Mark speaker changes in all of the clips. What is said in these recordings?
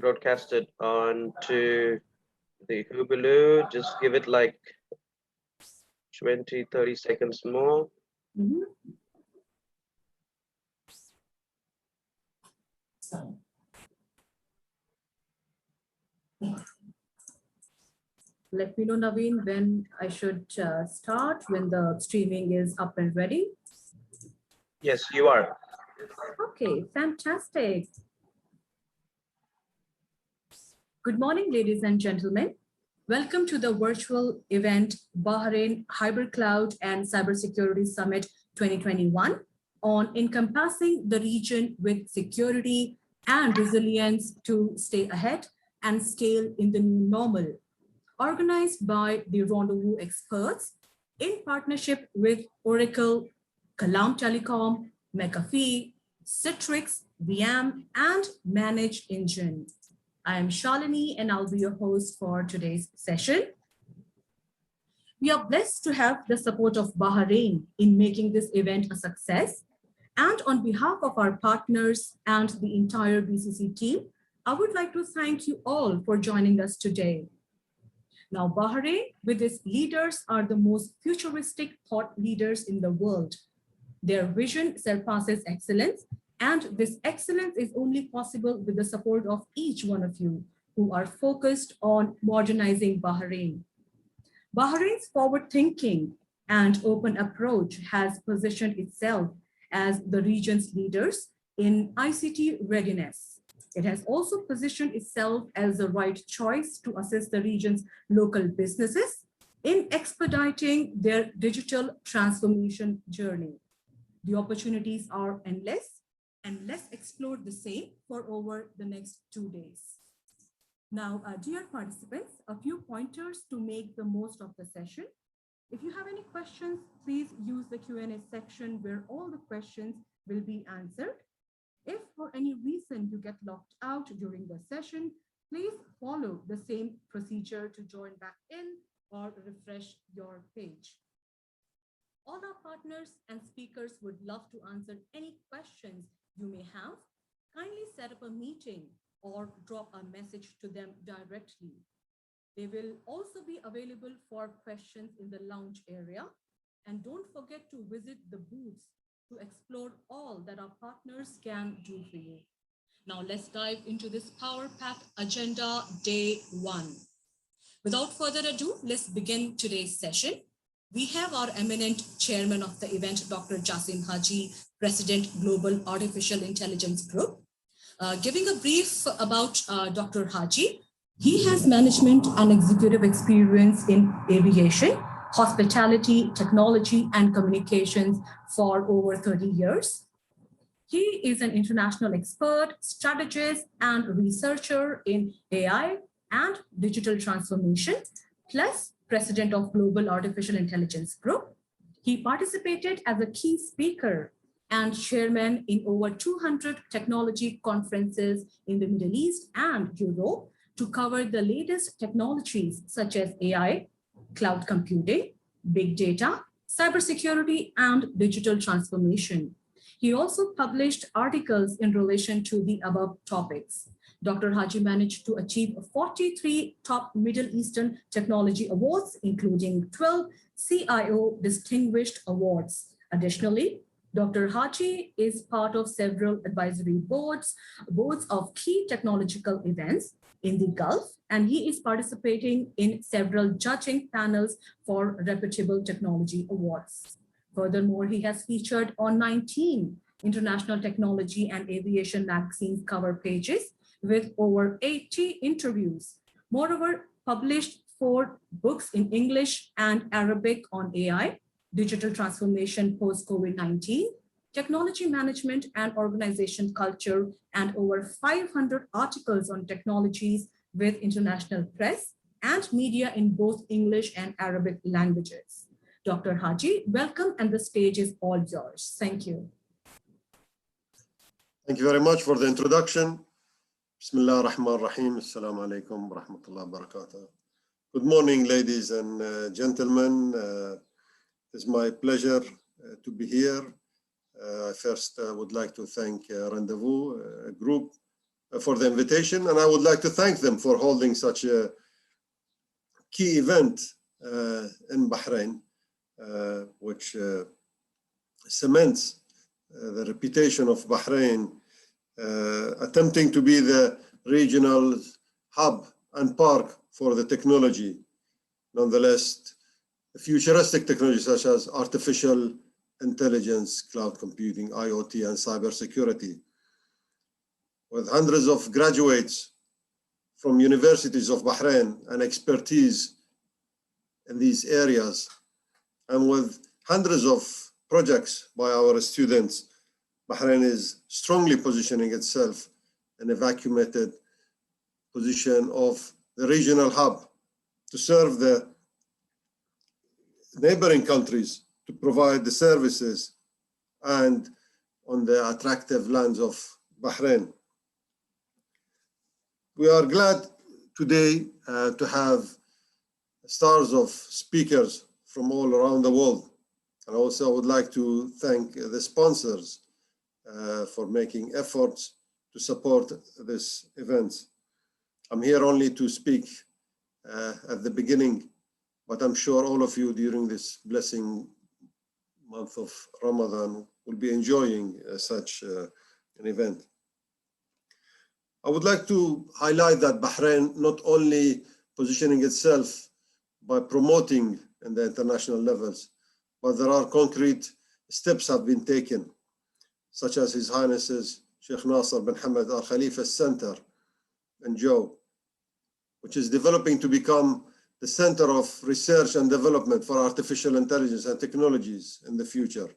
Speaker 1: broadcasted onto the Hubelu. Just give it like 20-30 seconds more.
Speaker 2: Let me know, Naveen, when I should start, when the streaming is up and ready.
Speaker 1: Yes, you are.
Speaker 2: Okay, fantastic. Good morning, ladies and gentlemen. Welcome to the virtual event Bahrain Hybrid Cloud and Cybersecurity Summit 2021 on encompassing the region with security and resilience to stay ahead and scale in the new normal. Organized by the Rendezvous experts in partnership with Oracle, Kalam Telecom, McAfee, Citrix, VM, and Manage Engine. I am Shalini and I'll be your host for today's session. We are blessed to have the support of Bahrain in making this event a success. And on behalf of our partners and the entire BCC team, I would like to thank you all for joining us today. Now, Bahrain, with its leaders, are the most futuristic thought leaders in the world. Their vision surpasses excellence, and this excellence is only possible with the support of each one of you who are focused on modernizing Bahrain. Bahrain's forward-thinking and open approach has positioned itself as the region's leaders in ICT readiness. It has also positioned itself as the right choice to assist the region's local businesses in expediting their digital transformation journey. The opportunities are endless, and let's explore the same for over the next 2 days. Now, dear participants, a few pointers to make the most of the session. If you have any questions, please use the Q&A section where all the questions will be answered. If for any reason you get locked out during the session, please follow the same procedure to join back in or refresh your page. All our partners and speakers would love to answer any questions you may have. Kindly set up a meeting or drop a message to them directly. They will also be available for questions in the lounge area. And don't forget to visit the booths to explore all that our partners can do for you. Now let's dive into this power-packed agenda day 1. Without further ado, let's begin today's session. We have our eminent chairman of the event, Dr. Jasim Haji, President, Global Artificial Intelligence Group. Giving a brief about Dr. Haji, he has management and executive experience in aviation, hospitality, technology, and communications for over 30 years. He is an international expert, strategist, and researcher in AI and digital transformation, plus president of Global Artificial Intelligence Group. He participated as a key speaker and chairman in over 200 technology conferences in the Middle East and Europe to cover the latest technologies such as AI, cloud computing, big data, cybersecurity, and digital transformation. He also published articles in relation to the above topics. Dr. Haji managed to achieve 43 top Middle Eastern technology awards, including 12 CIO Distinguished Awards. Additionally, Dr. Haji is part of several advisory boards of key technological events in the Gulf, and he is participating in several judging panels for reputable technology awards. Furthermore, he has featured on 19 international technology and aviation magazine cover pages with over 80 interviews. Moreover, published 4 books in English and Arabic on AI, digital transformation post-COVID-19, technology management and organization culture, and over 500 articles on technologies with international press and media in both English and Arabic languages. Dr. Haji, welcome, and the stage is all yours. Thank you.
Speaker 3: Thank you very much for the introduction. Bismillah ar-Rahman ar-Rahim. Assalamu alaikum wa rahmatullahi wa barakatuh. Good morning, ladies and gentlemen. It's my pleasure to be here. First, I would like to thank Rendezvous Group for the invitation, and I would like to thank them for holding such a key event in Bahrain, which cements the reputation of Bahrain, attempting to be the regional hub and park for the technology. Nonetheless, futuristic technologies such as artificial intelligence, cloud computing, IoT, and cybersecurity. With hundreds of graduates from universities of Bahrain and expertise in these areas, and with hundreds of projects by our students, Bahrain is strongly positioning itself in a vacuumated position of the regional hub to serve the neighboring countries, to provide the services and on the attractive lands of Bahrain. We are glad today to have stars of speakers from all around the world. And also I would like to thank the sponsors for making efforts to support this event. I'm here only to speak at the beginning, but I'm sure all of you during this blessing month of Ramadan will be enjoying such an event. I would like to highlight that Bahrain not only positioning itself by promoting in the international levels, but there are concrete steps have been taken, such as His Highness's Sheikh Nasser bin Hamad Al Khalifa Center in Joe, which is developing to become the center of research and development for artificial intelligence and technologies in the future.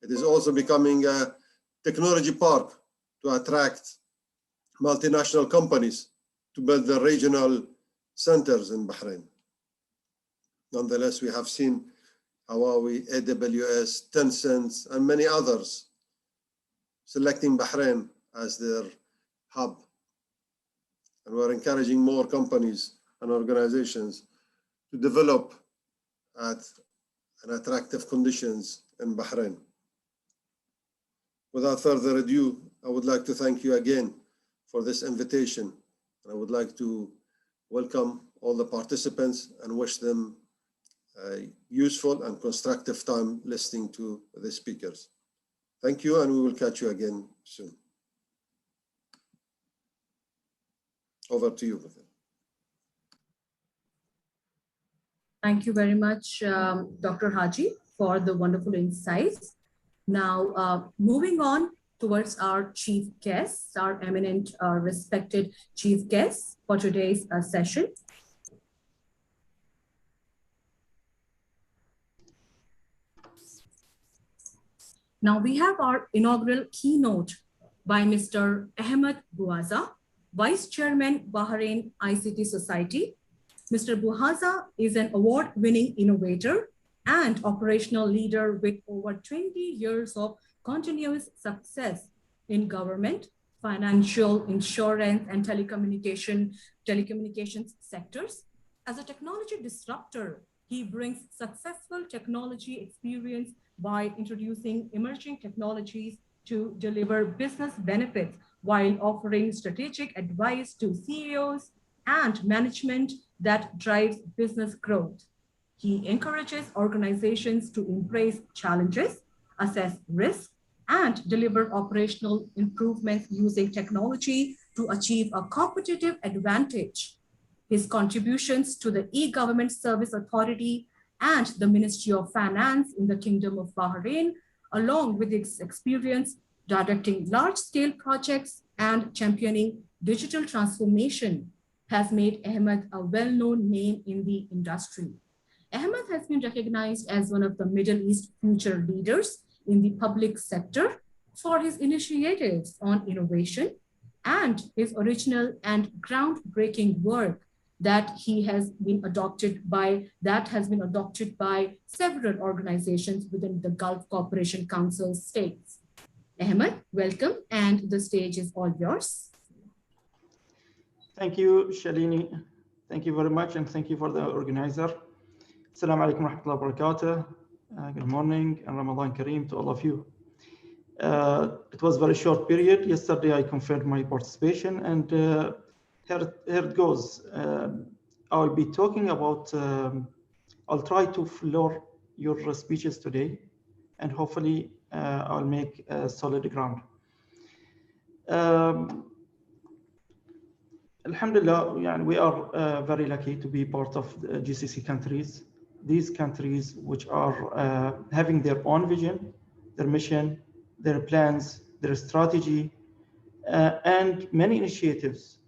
Speaker 3: It is also becoming a technology park to attract multinational companies to build the regional centers in Bahrain. Nonetheless, we have seen Huawei, AWS, Tencent, and many others selecting Bahrain as their hub. And we're encouraging more companies and organizations to develop at an attractive conditions in Bahrain. Without further ado, I would like to thank you again for this invitation. And I would like to welcome all the participants and wish them a useful and constructive time listening to the speakers. Thank you, and we will catch you again soon. Over to you.
Speaker 2: Thank you very much, Dr. Haji, for the wonderful insights. Now, moving on towards our chief guests, our eminent, respected chief guests for today's session. Now we have our inaugural keynote by Mr. Ahmed Bouaza, Vice Chairman, Bahrain ICT Society. Mr. Bouaza is an award-winning innovator and operational leader with over 20 years of continuous success in government, financial, insurance, and telecommunications sectors. As a technology disruptor, he brings successful technology experience by introducing emerging technologies to deliver business benefits while offering strategic advice to CEOs and management that drives business growth. He encourages organizations to embrace challenges, assess risk, and deliver operational improvements using technology to achieve a competitive advantage. His contributions to the E-Government Service Authority and the Ministry of Finance in the Kingdom of Bahrain, along with its experience directing large-scale projects and championing digital transformation, has made Ahmed a well-known name in the industry. Ahmed has been recognized as one of the Middle East future leaders in the public sector for his initiatives on innovation and his original and groundbreaking work that has been adopted by several organizations within the Gulf Cooperation Council states. Ahmed, welcome, and the stage is all yours.
Speaker 4: Thank you, Shalini. Thank you very much, and thank you for the organizer. Assalamu alaikum wa rahmatullahi wa barakatuh. Good morning and Ramadan Kareem to all of you. It was a very short period. Yesterday, I confirmed my participation, and here it goes. I'll be talking about, I'll try to floor your speeches today, and hopefully I'll make a solid ground. Alhamdulillah, we are very lucky to be part of the GCC countries. These countries which are having their own vision, their mission, their plans, their strategy, and many initiatives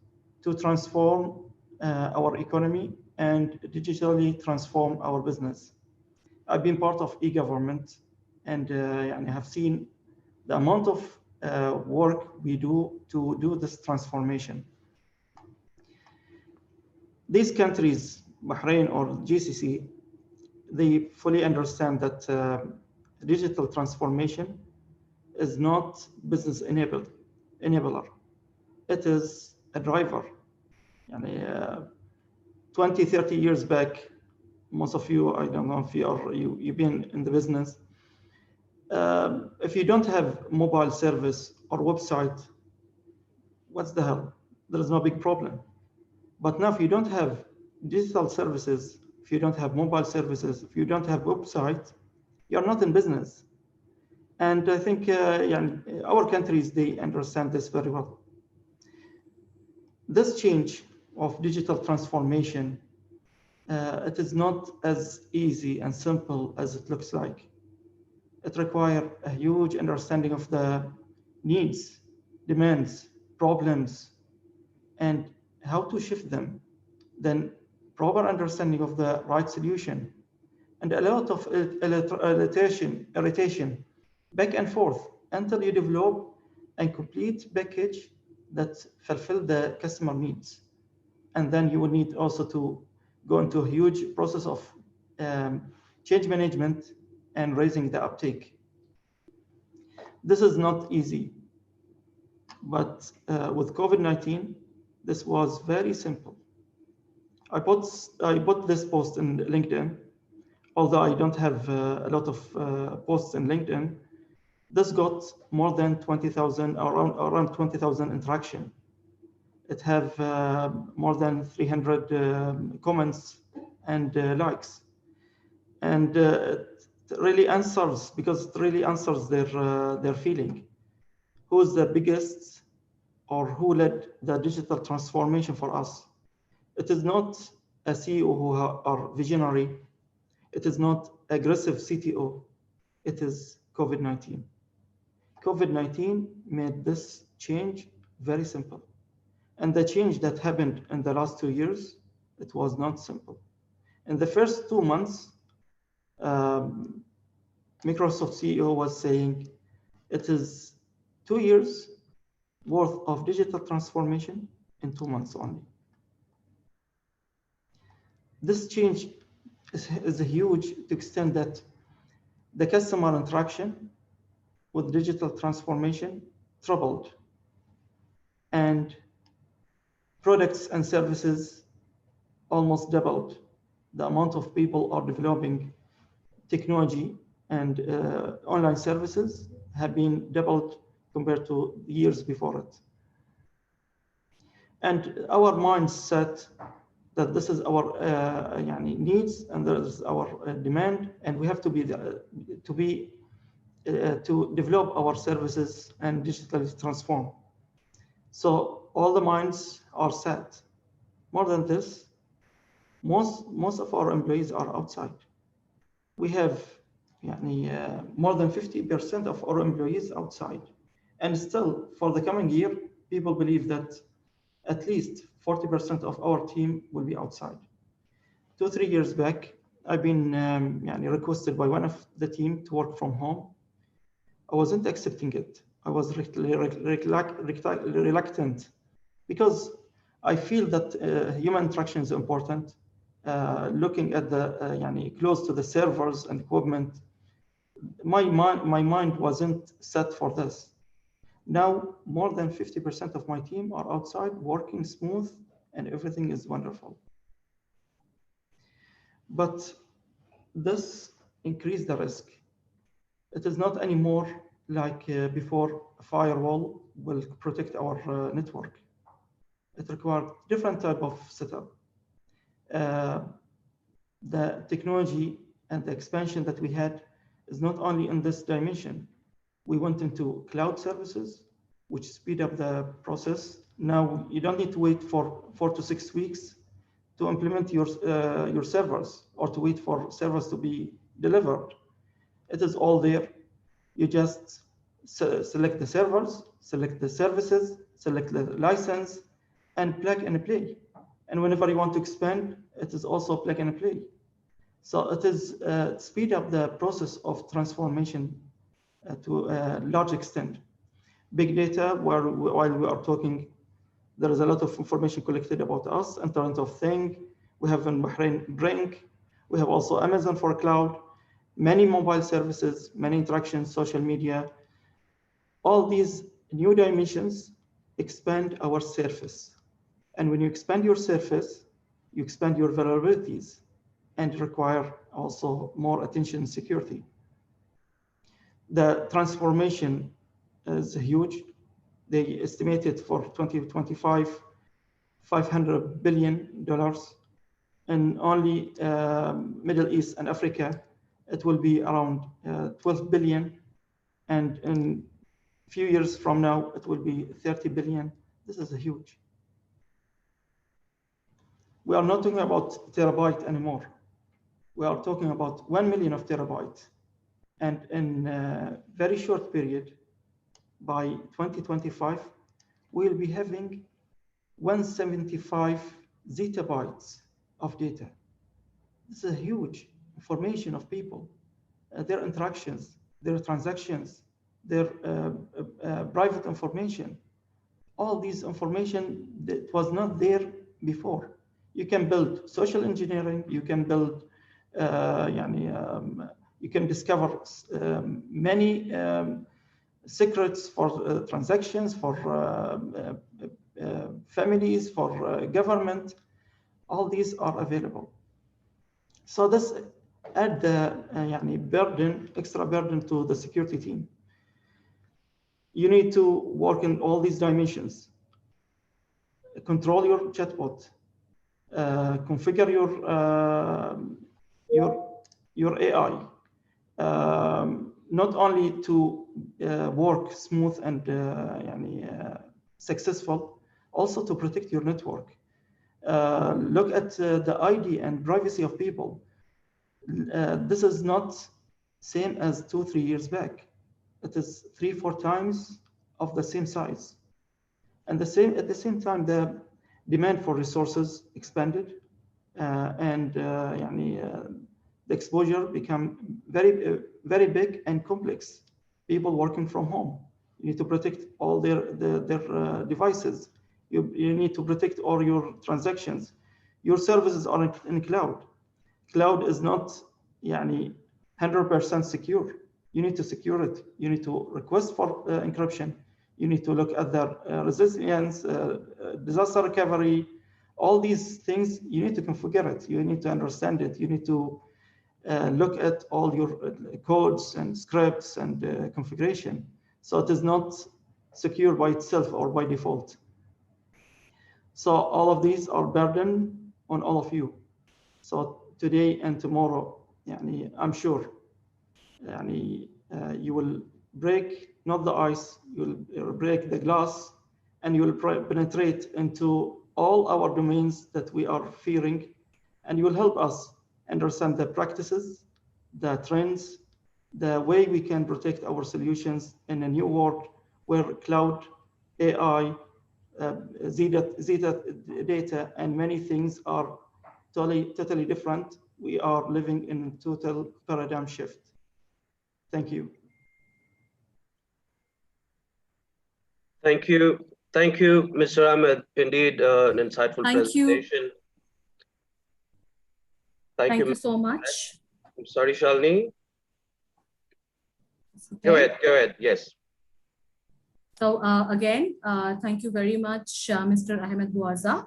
Speaker 4: to transform our economy and digitally transform our business. I've been part of e-government and have seen the amount of work we do to do this transformation. These countries, Bahrain or GCC, they fully understand that digital transformation is not business enabler. It is a driver. 20, 30 years back, most of you, I don't know if you've been in the business. If you don't have mobile service or website, what's the hell? There is no big problem. But now if you don't have digital services, if you don't have mobile services, if you don't have website, you're not in business. And I think our countries, they understand this very well. This change of digital transformation, it is not as easy and simple as it looks like. It requires a huge understanding of the needs, demands, problems, and how to shift them, then proper understanding of the right solution, and a lot of irritation, back and forth, until you develop a complete package that fulfill the customer needs. And then you will need also to go into a huge process of change management and raising the uptake. This is not easy, but with COVID-19, this was very simple. I put this post in LinkedIn, although I don't have a lot of posts in LinkedIn. This got more than 20,000, around 20,000 interaction. It have more than 300 comments and likes. And it really answers, because it really answers their feeling. Who is the biggest or who led the digital transformation for us? It is not a CEO who are visionary. It is not aggressive CTO. It is COVID-19. COVID-19 made this change very simple. And the change that happened in the last 2 years, it was not simple. In the first 2 months, Microsoft CEO was saying it is 2 years worth of digital transformation in 2 months only. This change is huge to the extent that the customer interaction with digital transformation tripled, and products and services almost doubled. The amount of people are developing technology and online services have been doubled compared to years before it. And our mindset that this is our needs and this is our demand, and we have to develop our services and digitally transform. So all the minds are set. More than this, most of our employees are outside. We have more than 50% of our employees outside. And still, for the coming year, people believe that at least 40% of our team will be outside. 2-3 years back, I've been requested by one of the team to work from home. I wasn't accepting it. I was reluctant because I feel that human interaction is important. Looking at the close to the servers and equipment, my mind wasn't set for this. Now, more than 50% of my team are outside, working smooth, and everything is wonderful. But this increased the risk. It is not anymore like before, a firewall will protect our network. It requires different type of setup. The technology and the expansion that we had is not only in this dimension. We went into cloud services, which speed up the process. Now you don't need to wait for 4 to 6 weeks to implement your servers or to wait for servers to be delivered. It is all there. You just select the servers, select the services, select the license, and plug and play. And whenever you want to expand, it is also plug and play. So it is speed up the process of transformation to a large extent. Big data, while we are talking, there is a lot of information collected about us, Internet of Things. We have in Bahrain Brink. We have also Amazon for cloud, many mobile services, many interactions, social media. All these new dimensions expand our surface. And when you expand your surface, you expand your vulnerabilities and require also more attention and security. The transformation is huge. They estimated for 2025, $500 billion. In only Middle East and Africa, it will be around 12 billion. And in a few years from now, it will be 30 billion. This is huge. We are not talking about terabyte anymore. We are talking about 1 million of terabytes. And in a very short period, by 2025, we'll be having 175 zettabytes of data. This is a huge information of people, their interactions, their transactions, their private information. All these information that was not there before. You can build social engineering, you can build, you can discover many secrets for transactions, for families, for government. All these are available. So this add the burden, extra burden to the security team. You need to work in all these dimensions. Control your chatbot, configure your AI, not only to work smooth and successful, also to protect your network. Look at the ID and privacy of people. This is not same as 2-3 years back. It is 3-4 times of the same size. And at the same time, the demand for resources expanded, and the exposure become very big and complex. People working from home, you need to protect all their devices. You need to protect all your transactions. Your services are in cloud. Cloud is not 100% secure. You need to secure it. You need to request for encryption. You need to look at the resilience, disaster recovery, all these things. You need to configure it. You need to understand it. You need to look at all your codes and scripts and configuration. So it is not secure by itself or by default. So all of these are burden on all of you. So today and tomorrow, I'm sure you will break not the ice, you will break the glass, and you will penetrate into all our domains that we are fearing, and you will help us understand the practices, the trends, the way we can protect our solutions in a new world where cloud, AI, Zeta data, and many things are totally different. We are living in a total paradigm shift. Thank you.
Speaker 1: Thank you. Thank you, Mr. Ahmed. Indeed, an insightful presentation.
Speaker 2: Thank you so much.
Speaker 1: I'm sorry, Shalini.
Speaker 2: Okay.
Speaker 1: Go ahead, yes.
Speaker 2: So again, thank you very much, Mr. Ahmed Bouaza,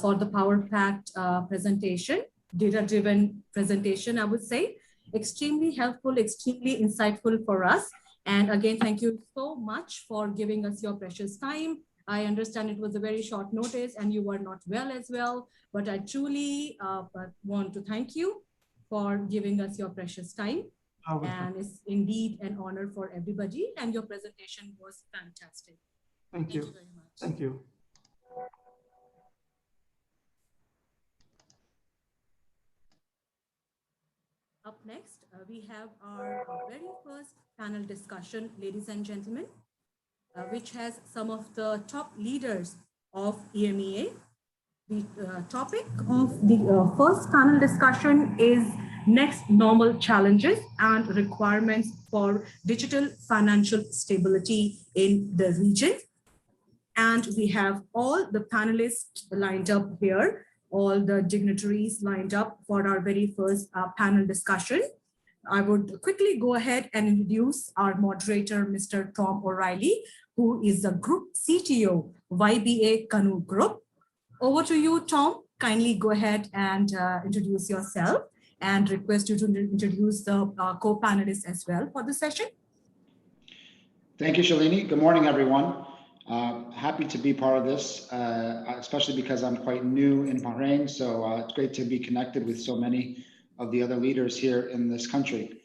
Speaker 2: for the power-packed presentation, data-driven presentation, I would say. Extremely helpful, extremely insightful for us. And again, thank you so much for giving us your precious time. I understand it was a very short notice and you were not well as well, but I truly want to thank you for giving us your precious time. And it's indeed an honor for everybody, and your presentation was fantastic.
Speaker 4: Thank you very much. Thank you.
Speaker 2: Up next, we have our very first panel discussion, ladies and gentlemen, which has some of the top leaders of EMEA. The topic of the first panel discussion is next normal challenges and requirements for digital financial stability in the region. And we have all the panelists lined up here, all the dignitaries lined up for our very first panel discussion. I would quickly go ahead and introduce our moderator, Mr. Tom O'Reilly, who is the Group CTO, YBA Kanu Group. Over to you, Tom. Kindly go ahead and introduce yourself, and request you to introduce the co-panelists as well for the session.
Speaker 5: Thank you, Shalini. Good morning, everyone. Happy to be part of this, especially because I'm quite new in Bahrain. So it's great to be connected with so many of the other leaders here in this country.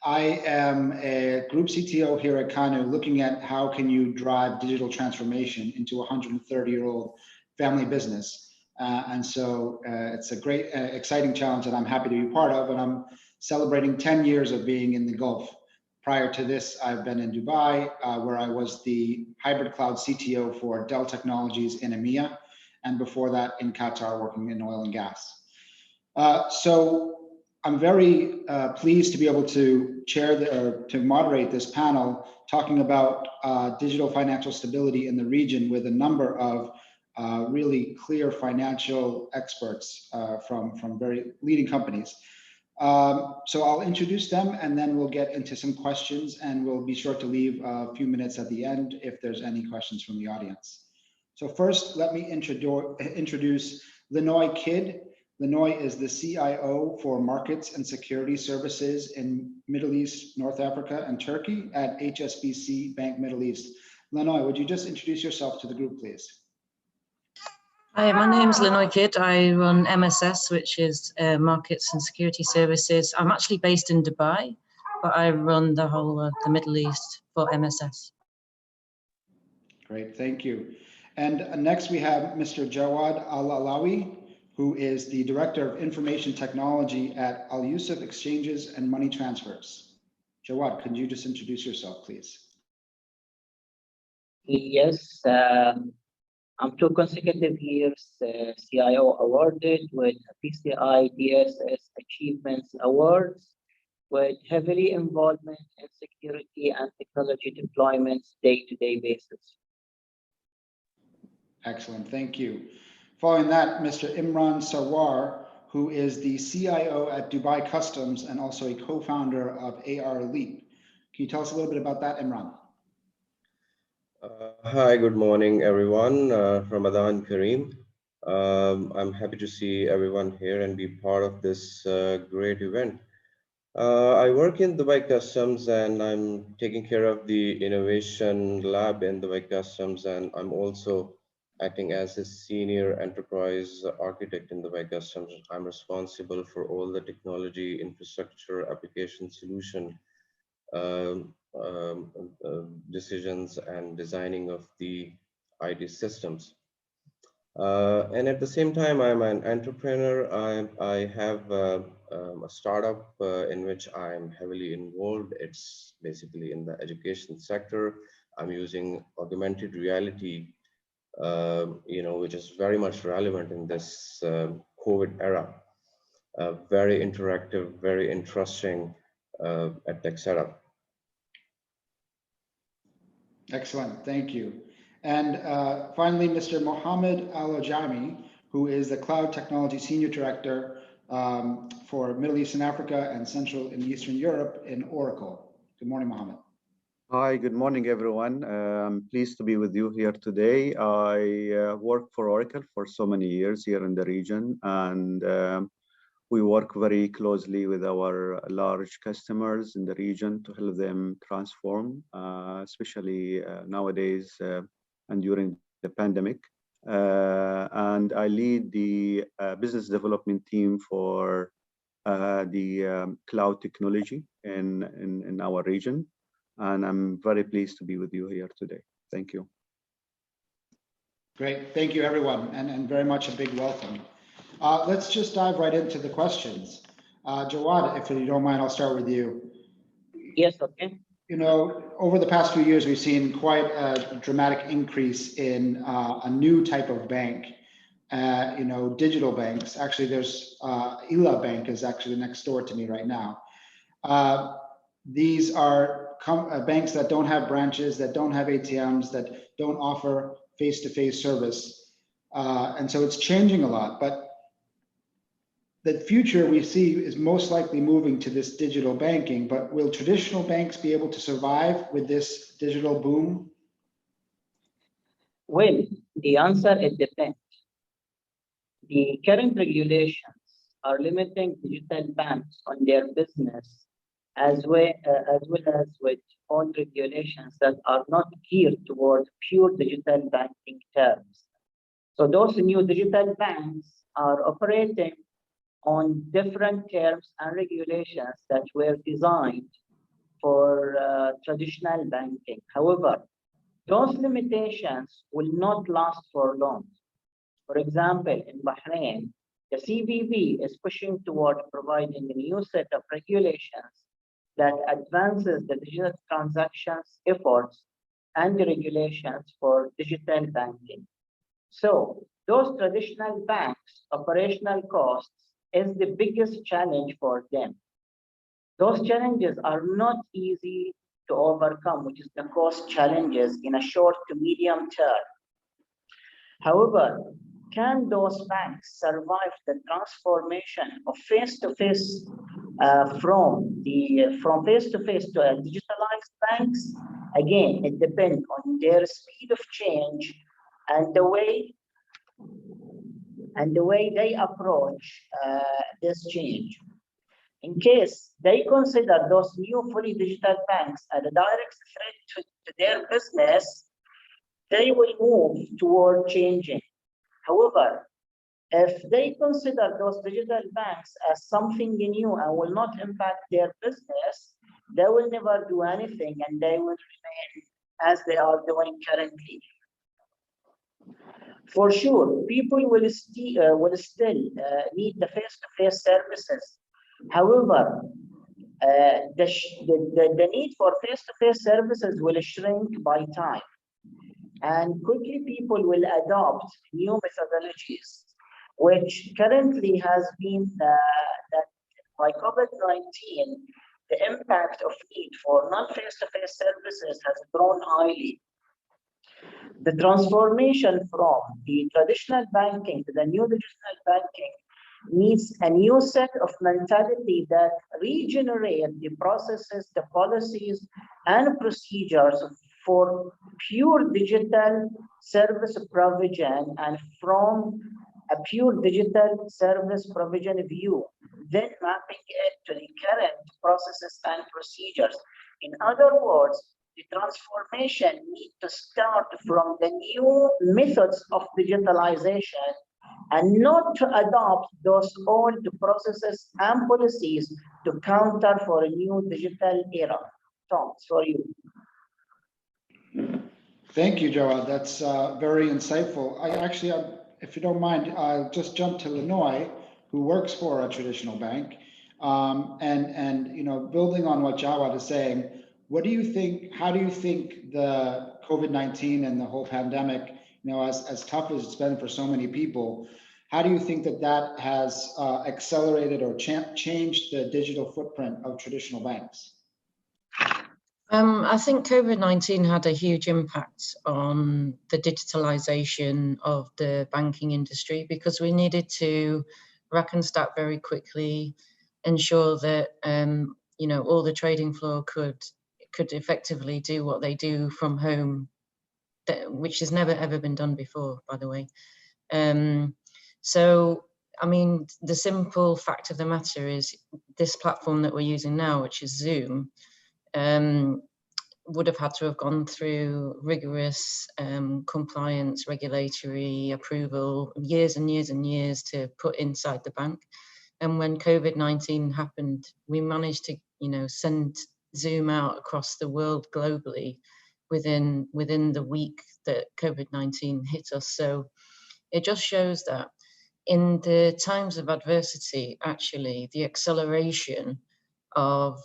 Speaker 5: I am a group CTO here at Kanu, looking at how can you drive digital transformation into a 130-year-old family business. And so it's a great, exciting challenge that I'm happy to be part of. And I'm celebrating 10 years of being in the Gulf. Prior to this, I've been in Dubai, where I was the hybrid cloud CTO for Dell Technologies in EMEA. And before that, in Qatar, working in oil and gas. So I'm very pleased to be able to chair to moderate this panel, talking about digital financial stability in the region with a number of really clear financial experts from very leading companies. So I'll introduce them, and then we'll get into some questions, and we'll be sure to leave a few minutes at the end if there's any questions from the audience. So first, let me introduce Linoy Kidd. Linoy is the CIO for Markets and Security Services in Middle East, North Africa, and Turkey at HSBC Bank Middle East. Linoy, would you just introduce yourself to the group, please?
Speaker 6: Hi, my name is Linoy Kidd. I run MSS, which is Markets and Security Services. I'm actually based in Dubai, but I run the whole of the Middle East for MSS.
Speaker 5: Great, thank you. And next we have Mr. Jawad Al-Alawi, who is the Director of Information Technology at Al Yusuf Exchanges and Money Transfers. Jawad, could you just introduce yourself, please?
Speaker 7: Yes, I'm 2 consecutive years CIO awarded with PCI DSS Achievements Awards, with heavily involvement in security and technology deployments day-to-day basis.
Speaker 5: Excellent, thank you. Following that, Mr. Imran Sarwar, who is the CIO at Dubai Customs and also a co-founder of AR Leap. Can you tell us a little bit about that, Imran?
Speaker 1: Hi, good morning, everyone. Ramadan Kareem. I'm happy to see everyone here and be part of this great event. I work in Dubai Customs, and I'm taking care of the innovation lab in Dubai Customs, and I'm also acting as a senior enterprise architect in Dubai Customs. I'm responsible for all the technology, infrastructure, application solution decisions and designing of the IT systems. And at the same time, I'm an entrepreneur. I have a startup in which I'm heavily involved. It's basically in the education sector. I'm using augmented reality, which is very much relevant in this COVID era. Very interactive, very interesting at tech setup.
Speaker 5: Excellent, thank you. And finally, Mr. Mohamed Alojami, who is the Cloud Technology Senior Director for Middle East and Africa and Central and Eastern Europe in Oracle. Good morning, Mohamed.
Speaker 8: Hi, good morning, everyone. I'm pleased to be with you here today. I worked for Oracle for so many years here in the region, and we work very closely with our large customers in the region to help them transform, especially nowadays and during the pandemic. And I lead the business development team for the cloud technology in our region. And I'm very pleased to be with you here today. Thank you.
Speaker 5: Great, thank you everyone, and very much a big welcome. Let's just dive right into the questions. Jawad, if you don't mind, I'll start with you.
Speaker 7: Yes, okay.
Speaker 5: You know, over the past few years, we've seen quite a dramatic increase in a new type of bank, you know, digital banks. Actually, there's Ila Bank is actually next door to me right now. These are banks that don't have branches, that don't have ATMs, that don't offer face-to-face service. And so it's changing a lot, but the future we see is most likely moving to this digital banking, but will traditional banks be able to survive with this digital boom?
Speaker 7: Well, the answer, it depends. The current regulations are limiting digital banks on their business as well as with own regulations that are not geared towards pure digital banking terms. So those new digital banks are operating on different terms and regulations that were designed for traditional banking. However, those limitations will not last for long. For example, in Bahrain, the CBB is pushing toward providing a new set of regulations that advances the digital transactions efforts and the regulations for digital banking. So those traditional banks' operational costs is the biggest challenge for them. Those challenges are not easy to overcome, which is the cost challenges in a short to medium term. However, can those banks survive the transformation of face-to-face from face-to-face to digitalized banks? Again, it depends on their speed of change and the way they approach this change. In case they consider those new fully digital banks as a direct threat to their business, they will move toward changing. However, if they consider those digital banks as something new and will not impact their business, they will never do anything and they will remain as they are doing currently. For sure, people will still need the face-to-face services. However, the need for face-to-face services will shrink by time. And quickly people will adopt new methodologies, which currently has been that by COVID-19, the impact of need for non-face-to-face services has grown highly. The transformation from the traditional banking to the new digital banking needs a new set of mentality that regenerate the processes, the policies, and procedures for pure digital service provision and from a pure digital service provision view, then mapping it to the current processes and procedures. In other words, the transformation needs to start from the new methods of digitalization and not to adopt those old processes and policies to counter for a new digital era. Tom, it's for you.
Speaker 5: Thank you, Jawad. That's very insightful. I actually, if you don't mind, I'll just jump to Linoy, who works for a traditional bank. And you know, building on what Jawad is saying, what do you think, how do you think the COVID-19 and the whole pandemic, you know, as tough as it's been for so many people, how do you think that that has accelerated or changed the digital footprint of traditional banks?
Speaker 6: I think COVID-19 had a huge impact on the digitalization of the banking industry because we needed to rack and stack very quickly, ensure that you know, all the trading floor could effectively do what they do from home, which has never ever been done before, by the way. So I mean, the simple fact of the matter is this platform that we're using now, which is Zoom, would have had to have gone through rigorous compliance, regulatory approval, years and years and years to put inside the bank. And when COVID-19 happened, we managed to, send Zoom out across the world globally within the week that COVID-19 hit us. So it just shows that in the times of adversity, actually, the acceleration of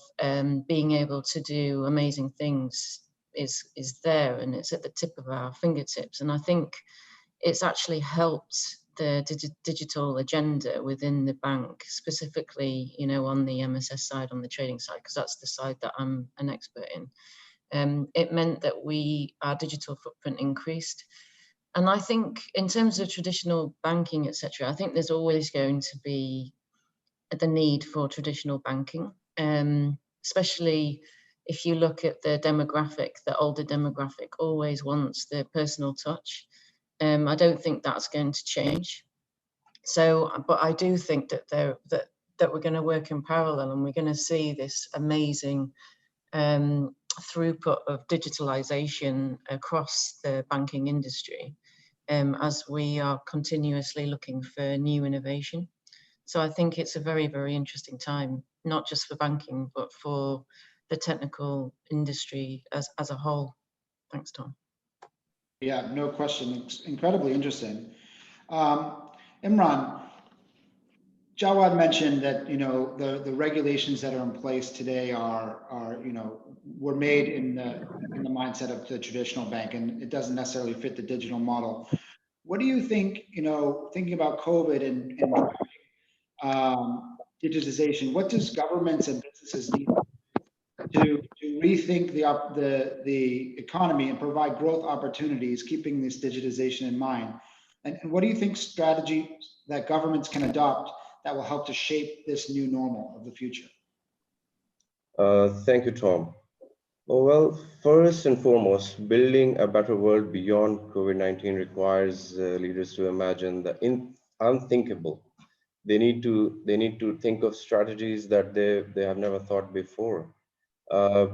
Speaker 6: being able to do amazing things is there, and it's at the tip of our fingertips. And I think it's actually helped the digital agenda within the bank, specifically, on the MSS side, on the trading side, because that's the side that I'm an expert in. It meant that our digital footprint increased. And I think in terms of traditional banking, etc., I think there's always going to be the need for traditional banking, especially if you look at the demographic. The older demographic always wants the personal touch. I don't think that's going to change. So, but I do think that that we're going to work in parallel, and we're going to see this amazing throughput of digitalization across the banking industry, as we are continuously looking for new innovation. So I think it's a very, very interesting time, not just for banking, but for the technical industry as a whole. Thanks, Tom.
Speaker 5: Yeah, no question. It's incredibly interesting. Imran, Jawad mentioned that the regulations that are in place today are were made in the mindset of the traditional bank, and it doesn't necessarily fit the digital model. What do you think? Thinking about COVID and digitization, what does governments and businesses need to rethink the economy and provide growth opportunities, keeping this digitization in mind? And what do you think strategies that governments can adopt that will help to shape this new normal of the future?
Speaker 1: Thank you, Tom. Well, first and foremost, building a better world beyond COVID-19 requires leaders to imagine the unthinkable. They need to think of strategies that they have never thought before. I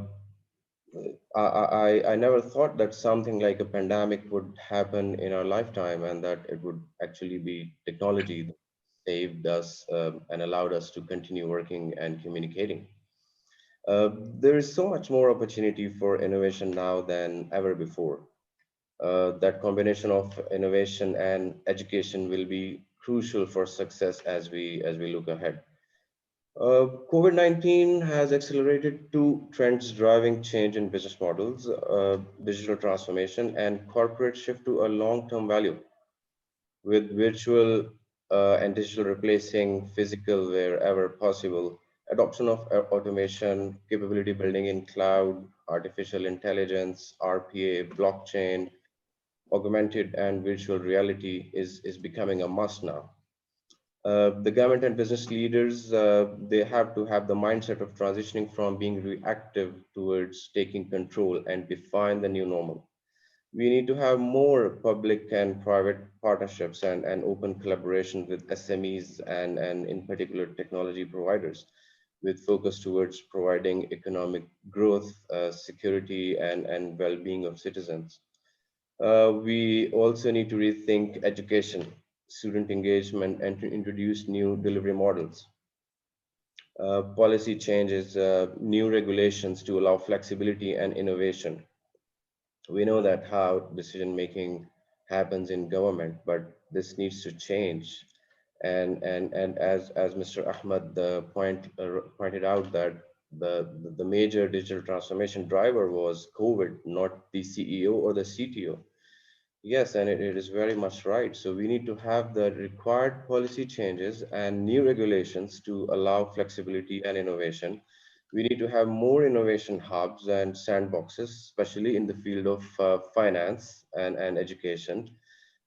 Speaker 1: never thought that something like a pandemic would happen in our lifetime, and that it would actually be technology that saved us and allowed us to continue working and communicating. There is so much more opportunity for innovation now than ever before. That combination of innovation and education will be crucial for success as we look ahead. COVID-19 has accelerated two trends driving change in business models: digital transformation and corporate shift to a long-term value, with virtual and digital replacing physical wherever possible. Adoption of automation, capability building in cloud, artificial intelligence, RPA, blockchain, augmented and virtual reality is becoming a must now. The government and business leaders, they have to have the mindset of transitioning from being reactive towards taking control and define the new normal. We need to have more public and private partnerships and open collaboration with SMEs and in particular technology providers, with focus towards providing economic growth, security, and well-being of citizens. We also need to rethink education, student engagement, and to introduce new delivery models. Policy changes, new regulations to allow flexibility and innovation. We know that how decision-making happens in government, but this needs to change. And as Mr. Ahmed pointed out, that the major digital transformation driver was COVID, not the CEO or the CTO. Yes, and it is very much right. So we need to have the required policy changes and new regulations to allow flexibility and innovation. We need to have more innovation hubs and sandboxes, especially in the field of finance and education.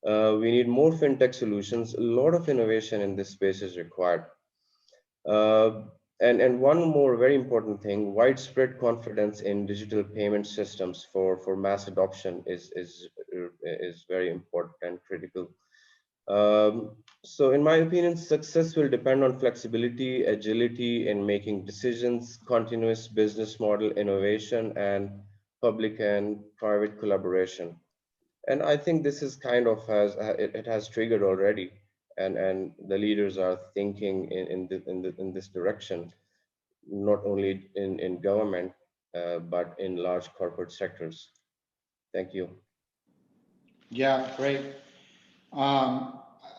Speaker 1: We need more fintech solutions. A lot of innovation in this space is required. And one more very important thing: widespread confidence in digital payment systems for mass adoption is very important and critical. So in my opinion, success will depend on flexibility, agility in making decisions, continuous business model innovation, and public and private collaboration. And I think this is kind of it has triggered already, and the leaders are thinking in this direction, not only in government, but in large corporate sectors. Thank you.
Speaker 5: Yeah, great.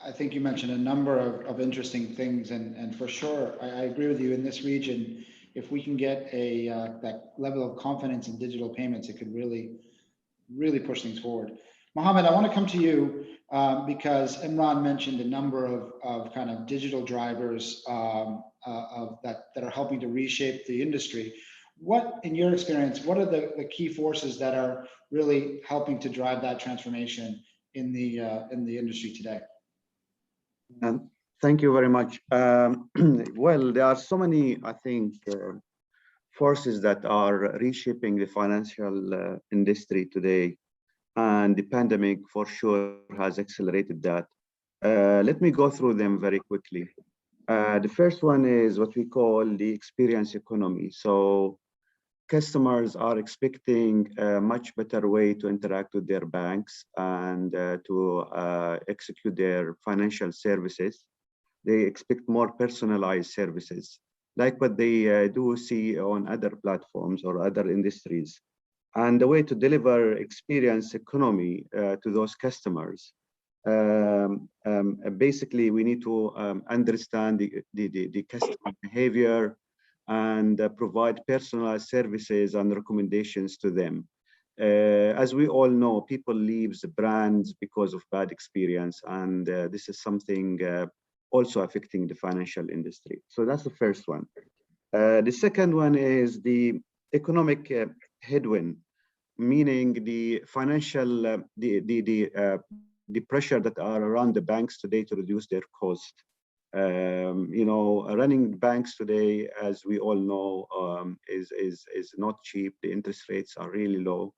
Speaker 5: I think you mentioned a number of interesting things, and for sure, I agree with you. In this region, if we can get a that level of confidence in digital payments, it could really push things forward. Mohammed, I want to come to you because Imran mentioned a number of kind of digital drivers of that are helping to reshape the industry. What, in your experience, what are the key forces that are really helping to drive that transformation in the industry today?
Speaker 8: Thank you very much. Well, there are so many, I think, forces that are reshaping the financial industry today, and the pandemic for sure has accelerated that. Let me go through them very quickly. The first one is what we call the experience economy. So customers are expecting a much better way to interact with their banks and to execute their financial services. They expect more personalized services, like what they do see on other platforms or other industries. And the way to deliver experience economy to those customers, basically we need to understand the customer behavior and provide personalized services and recommendations to them. As we all know, people leave the brands because of bad experience, and this is something also affecting the financial industry. So that's the first one. The second one is the economic headwind, meaning the financial, the pressure that are around the banks today to reduce their cost. You know, running banks today, as we all know, is not cheap. The interest rates are really low,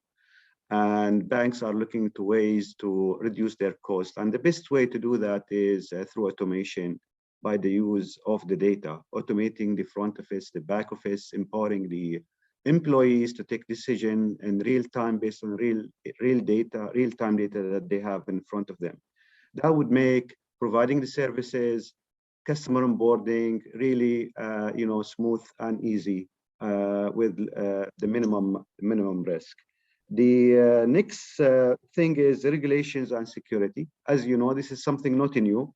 Speaker 8: and banks are looking to ways to reduce their cost. And the best way to do that is through automation, by the use of the data, automating the front office, the back office, empowering the employees to take decision in real time based on real time data that they have in front of them. That would make providing the services, customer onboarding really you know, smooth and easy with the minimum risk. The next thing is regulations and security. As you know, this is something not new.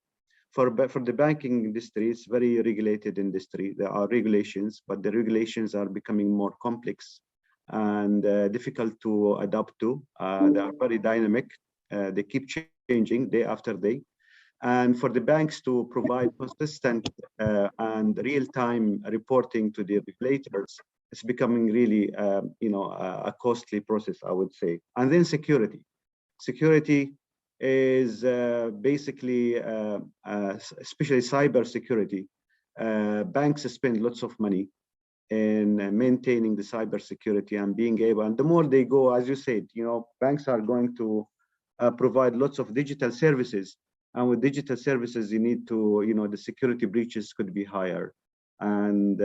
Speaker 8: For the banking industry, it's very regulated industry. There are regulations, but the regulations are becoming more complex and difficult to adapt to. They are very dynamic. They keep changing day after day. And for the banks to provide consistent and real-time reporting to the regulators, it's becoming really, you know, a costly process, I would say. And then security. Security is basically, especially cyber security. Banks spend lots of money in maintaining the cyber security and being able, and the more they go, as you said, you know, banks are going to provide lots of digital services. And with digital services, you need to, you know, the security breaches could be higher. And,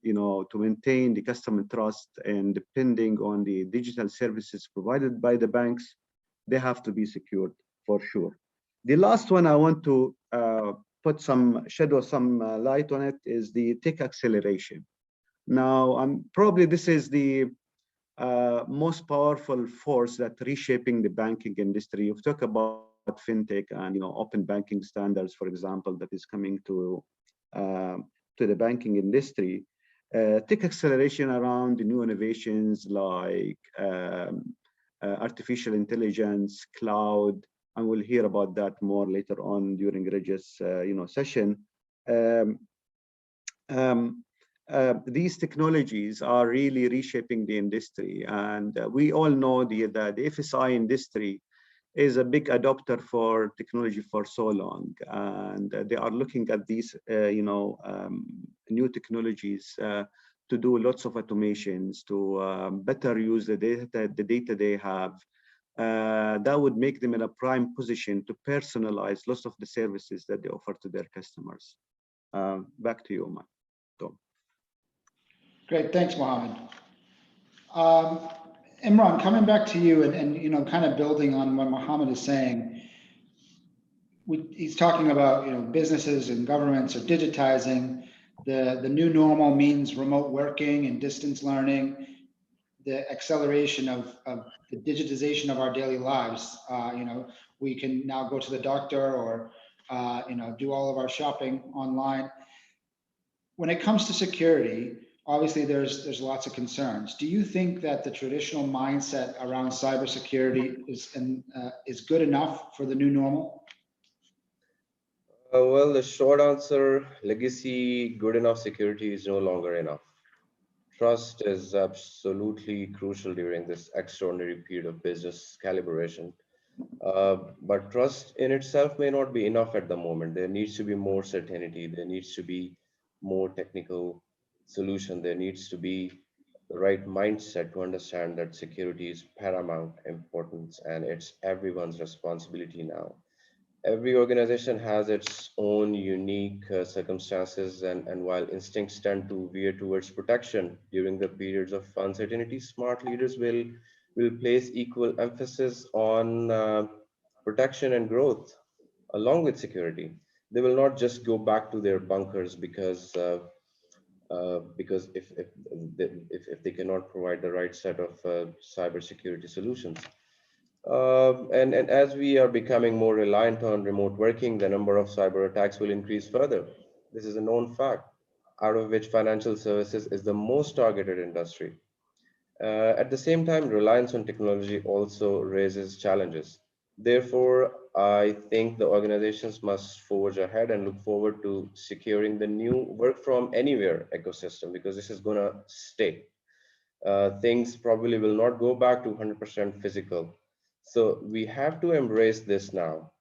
Speaker 8: you know, to maintain the customer trust and depending on the digital services provided by the banks, they have to be secured for sure. The last one I want to put some light on it is the tech acceleration. Now, probably this is the most powerful force that reshaping the banking industry. You've talked about fintech and, you know, open banking standards, for example, that is coming to the banking industry. Tech acceleration around the new innovations like artificial intelligence, cloud, and we'll hear about that more later on during Regis, you know, session. These technologies are really reshaping the industry, and we all know the FSI industry is a big adopter for technology for so long, and they are looking at these, you know, new technologies to do lots of automations, to better use the data they have, that would make them in a prime position to personalize lots of the services that they offer to their customers. Back to you, Tom.
Speaker 5: Great, thanks, Mohamed. Imran, coming back to you and kind of building on what Mohamed is saying, he's talking about businesses and governments are digitizing. The new normal means remote working and distance learning, the acceleration of the digitization of our daily lives. We can now go to the doctor or do all of our shopping online. When it comes to security, obviously there's lots of concerns. Do you think that the traditional mindset around cybersecurity is good enough for the new normal?
Speaker 1: Well, the short answer, legacy good enough security is no longer enough. Trust is absolutely crucial during this extraordinary period of business calibration. But trust in itself may not be enough at the moment. There needs to be more certainty. There needs to be more technical solution. There needs to be the right mindset to understand that security is paramount importance and it's everyone's responsibility now. Every organization has its own unique circumstances, and while instincts tend to veer towards protection during the periods of uncertainty, smart leaders will place equal emphasis on protection and growth along with security. They will not just go back to their bunkers because if they cannot provide the right set of cybersecurity solutions. And as we are becoming more reliant on remote working, the number of cyber attacks will increase further. This is a known fact, out of which financial services is the most targeted industry. At the same time, reliance on technology also raises challenges. Therefore, I think the organizations must forge ahead and look forward to securing the new work from anywhere ecosystem, because this is going to stay. Things probably will not go back to 100% physical. So we have to embrace this now.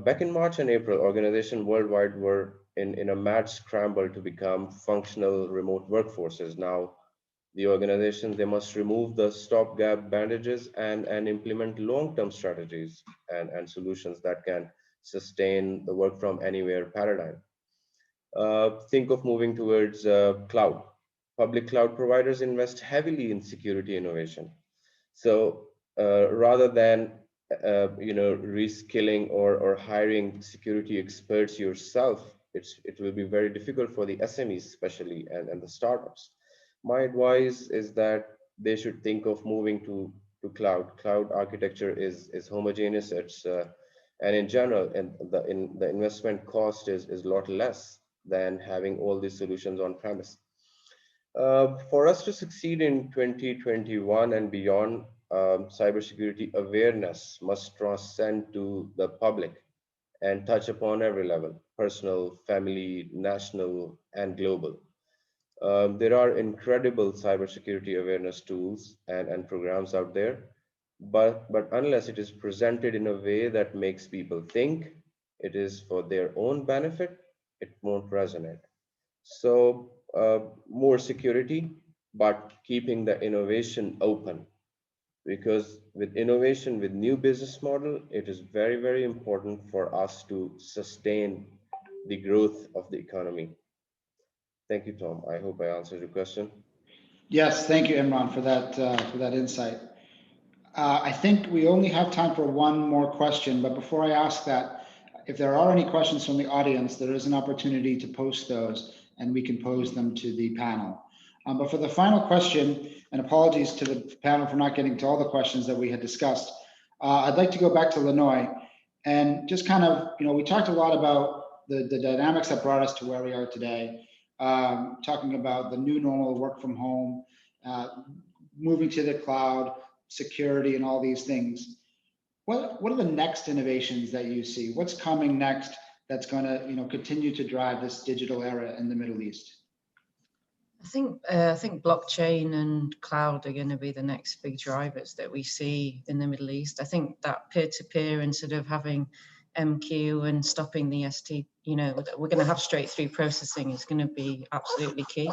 Speaker 1: Back in March and April, organizations worldwide were in a mad scramble to become functional remote workforces. Now, the organization, they must remove the stopgap bandages and implement long-term strategies and solutions that can sustain the work from anywhere paradigm. Think of moving towards cloud. Public cloud providers invest heavily in security innovation. So rather than reskilling or hiring security experts yourself, it will be very difficult for the SMEs especially and the startups. My advice is that they should think of moving to cloud. Cloud architecture is homogeneous. It's and in general, and the investment cost is a lot less than having all these solutions on premise. For us to succeed in 2021 and beyond, cybersecurity awareness must transcend to the public and touch upon every level: personal, family, national, and global. There are incredible cybersecurity awareness tools and programs out there, but unless it is presented in a way that makes people think it is for their own benefit, it won't resonate. So more security, but keeping the innovation open, because with innovation, with new business model, it is very, very important for us to sustain the growth of the economy. Thank you, Tom. I hope I answered your question.
Speaker 5: Yes, thank you, Imran, for that insight. I think we only have time for one more question, but before I ask that, if there are any questions from the audience, there is an opportunity to post those and we can pose them to the panel. But for the final question, and apologies to the panel for not getting to all the questions that we had discussed, I'd like to go back to Linoy and just kind of, we talked a lot about the dynamics that brought us to where we are today, talking about the new normal, work from home, moving to the cloud, security, and all these things. What are the next innovations that you see? What's coming next that's going to continue to drive this digital era in the Middle East?
Speaker 6: I think blockchain and cloud are going to be the next big drivers that we see in the Middle East. I think that peer-to-peer and sort of having MQ and stopping the ST, we're going to have straight through processing is going to be absolutely key.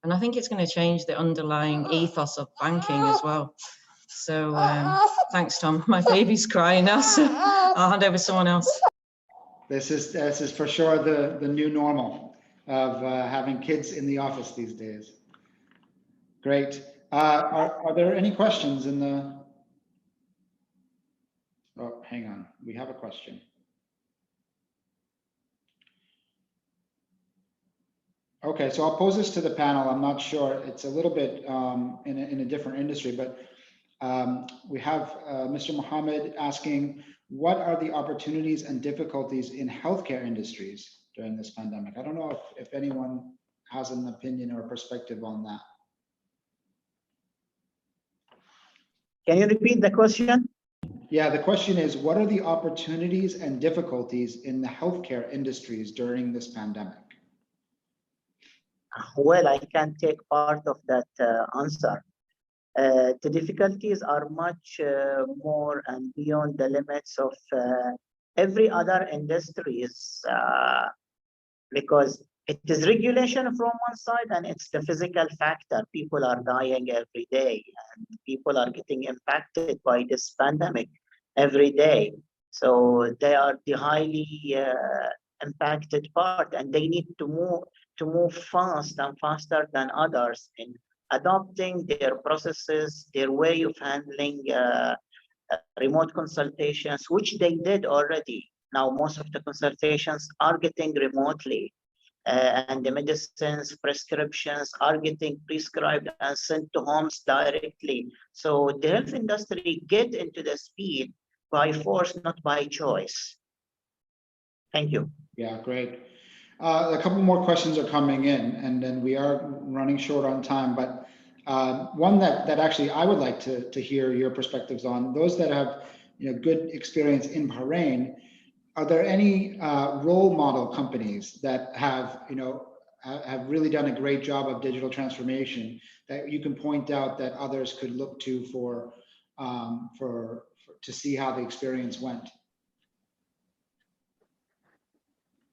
Speaker 6: And I think it's going to change the underlying ethos of banking as well. So Thanks, Tom. My baby's crying now, so I'll hand over to someone else.
Speaker 5: This is for sure the new normal of having kids in the office these days. Great. Are there any questions in the? Oh, hang on. We have a question. Okay, so I'll pose this to the panel. I'm not sure. It's a little bit in a different industry, but we have Mr. Mohamed asking, what are the opportunities and difficulties in healthcare industries during this pandemic? I don't know if anyone has an opinion or perspective on that.
Speaker 7: Can you repeat the question?
Speaker 5: Yeah, the question is, what are the opportunities and difficulties in the healthcare industries during this pandemic?
Speaker 7: Well, I can take part of that answer. The difficulties are much more and beyond the limits of every other industries, because it is regulation from one side and it's the physical factor. People are dying every day and people are getting impacted by this pandemic every day. So they are the highly impacted part, and they need to move fast and faster than others in adopting their processes, their way of handling remote consultations, which they did already. Now, most of the consultations are getting remotely, and the medicines, prescriptions are getting prescribed and sent to homes directly. So the health industry get into the speed by force, not by choice. Thank you.
Speaker 5: Yeah, great. A couple more questions are coming in, and then we are running short on time, but one that actually I would like to hear your perspectives on, those that have good experience in Bahrain, are there any role model companies that have really done a great job of digital transformation that you can point out that others could look to to see how the experience went?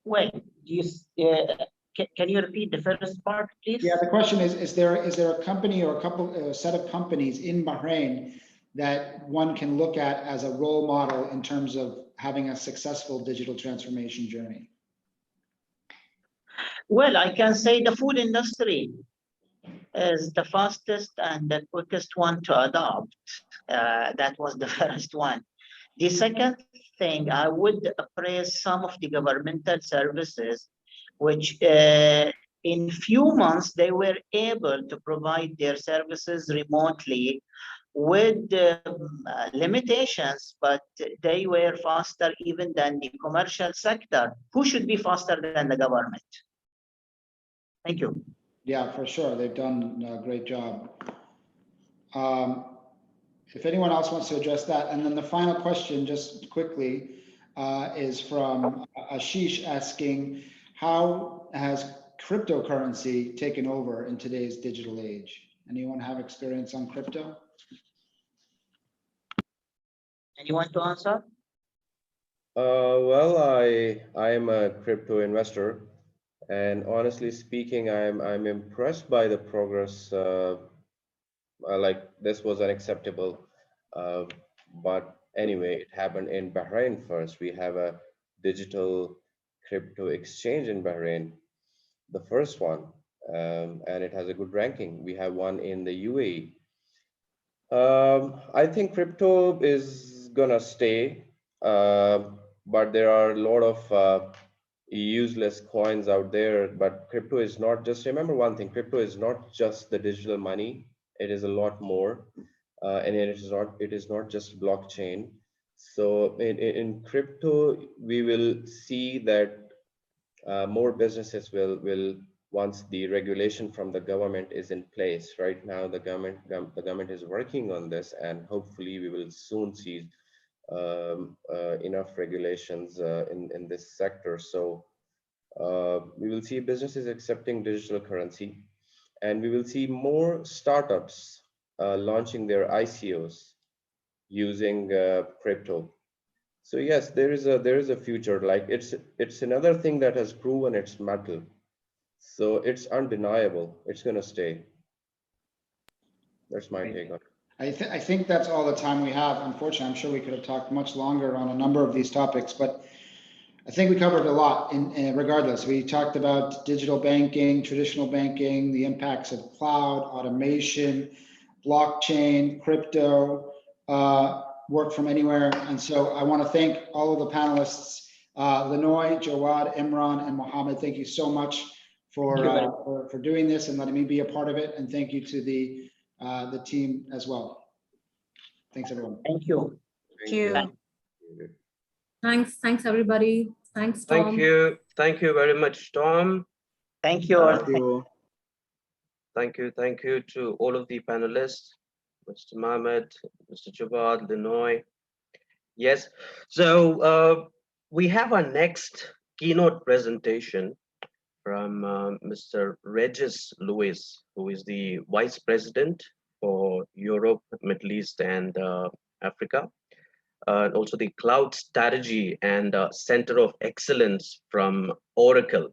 Speaker 7: Well, can you repeat the first part, please?
Speaker 5: Yeah, the question is there a company or a set of companies in Bahrain that one can look at as a role model in terms of having a successful digital transformation journey?
Speaker 7: Well, I can say the food industry is the fastest and the quickest one to adopt. That was the first one. The second thing, I would praise some of the governmental services, which in few months, they were able to provide their services remotely with limitations, but they were faster even than the commercial sector, who should be faster than the government. Thank you.
Speaker 5: Yeah, for sure. They've done a great job. If anyone else wants to address that. And then the final question, just quickly, is from Ashish asking, how has cryptocurrency taken over in today's digital age? Anyone have experience on crypto?
Speaker 7: Anyone to answer?
Speaker 1: Well, I am a crypto investor, and honestly speaking, I'm impressed by the progress. Like this was unacceptable, but anyway, it happened in Bahrain first. We have a digital crypto exchange in Bahrain, the first one, and it has a good ranking. We have one in the UAE. I think crypto is gonna stay, but there are a lot of useless coins out there. But crypto is not just, remember one thing, crypto is not just the digital money. It is a lot more, and it is not just blockchain. So in crypto, we will see that more businesses will, once the regulation from the government is in place. Right now, the government is working on this, and hopefully we will soon see enough regulations in this sector. So we will see businesses accepting digital currency, and we will see more startups launching their ICOs using crypto. So yes, there is a future. Like it's another thing that has proven its mettle. So it's undeniable. It's gonna stay. That's my take on it.
Speaker 5: I think that's all the time we have. Unfortunately, I'm sure we could have talked much longer on a number of these topics, but I think we covered a lot regardless. We talked about digital banking, traditional banking, the impacts of cloud, automation, blockchain, crypto, work from anywhere. And so I want to thank all of the panelists, Linoy, Jawad, Imran, and Mohammed. Thank you so much for doing this and letting me be a part of it. And thank you to the team as well. Thanks, everyone.
Speaker 7: Thank you.
Speaker 6: Thank you.
Speaker 2: Thanks everybody. Thanks, Tom.
Speaker 9: Thank you very much, Tom.
Speaker 7: Thank you all.
Speaker 8: Thank you.
Speaker 9: Thank you to all of the panelists, Mr. Mohamed, Mr. Jawad, Linoy. Yes, so we have our next keynote presentation from Mr. Regis Lewis, who is the Vice President for Europe, Middle East, and Africa. And also the Cloud Strategy and Center of Excellence from Oracle,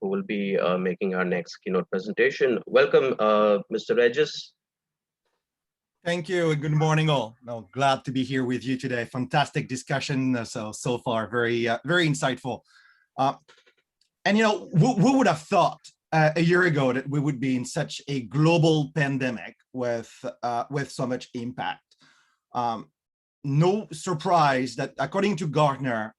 Speaker 9: who will be making our next keynote presentation. Welcome, Mr. Regis.
Speaker 10: Thank you and good morning all. No, glad to be here with you today. Fantastic discussion so far, very insightful. And you know, who would have thought a year ago that we would be in such a global pandemic with so much impact? No surprise that according to Gartner,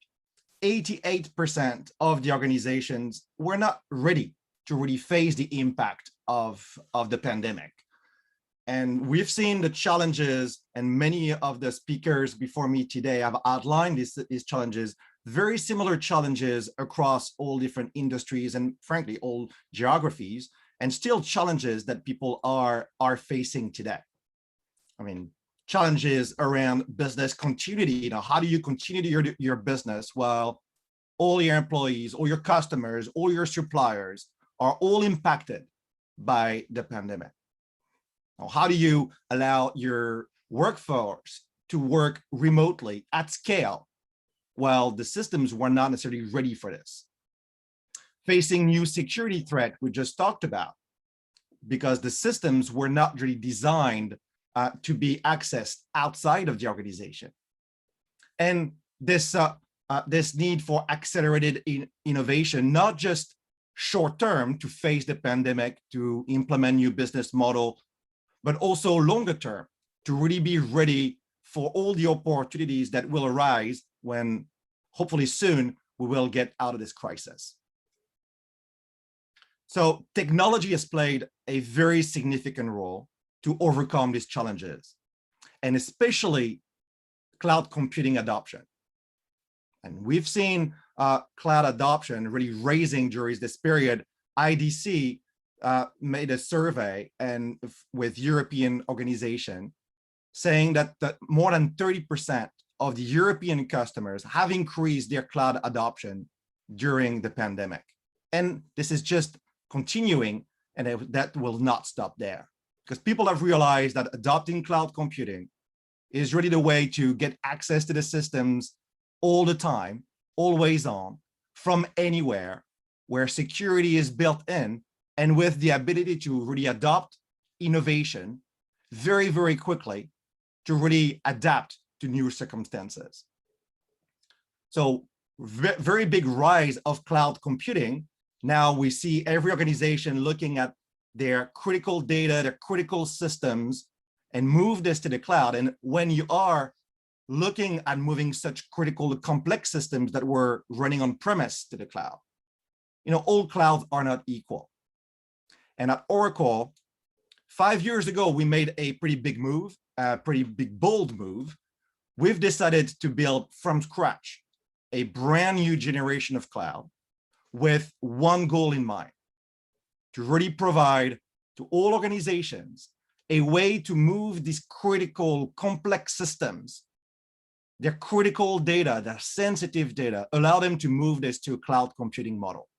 Speaker 10: 88% of the organizations were not ready to really face the impact of the pandemic. And we've seen the challenges, and many of the speakers before me today have outlined these challenges, very similar challenges across all different industries and frankly, all geographies, and still challenges that people are facing today. I mean, challenges around business continuity. You know, how do you continue your business while all your employees, all your customers, all your suppliers are all impacted by the pandemic? How do you allow your workforce to work remotely at scale while the systems were not necessarily ready for this? Facing new security threat we just talked about, because the systems were not really designed to be accessed outside of the organization. And this need for accelerated innovation, not just short term to face the pandemic, to implement new business model, but also longer term to really be ready for all the opportunities that will arise when hopefully soon we will get out of this crisis. So technology has played a very significant role to overcome these challenges, and especially cloud computing adoption. And we've seen cloud adoption really raising during this period. IDC made a survey and with European organization saying that more than 30% of the European customers have increased their cloud adoption during the pandemic. And this is just continuing, and that will not stop there, because people have realized that adopting cloud computing is really the way to get access to the systems all the time, always on, from anywhere, where security is built in, and with the ability to really adopt innovation very, very quickly to really adapt to new circumstances. So very big rise of cloud computing. Now we see every organization looking at their critical data, their critical systems, and move this to the cloud. And when you are looking at moving such critical complex systems that were running on premise to the cloud, you know, all clouds are not equal. And at Oracle, 5 years ago, we made a pretty big move, a pretty big, bold move. We've decided to build from scratch a brand new generation of cloud with one goal in mind, to really provide to all organizations a way to move these critical, complex systems, their critical data, their sensitive data, allow them to move this to a cloud computing model.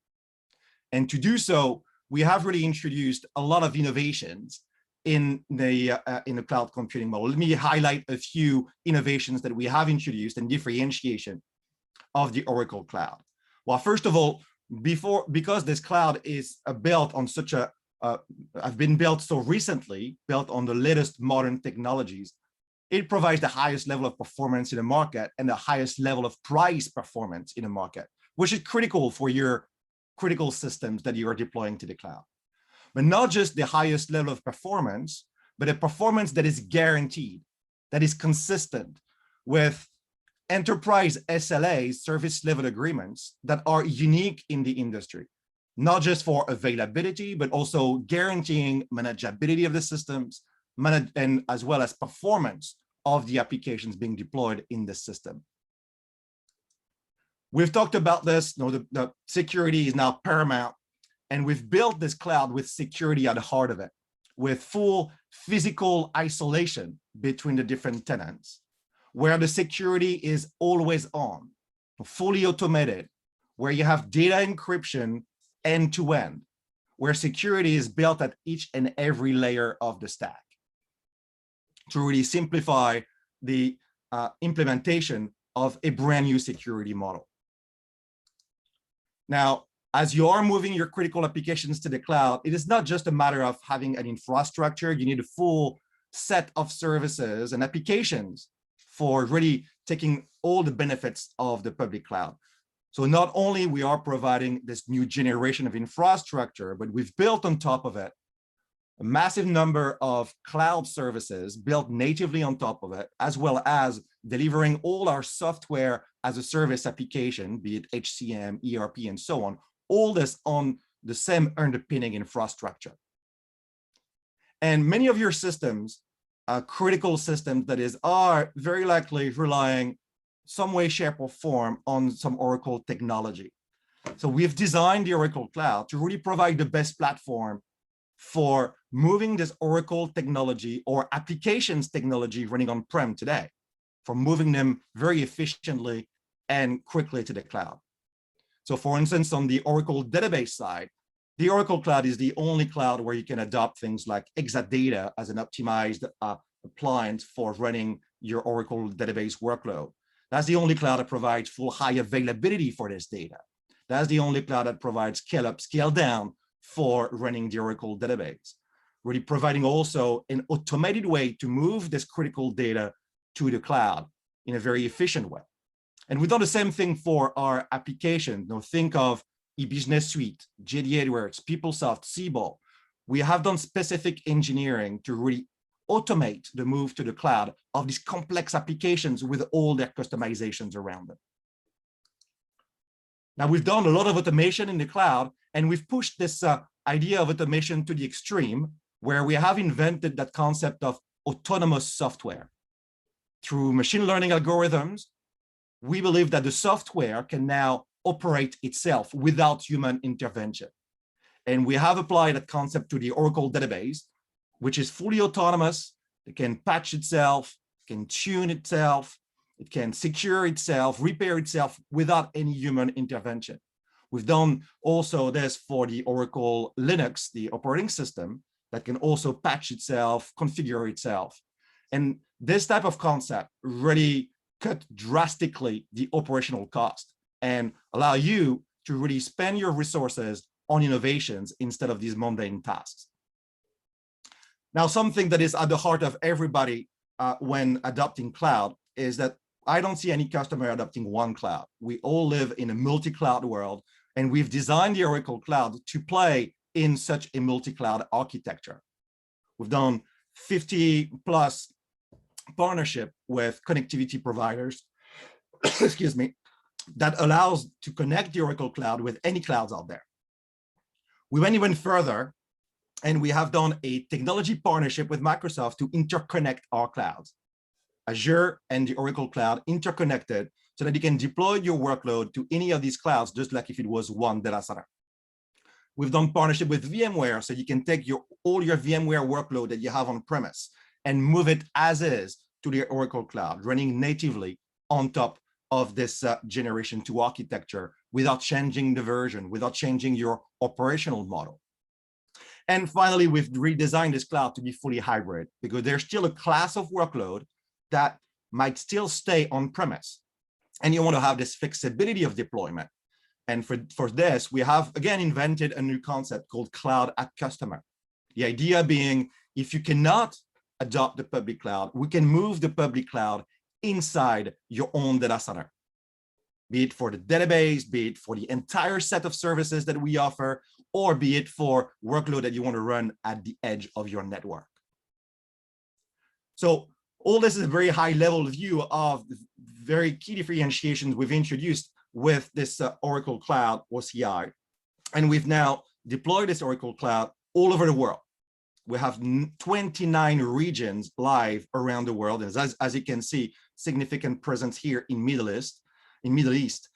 Speaker 10: And to do so, we have really introduced a lot of innovations in the cloud computing model. Let me highlight a few innovations that we have introduced and differentiation of the Oracle Cloud. Well, first of all, because this cloud is built on such a have been built so recently, built on the latest modern technologies, it provides the highest level of performance in the market and the highest level of price performance in the market, which is critical for your critical systems that you are deploying to the cloud. But not just the highest level of performance, but a performance that is guaranteed, that is consistent with enterprise SLAs, service level agreements, that are unique in the industry, not just for availability, but also guaranteeing manageability of the systems, and as well as performance of the applications being deployed in the system. We've talked about this, the security is now paramount, and we've built this cloud with security at the heart of it, with full physical isolation between the different tenants, where the security is always on, fully automated, where you have data encryption end to end, where security is built at each and every layer of the stack to really simplify the implementation of a brand new security model. Now, as you are moving your critical applications to the cloud, it is not just a matter of having an infrastructure. You need a full set of services and applications for really taking all the benefits of the public cloud. So not only we are providing this new generation of infrastructure, but we've built on top of it a massive number of cloud services built natively on top of it, as well as delivering all our software as a service application, be it HCM, ERP, and so on, all this on the same underpinning infrastructure. And many of your systems, critical systems that is, are very likely relying some way, shape, or form on some Oracle technology. So we've designed the Oracle Cloud to really provide the best platform for moving this Oracle technology or applications technology running on-prem today, for moving them very efficiently and quickly to the cloud. So for instance, on the Oracle database side, the Oracle Cloud is the only cloud where you can adopt things like Exadata as an optimized appliance for running your Oracle database workload. That's the only cloud that provides full high availability for this data. That's the only cloud that provides scale up, scale down for running the Oracle database. Really providing also an automated way to move this critical data to the cloud in a very efficient way. And we've done the same thing for our application. Now think of eBusiness Suite, JD Edwards, PeopleSoft, Siebel. We have done specific engineering to really automate the move to the cloud of these complex applications with all their customizations around them. Now we've done a lot of automation in the cloud, and we've pushed this idea of automation to the extreme, where we have invented that concept of autonomous software. Through machine learning algorithms, we believe that the software can now operate itself without human intervention. And we have applied that concept to the Oracle database, which is fully autonomous. It can patch itself, can tune itself, it can secure itself, repair itself without any human intervention. We've done also this for the Oracle Linux, the operating system, that can also patch itself, configure itself. And this type of concept really cut drastically the operational cost and allow you to really spend your resources on innovations instead of these mundane tasks. Now, something that is at the heart of everybody when adopting cloud is that I don't see any customer adopting one cloud. We all live in a multi-cloud world, and we've designed the Oracle Cloud to play in such a multi-cloud architecture. We've done 50 plus partnership with connectivity providers, excuse me, that allows to connect the Oracle Cloud with any clouds out there. We went even further, and we have done a technology partnership with Microsoft to interconnect our clouds. Azure and the Oracle Cloud interconnected so that you can deploy your workload to any of these clouds, just like if it was one data center. We've done partnership with VMware, so you can take all your VMware workload that you have on premise and move it as is to the Oracle Cloud, running natively on top of this generation 2 architecture without changing the version, without changing your operational model. And finally, we've redesigned this cloud to be fully hybrid, because there's still a class of workload that might still stay on premise. And you want to have this flexibility of deployment. And for this, we have, again, invented a new concept called cloud at customer. The idea being, if you cannot adopt the public cloud, we can move the public cloud inside your own data center, be it for the database, be it for the entire set of services that we offer, or be it for workload that you want to run at the edge of your network. So all this is a very high level view of the very key differentiations we've introduced with this Oracle Cloud OCI. And we've now deployed this Oracle Cloud all over the world. We have 29 regions live around the world. And as you can see, significant presence here in Middle East.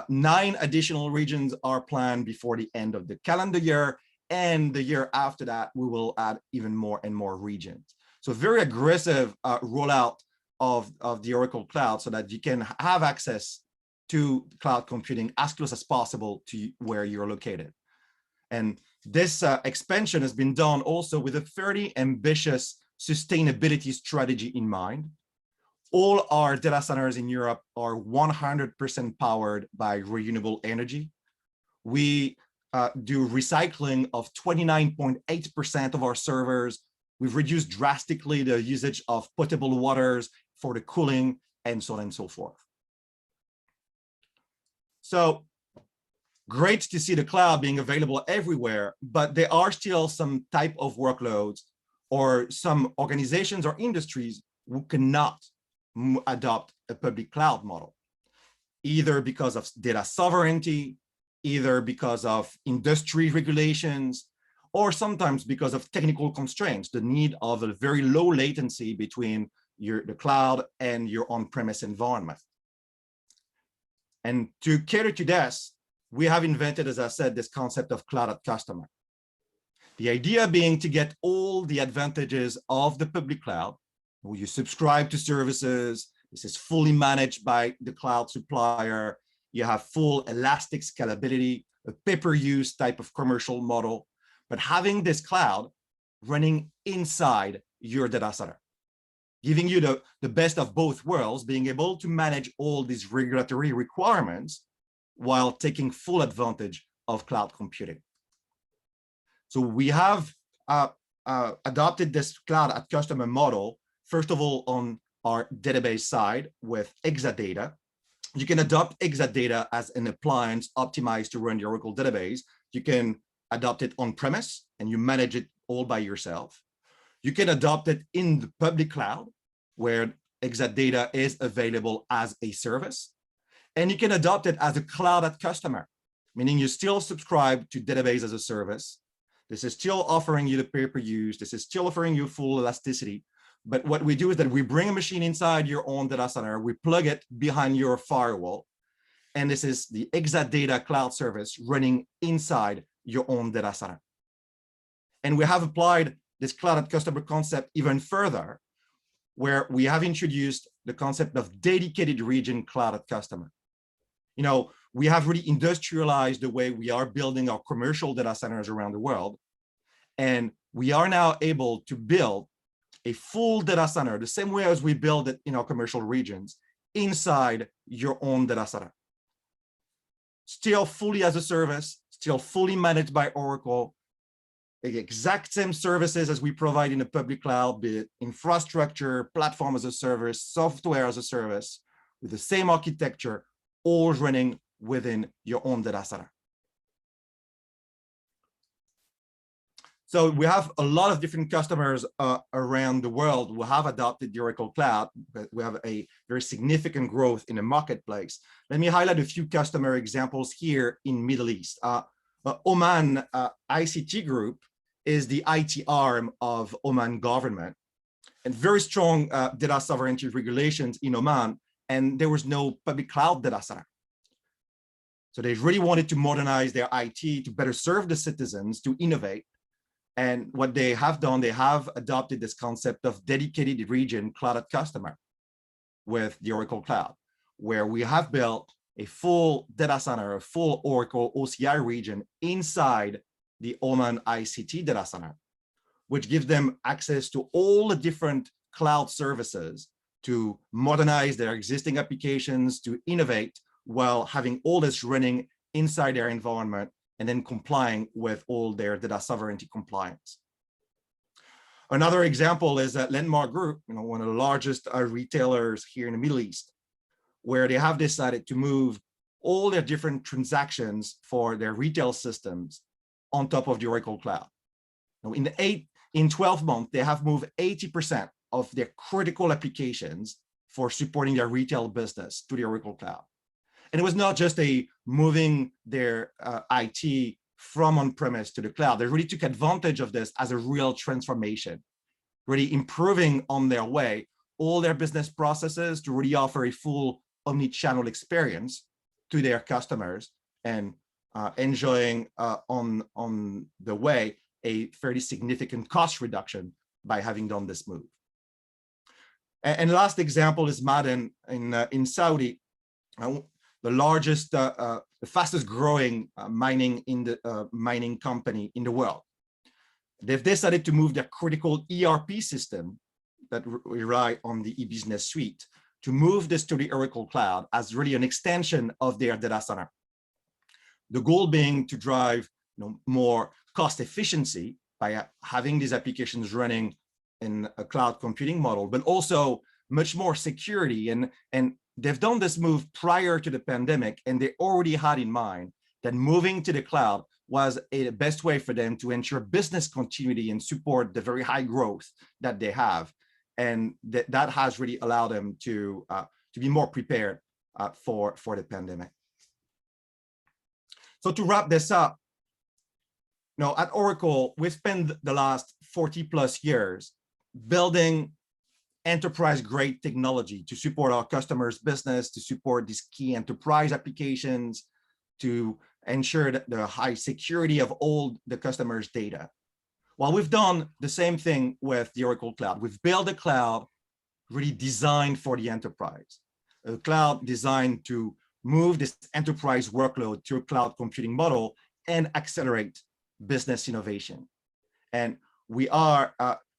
Speaker 10: 9 additional regions are planned before the end of the calendar year. And the year after that, we will add even more and more regions. So very aggressive rollout of the Oracle Cloud so that you can have access to cloud computing as close as possible to where you're located. And this expansion has been done also with a fairly ambitious sustainability strategy in mind. All our data centers in Europe are 100% powered by renewable energy. We do recycling of 29.8% of our servers. We've reduced drastically the usage of potable waters for the cooling, and so on and so forth. So great to see the cloud being available everywhere, but there are still some type of workloads or some organizations or industries who cannot adopt a public cloud model, either because of data sovereignty, either because of industry regulations, or sometimes because of technical constraints, the need of a very low latency between the cloud and your on-premise environment. And to cater to this, we have invented, as I said, this concept of cloud at customer. The idea being to get all the advantages of the public cloud, where you subscribe to services, this is fully managed by the cloud supplier, you have full elastic scalability, a pay-per-use type of commercial model, but having this cloud running inside your data center, giving you the best of both worlds, being able to manage all these regulatory requirements while taking full advantage of cloud computing. So we have adopted this cloud at customer model, first of all, on our database side with Exadata. You can adopt Exadata as an appliance optimized to run your Oracle database. You can adopt it on-premise and you manage it all by yourself. You can adopt it in the public cloud where Exadata is available as a service. And you can adopt it as a cloud at customer, meaning you still subscribe to database as a service. This is still offering you the pay-per-use. This is still offering you full elasticity. But what we do is that we bring a machine inside your own data center, we plug it behind your firewall, and this is the Exadata cloud service running inside your own data center. And we have applied this cloud at customer concept even further, where we have introduced the concept of dedicated region cloud at customer. You know, we have really industrialized the way we are building our commercial data centers around the world. And we are now able to build a full data center, the same way as we build it in our commercial regions, inside your own data center. Still fully as a service, still fully managed by Oracle, the exact same services as we provide in the public cloud, be it infrastructure, platform as a service, software as a service, with the same architecture, all running within your own data center. So we have a lot of different customers around the world who have adopted the Oracle Cloud, but we have a very significant growth in the marketplace. Let me highlight a few customer examples here in Middle East. Oman ICT Group is the IT arm of Oman government, and very strong data sovereignty regulations in Oman, and there was no public cloud data center. So they really wanted to modernize their IT to better serve the citizens, to innovate. And what they have done, they have adopted this concept of dedicated region cloud at customer with the Oracle Cloud, where we have built a full data center, a full Oracle OCI region inside the Oman ICT data center, which gives them access to all the different cloud services to modernize their existing applications, to innovate while having all this running inside their environment and then complying with all their data sovereignty compliance. Another example is that Landmark Group, one of the largest retailers here in the Middle East, where they have decided to move all their different transactions for their retail systems on top of the Oracle Cloud. In 12 months, they have moved 80% of their critical applications for supporting their retail business to the Oracle Cloud. And it was not just a moving their IT from on-premise to the cloud. They really took advantage of this as a real transformation, really improving on their way all their business processes to really offer a full omni-channel experience to their customers and enjoying on the way a fairly significant cost reduction by having done this move. And last example is Ma'aden in Saudi, the largest, the fastest growing mining company in the world. They've decided to move their critical ERP system that rely on the e-business suite to move this to the Oracle Cloud as really an extension of their data center. The goal being to drive more cost efficiency by having these applications running in a cloud computing model, but also much more security. And they've done this move prior to the pandemic, and they already had in mind that moving to the cloud was the best way for them to ensure business continuity and support the very high growth that they have. And that has really allowed them to be more prepared for the pandemic. So to wrap this up, at Oracle, we've spent the last 40 plus years building enterprise-grade technology to support our customers' business, to support these key enterprise applications, to ensure that the high security of all the customers' data. Well, we've done the same thing with the Oracle Cloud. We've built a cloud really designed for the enterprise, a cloud designed to move this enterprise workload to a cloud computing model and accelerate business innovation. And we are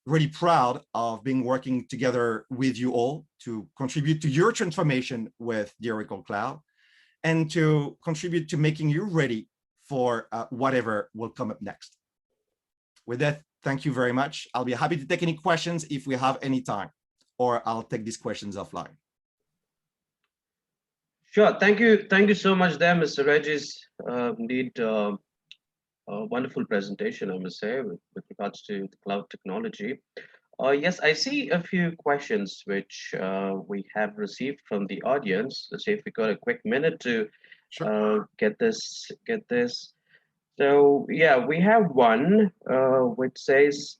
Speaker 10: really proud of being working together with you all to contribute to your transformation with the Oracle Cloud and to contribute to making you ready for whatever will come up next. With that, thank you very much. I'll be happy to take any questions if we have any time, or I'll take these questions offline.
Speaker 9: Sure, thank you so much there, Mr. Regis. Indeed, a wonderful presentation, I must say, with regards to the cloud technology. Yes, I see a few questions which we have received from the audience. Let's see if we got a quick minute to get this. So yeah, we have one which says,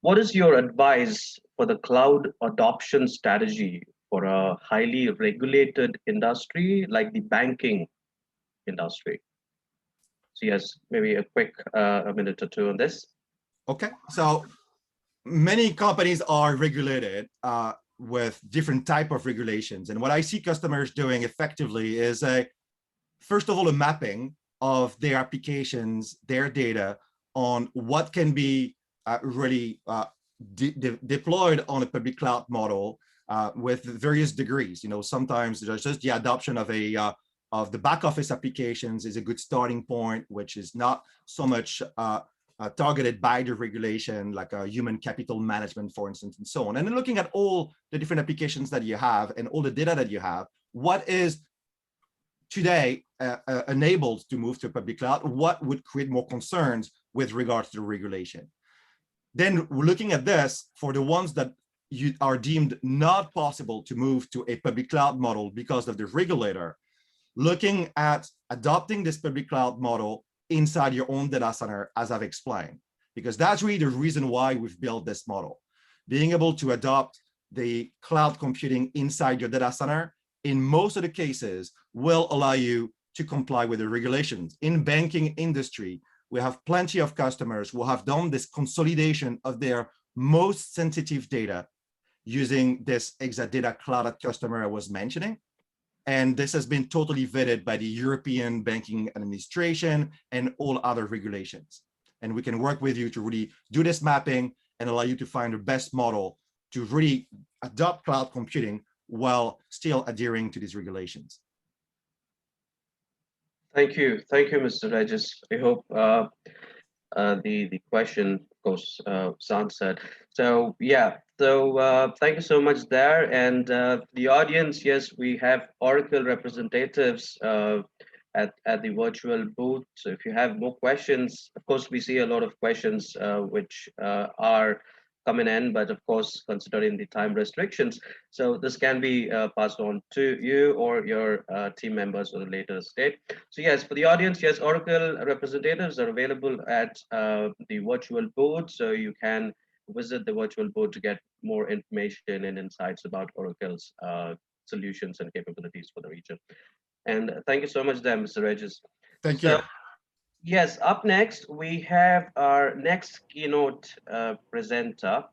Speaker 9: what is your advice for the cloud adoption strategy for a highly regulated industry like the banking industry? So yes, maybe a quick a minute or two on this.
Speaker 10: Okay, so many companies are regulated with different type of regulations. And what I see customers doing effectively is first of all, a mapping of their applications, their data on what can be really deployed on a public cloud model with various degrees. Sometimes there's just the adoption of the back office applications is a good starting point, which is not so much targeted by the regulation, like human capital management, for instance, and so on. And then looking at all the different applications that you have and all the data that you have, what is today enabled to move to a public cloud, what would create more concerns with regards to the regulation. Then we're looking at this for the ones that are deemed not possible to move to a public cloud model because of the regulator, looking at adopting this public cloud model inside your own data center, as I've explained, because that's really the reason why we've built this model. Being able to adopt the cloud computing inside your data center, in most of the cases, will allow you to comply with the regulations. In banking industry, we have plenty of customers who have done this consolidation of their most sensitive data using this Exadata Cloud customer I was mentioning. And this has been totally vetted by the European Banking Administration and all other regulations. And we can work with you to really do this mapping and allow you to find the best model to really adopt cloud computing while still adhering to these regulations.
Speaker 9: Thank you, Mr. Regis. I hope the question, of course, was answered. So yeah, so thank you so much there, and the audience. Yes, we have Oracle representatives at the virtual booth. So if you have more questions, of course, we see a lot of questions which are coming in, but of course, considering the time restrictions, so this can be passed on to you or your team members at a later stage. So yes, for the audience, yes, Oracle representatives are available at the virtual booth, so you can visit the virtual booth to get more information and insights about Oracle's solutions and capabilities for the region. And thank you so much there, Mr. Regis.
Speaker 10: Thank you.
Speaker 9: Yes, up next, we have our next keynote presenter.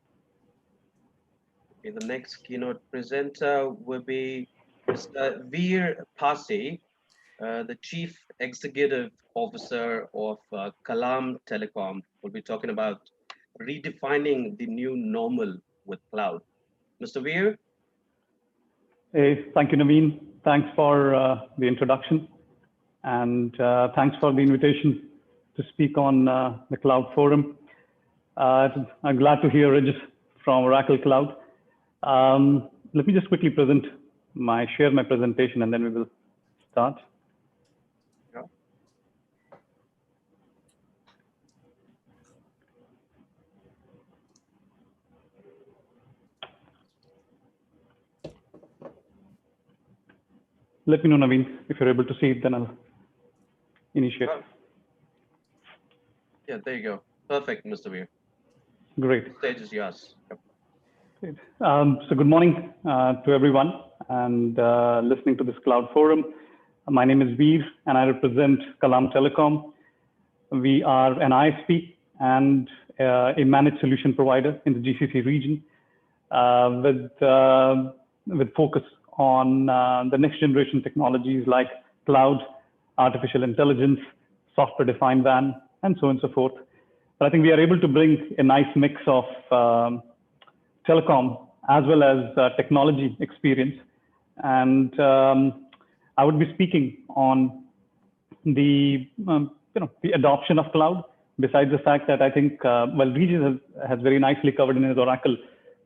Speaker 9: Okay, the next keynote presenter will be Mr. Veer Pasi, the Chief Executive Officer of Kalam Telecom. We'll be talking about redefining the new normal with cloud. Mr. Veer?
Speaker 11: Hey, thank you, Naveen. Thanks for the introduction, and thanks for the invitation to speak on the Cloud Forum. I'm glad to hear Regis from Oracle Cloud. Let me just quickly share my presentation, and then we will start.
Speaker 9: Yeah.
Speaker 11: Let me know, Naveen, if you're able to see it, then I'll initiate.
Speaker 9: Yeah, there you go. Perfect, Mr. Veer.
Speaker 11: Great.
Speaker 9: The stage is yours. Yep.
Speaker 11: Great. So good morning to everyone and listening to this Cloud Forum. My name is Veer, and I represent Kalam Telecom. We are an ISP and a managed solution provider in the GCC region with focus on the next generation technologies like cloud, artificial intelligence, software-defined WAN, and so on and so forth. But I think we are able to bring a nice mix of telecom as well as technology experience. And I would be speaking on the the adoption of cloud. Besides the fact that I think Regis has very nicely covered in his Oracle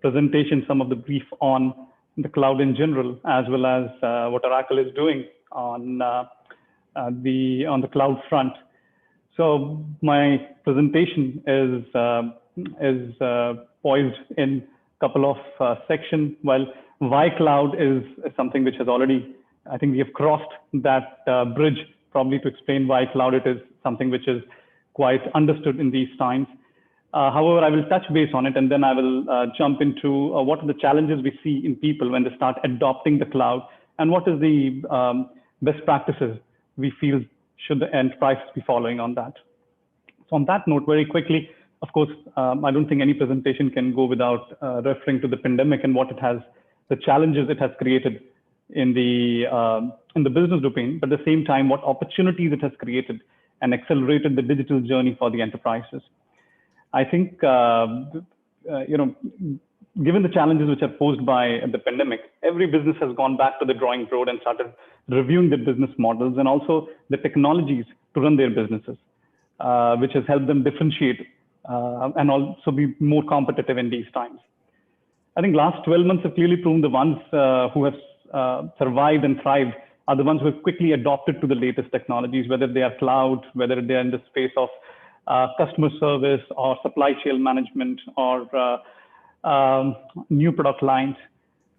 Speaker 11: presentation some of the brief on the cloud in general, as well as what Oracle is doing on the cloud front. So my presentation is poised in a couple of sections. While why cloud is something which has already, I think we have crossed that bridge probably to explain why cloud it is something which is quite understood in these times. However, I will touch base on it, and then I will jump into what are the challenges we see in people when they start adopting the cloud, and what is the best practices we feel should the enterprise be following on that. So on that note, very quickly, of course, I don't think any presentation can go without referring to the pandemic and what it has, the challenges it has created in the business domain, but at the same time, what opportunities it has created and accelerated the digital journey for the enterprises. I think, given the challenges which are posed by the pandemic, every business has gone back to the drawing board and started reviewing their business models and also the technologies to run their businesses, which has helped them differentiate and also be more competitive in these times. I think last 12 months have clearly proven the ones who have survived and thrived are the ones who have quickly adopted to the latest technologies, whether they are cloud, whether they are in the space of customer service or supply chain management or new product lines.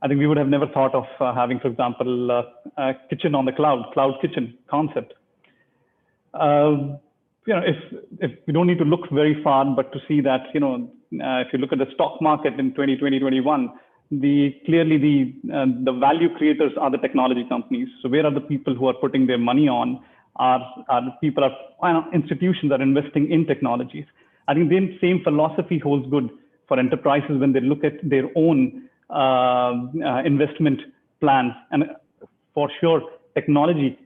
Speaker 11: I think we would have never thought of having, for example, a kitchen on the cloud kitchen concept. If we don't need to look very far, but to see that, if you look at the stock market in 2020-21, clearly the value creators are the technology companies. So where are the people who are putting their money on? Institutions are investing in technologies. I think the same philosophy holds good for enterprises when they look at their own investment plans. And for sure, technology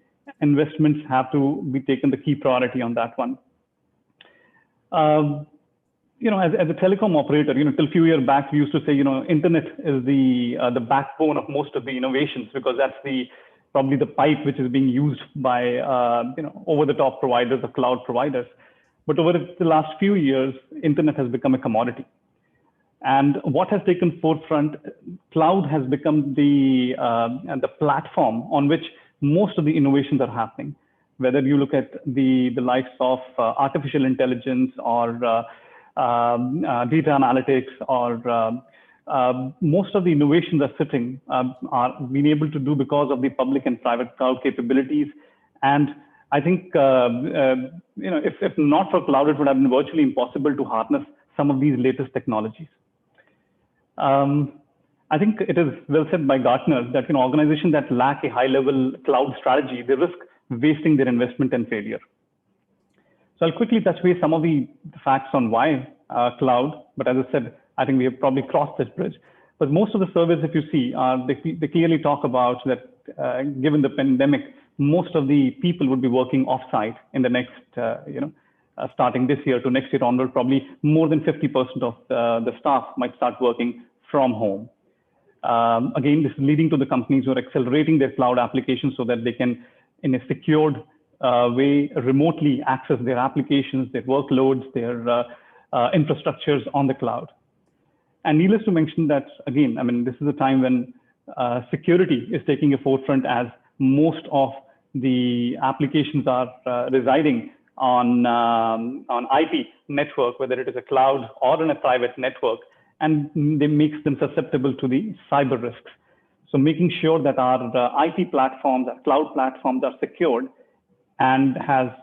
Speaker 11: investments have to be taken the key priority on that one. As a telecom operator, till a few years back, we used to say, internet is the backbone of most of the innovations, because that's probably the pipe which is being used by over-the-top providers or cloud providers. But over the last few years, internet has become a commodity. And what has taken forefront, cloud has become the platform on which most of the innovations are happening. Whether you look at the likes of artificial intelligence or data analytics, or most of the innovations are sitting, are being able to do because of the public and private cloud capabilities. And I think, if not for cloud, it would have been virtually impossible to harness some of these latest technologies. I think it is well said by Gartner that organizations that lack a high-level cloud strategy, they risk wasting their investment and failure. So I'll quickly touch base some of the facts on why cloud, but as I said, I think we have probably crossed this bridge. But most of the surveys, if you see, they clearly talk about that given the pandemic, most of the people would be working offsite in the next, starting this year to next year onward, probably more than 50% of the staff might start working from home. Again, this is leading to the companies who are accelerating their cloud applications so that they can, in a secured way, remotely access their applications, their workloads, their infrastructures on the cloud. And needless to mention that, again, I mean, this is a time when security is taking a forefront, as most of the applications are residing on IP network, whether it is a cloud or in a private network, and they makes them susceptible to the cyber risks. So making sure that our IP platforms, our cloud platforms are secured and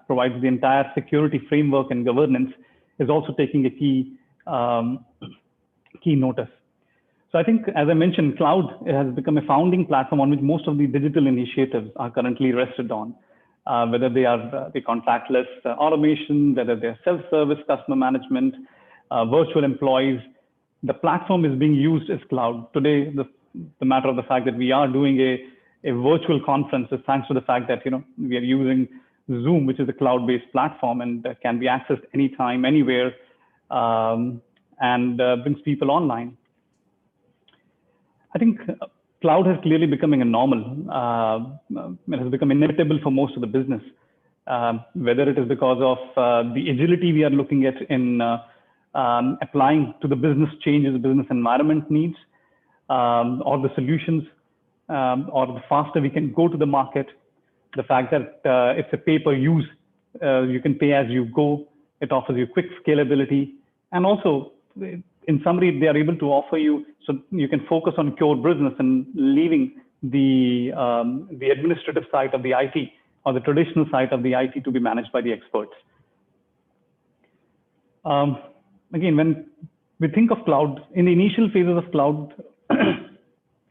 Speaker 11: provides the entire security framework and governance is also taking a key notice. So I think, as I mentioned, cloud has become a founding platform on which most of the digital initiatives are currently rested on, whether they are the contactless automation, whether they're self-service customer management, virtual employees. The platform is being used as cloud. Today, the matter of the fact that we are doing a virtual conference is thanks to the fact that we are using Zoom, which is a cloud-based platform and can be accessed anytime, anywhere, and brings people online. I think cloud has clearly becoming a normal. It has become inevitable for most of the business, whether it is because of the agility we are looking at in applying to the business changes the business environment needs, or the solutions, or the faster we can go to the market. The fact that it's a pay-per-use, you can pay as you go. It offers you quick scalability, and also, in summary, they are able to offer you so you can focus on core business and leaving the administrative side of the IT or the traditional side of the IT to be managed by the experts. Again, when we think of cloud, in the initial phases of cloud,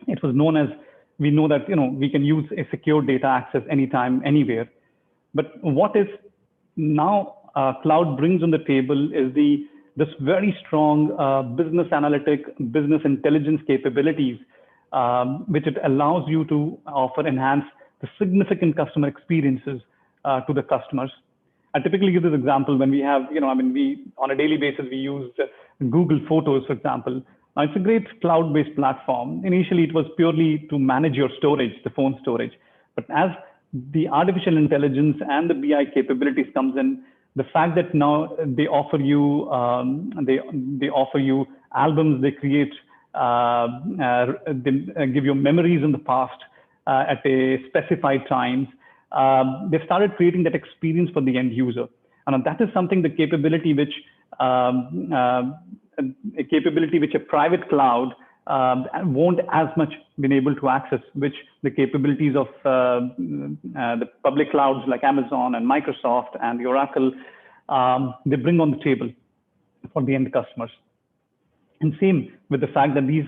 Speaker 11: it was known as, we know that we can use a secure data access anytime, anywhere. But what is now cloud brings on the table is this very strong business analytic, business intelligence capabilities, which it allows you to enhance the significant customer experiences to the customers. I typically give this example when we have, we on a daily basis, we use Google Photos, for example. Now, it's a great cloud-based platform. Initially, it was purely to manage your storage, the phone storage. But as the artificial intelligence and the BI capabilities comes in, the fact that now they offer you albums, they create, they give you memories in the past at a specified times. They started creating that experience for the end user, and that is something, the capability which a private cloud won't as much been able to access, which the capabilities of the public clouds like Amazon and Microsoft and Oracle, they bring on the table for the end customers. And same with the fact that these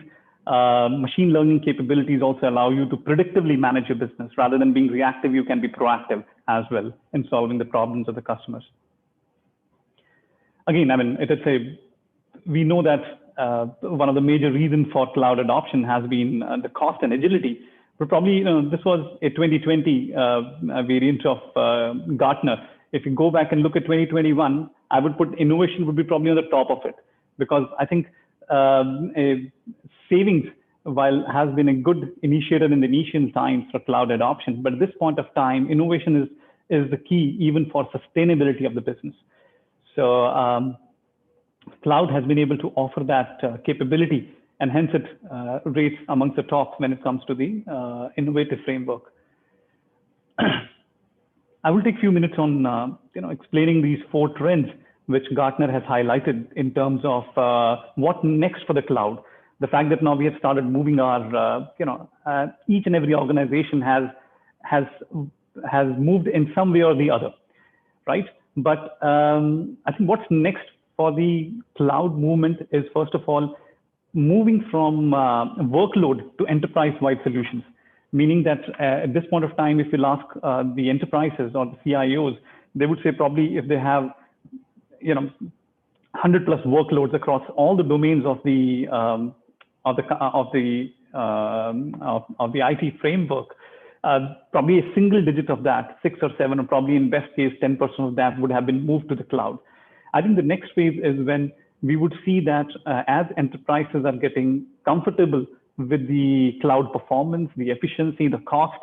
Speaker 11: machine learning capabilities also allow you to predictively manage your business. Rather than being reactive, you can be proactive as well in solving the problems of the customers. Again, we know that one of the major reasons for cloud adoption has been the cost and agility. But probably, this was a 2020 variant of Gartner. If you go back and look at 2021, I would put innovation would be probably on the top of it, because I think savings while has been a good initiator in the initial times for cloud adoption, but at this point of time, innovation is the key even for sustainability of the business. So cloud has been able to offer that capability, and hence it rates amongst the top when it comes to the innovative framework. I will take a few minutes on explaining these 4 trends which Gartner has highlighted in terms of what next for the cloud. The fact that now we have started moving our, each and every organization has moved in some way or the other, right? But I think what's next for the cloud movement is, first of all, moving from workload to enterprise-wide solutions. Meaning that at this point of time, if you'll ask the enterprises or the CIOs, they would say probably if they have 100+ workloads across all the domains of the IT framework, probably a single digit of that, 6 or 7, or probably in best case 10% of that would have been moved to the cloud. I think the next phase is when we would see that as enterprises are getting comfortable with the cloud performance, the efficiency, the cost,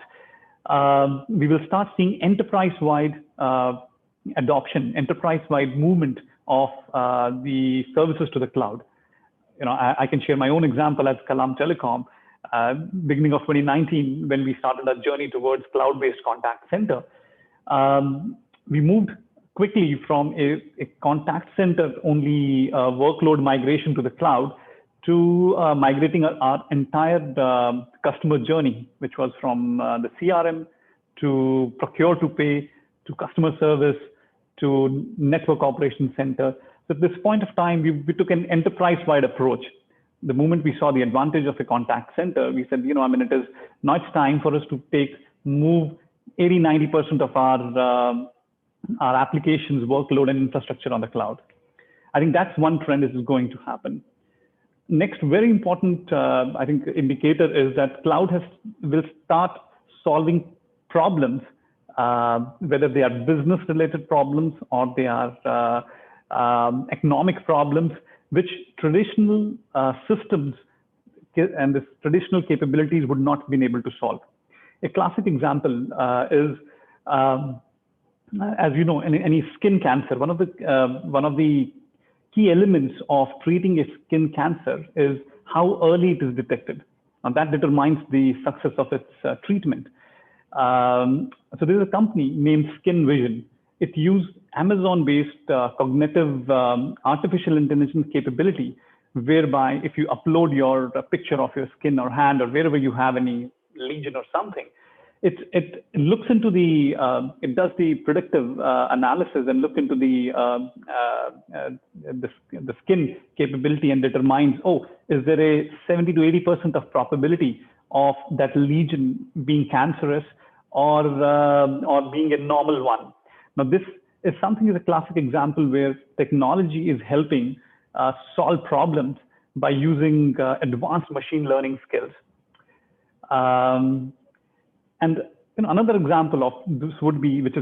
Speaker 11: we will start seeing enterprise-wide adoption, enterprise-wide movement of the services to the cloud. I can share my own example as Kalam Telecom. Beginning of 2019, when we started our journey towards cloud-based contact center, we moved quickly from a contact center only workload migration to the cloud to migrating our entire customer journey, which was from the CRM to procure to pay to customer service to network operations center. So at this point of time, we took an enterprise-wide approach. The moment we saw the advantage of a contact center, we said, it is now it's time for us to move 80–90% of our applications, workload, and infrastructure on the cloud. I think that's one trend that is going to happen. Next, very important, I think, indicator is that cloud will start solving problems, whether they are business-related problems or they are economic problems, which traditional systems and the traditional capabilities would not have been able to solve. A classic example is, as you know, any skin cancer. One of the key elements of treating a skin cancer is how early it is detected, and that determines the success of its treatment. So there's a company named Skin Vision. It used Amazon-based cognitive artificial intelligence capability, whereby if you upload your picture of your skin or hand or wherever you have any lesion or something, it looks into it does the predictive analysis and look into the skin capability and determines, is there a 70–80% of probability of that lesion being cancerous or being a normal one. Now, this is something is a classic example where technology is helping solve problems by using advanced machine learning skills. And another example of this would be, which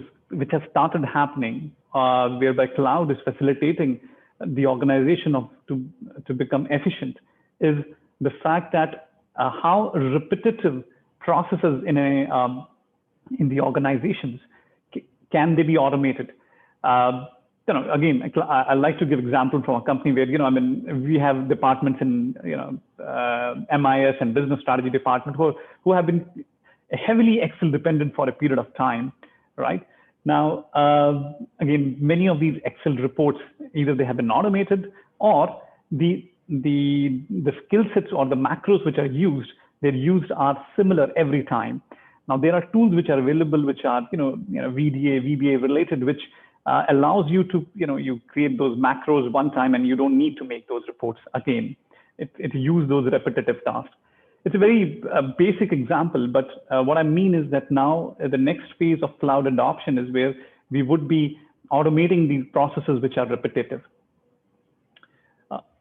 Speaker 11: has started happening, whereby cloud is facilitating the organization to become efficient, is the fact that how repetitive processes in the organizations can they be automated. Again, I like to give example from a company where we have departments in MIS and business strategy department who have been heavily Excel dependent for a period of time, right? Now, again, many of these Excel reports, either they have been automated or the skill sets or the macros which are used, are similar every time. Now, there are tools which are available, which are, VDA, VBA related, which allows you to, you create those macros one time and you don't need to make those reports again. It uses those repetitive tasks. It's a very basic example, but what I mean is that now the next phase of cloud adoption is where we would be automating these processes which are repetitive.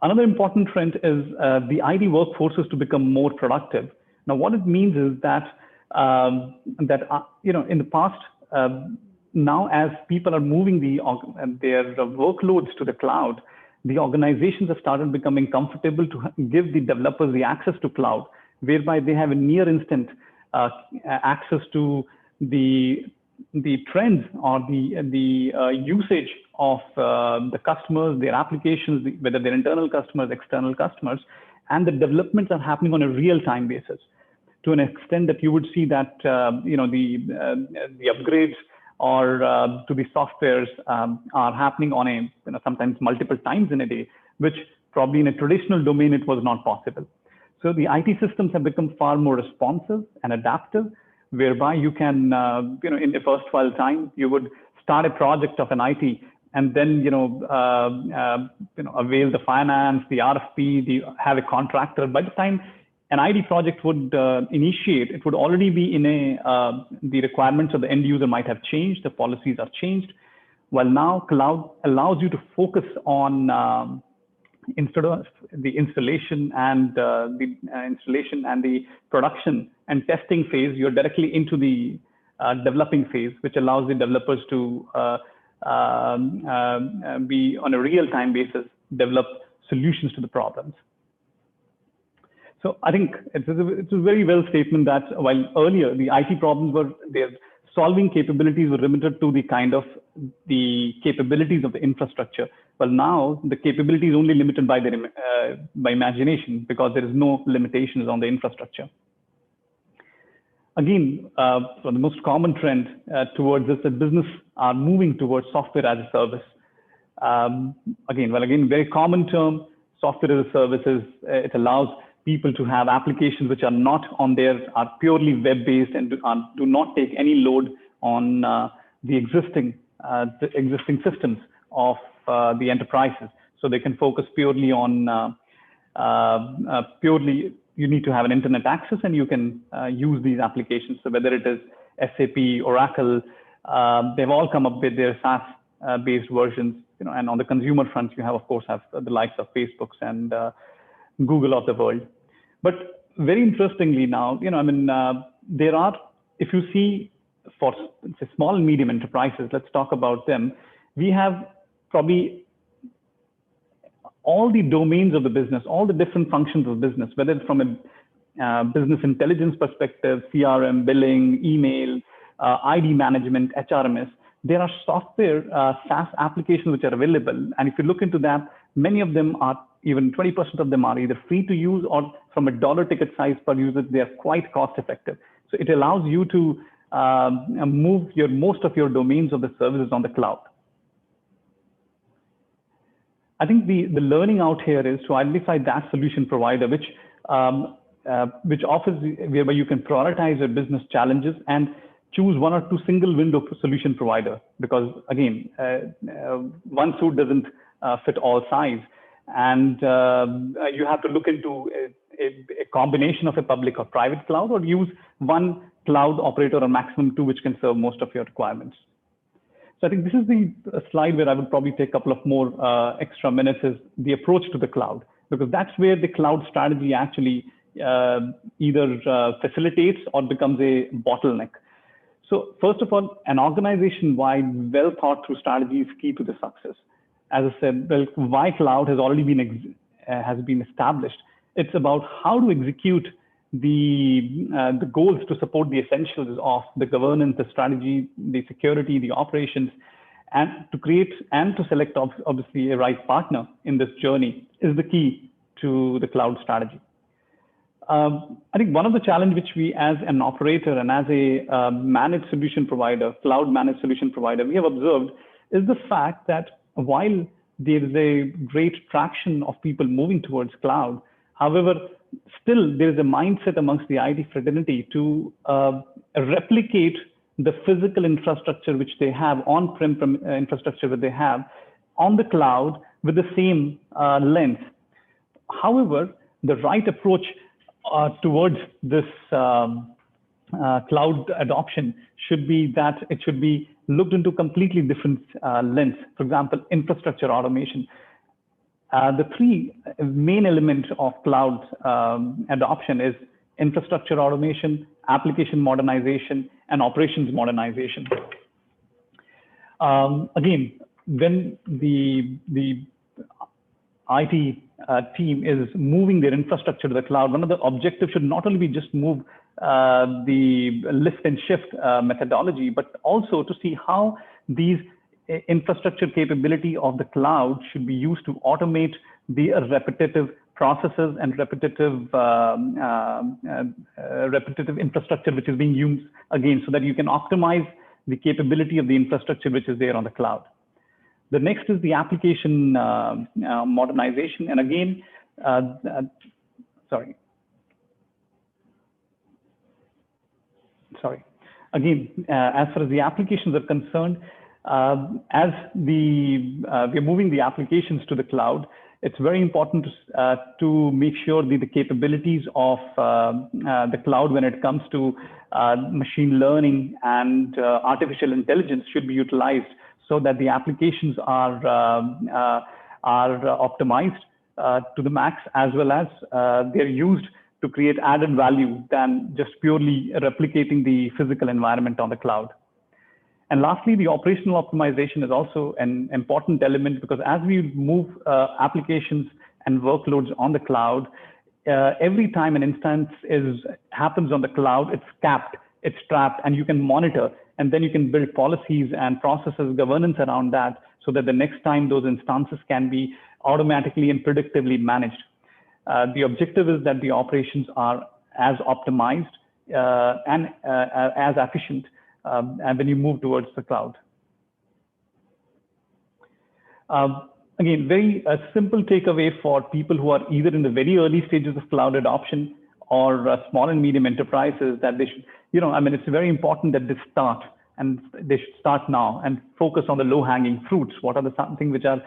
Speaker 11: Another important trend is the IT workforces to become more productive. Now, what it means is that in the past, now as people are moving their workloads to the cloud, the organizations have started becoming comfortable to give the developers the access to cloud whereby they have a near instant access to the trends or the usage of the customers, their applications, whether they're internal customers, external customers, and the developments are happening on a real-time basis, to an extent that you would see that the upgrades or to the softwares are happening on a sometimes multiple times in a day, which probably in a traditional domain it was not possible. So the IT systems have become far more responsive and adaptive, whereby you can in the first while time you would start a project of an IT and then avail the finance, the RFP, have a contractor. By the time an IT project would initiate, it would already be in the requirements of the end user might have changed, the policies are changed. While now cloud allows you to focus on instead of the installation and the production and testing phase, you're directly into the developing phase, which allows the developers to be on a real-time basis, develop solutions to the problems. So I think it's a very well statement that while earlier the IT problems were, their solving capabilities were limited to the kind of the capabilities of the infrastructure. Well, now the capability is only limited by by imagination, because there is no limitations on the infrastructure. Again, the most common trend towards this, that business are moving towards software as a service. Again, very common term, software as a service it allows people to have applications which are not on are purely web-based and do not take any load on the existing systems of the enterprises. So they can focus purely on you need to have an internet access and you can use these applications. So whether it is SAP, Oracle, they've all come up with their SaaS-based versions. And on the consumer front, you have, of course, the likes of Facebooks and Google of the world. But very interestingly now, there are, if you see for say, small and medium enterprises, let's talk about them. We have probably all the domains of the business, all the different functions of business, whether it's from a business intelligence perspective, CRM, billing, email, ID management, HRMS. There are software SaaS applications which are available. And if you look into that, many of them are, even 20% of them are either free to use or from a dollar ticket size per user, they are quite cost effective. So it allows you to move most of your domains of the services on the cloud. I think the learning out here is to identify that solution provider which offers, whereby you can prioritize your business challenges and choose one or two single window solution provider, because again, one suit doesn't fit all size. And you have to look into a combination of a public or private cloud, or use one cloud operator or maximum two, which can serve most of your requirements. So I think this is the slide where I would probably take a couple of more extra minutes, is the approach to the cloud, because that's where the cloud strategy actually either facilitates or becomes a bottleneck. So first of all, an organization-wide, well thought through strategy is key to the success. As I said, well, why cloud has already been established. It's about how to execute the goals to support the essentials of the governance, the strategy, the security, the operations, and to create and to select obviously a right partner in this journey is the key to the cloud strategy. I think one of the challenges which we as an operator and as a managed solution provider, cloud managed solution provider, we have observed is the fact that while there is a great traction of people moving towards cloud, however, still there is a mindset amongst the IT fraternity to replicate the physical infrastructure which they have, on-prem infrastructure that they have on the cloud with the same length. However, the right approach towards this cloud adoption should be that it should be looked into completely different lens. For example, infrastructure automation. The three main elements of cloud adoption is infrastructure automation, application modernization, and operations modernization. Again, when IT team is moving their infrastructure to the cloud, one of the objectives should not only be just move the lift and shift methodology, but also to see how these infrastructure capability of the cloud should be used to automate the repetitive processes and repetitive infrastructure which is being used again, so that you can optimize the capability of the infrastructure which is there on the cloud. The next is the application modernization. And again, Again, as far as the applications are concerned, as we're moving the applications to the cloud, it's very important to make sure the capabilities of the cloud when it comes to machine learning and artificial intelligence should be utilized so that the applications are optimized to the max, as well as they're used to create added value than just purely replicating the physical environment on the cloud. And lastly, the operational optimization is also an important element, because as we move applications and workloads on the cloud, every time an instance happens on the cloud, it's capped, it's trapped, and you can monitor, and then you can build policies and processes, governance around that, so that the next time those instances can be automatically and predictively managed. The objective is that the operations are as optimized and as efficient and when you move towards the cloud. Again, very simple takeaway for people who are either in the very early stages of cloud adoption or small and medium enterprises, that they should, it's very important that they start, and they should start now and focus on the low-hanging fruits. What are the something which are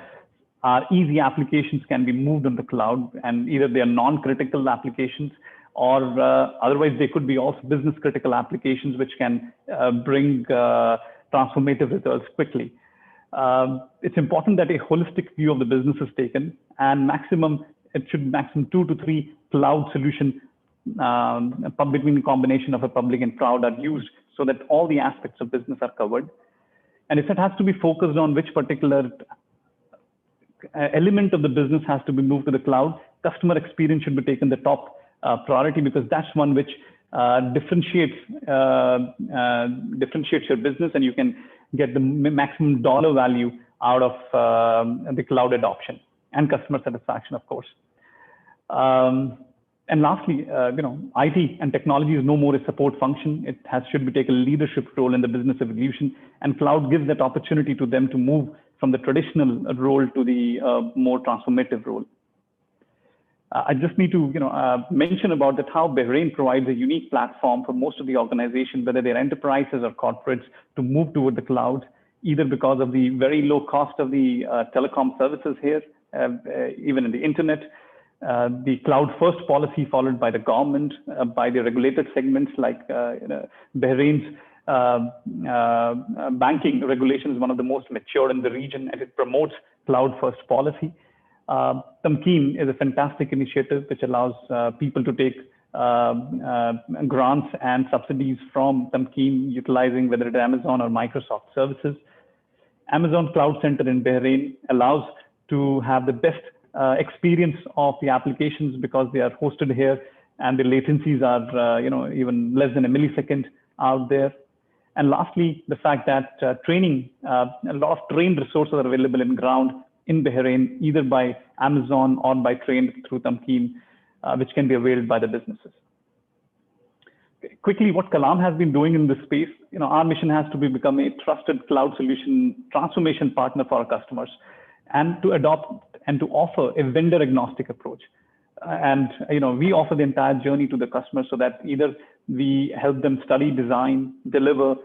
Speaker 11: easy applications can be moved on the cloud, and either they are non-critical applications, or otherwise they could be also business critical applications which can bring transformative results quickly. It's important that a holistic view of the business is taken, and it should maximum 2 to 3 cloud solution between the combination of a public and cloud are used, so that all the aspects of business are covered. And if it has to be focused on which particular element of the business has to be moved to the cloud, customer experience should be taken the top priority, because that's one which differentiates your business, and you can get the maximum dollar value out of the cloud adoption and customer satisfaction, of course. And lastly, IT and technology is no more a support function. It should be taking a leadership role in the business evolution, and cloud gives that opportunity to them to move from the traditional role to the more transformative role. I just need to mention about that how Bahrain provides a unique platform for most of the organizations, whether they're enterprises or corporates, to move toward the cloud, either because of the very low cost of the telecom services here, even in the internet, the cloud first policy followed by the government, by the regulated segments like Bahrain's banking regulation is one of the most mature in the region, and it promotes cloud first policy. Tamkeen is a fantastic initiative which allows people to take grants and subsidies from Tamkeen, utilizing whether it's Amazon or Microsoft services. Amazon Cloud Center in Bahrain allows to have the best experience of the applications, because they are hosted here and the latencies are even less than a millisecond out there. And lastly, the fact that a lot of trained resources are available in ground in Bahrain, either by Amazon or by trained through Tamkeen, which can be availed by the businesses. Quickly, what Kalam has been doing in this space, our mission has to become a trusted cloud solution transformation partner for our customers, and to adopt and to offer a vendor agnostic approach. And we offer the entire journey to the customer, so that either we help them study, design, deliver,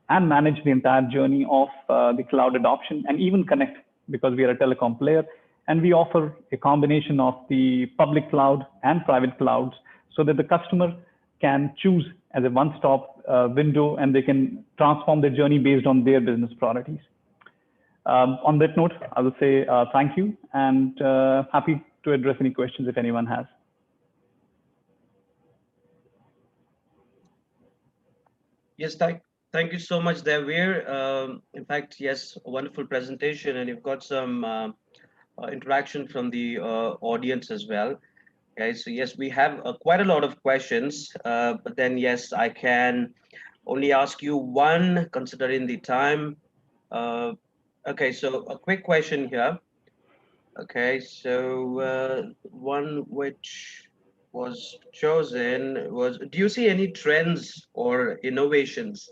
Speaker 11: and manage the entire journey of the cloud adoption, and even connect, because we are a telecom player, and we offer a combination of the public cloud and private clouds, so that the customer can choose as a one-stop window, and they can transform their journey based on their business priorities. On that note, I will say thank you, and happy to address any questions if anyone has.
Speaker 9: Yes, thank you so much, Devir. In fact, yes, a wonderful presentation, and you've got some interaction from the audience as well. Okay, so yes, we have quite a lot of questions, but then yes, I can only ask you one considering the time. Okay, so a quick question here. Okay, so one which was chosen was, do you see any trends or innovations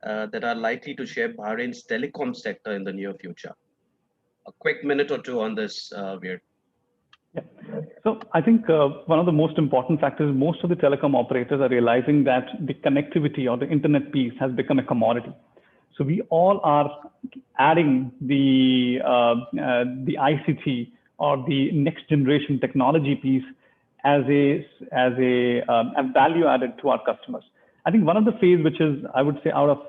Speaker 9: that are likely to shape Bahrain's telecom sector in the near future? A quick minute or two on this, Veer.
Speaker 11: Yeah. So I think one of the most important factors, most of the telecom operators are realizing that the connectivity or the internet piece has become a commodity. So we all are adding the ICT or the next generation technology piece as a value added to our customers. I think one of the phase which is, I would say, out of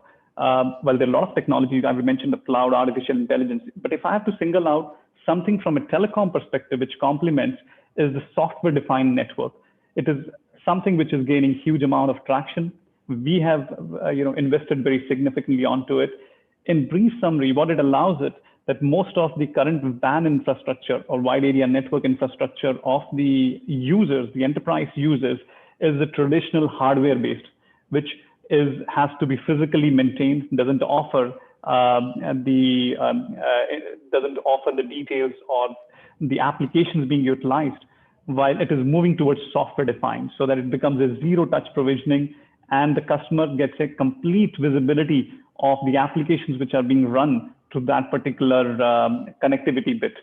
Speaker 11: well, there are a lot of technologies. I mentioned the cloud, artificial intelligence, but if I have to single out something from a telecom perspective which complements is the software-defined network. It is something which is gaining huge amount of traction. We have invested very significantly onto it. In brief summary, what it allows it that most of the current WAN infrastructure or wide area network infrastructure of the users, the enterprise users, is the traditional hardware based, which has to be physically maintained, doesn't offer the details or the applications being utilized, while it is moving towards software defined so that it becomes a zero touch provisioning and the customer gets a complete visibility of the applications which are being run to that particular connectivity bit.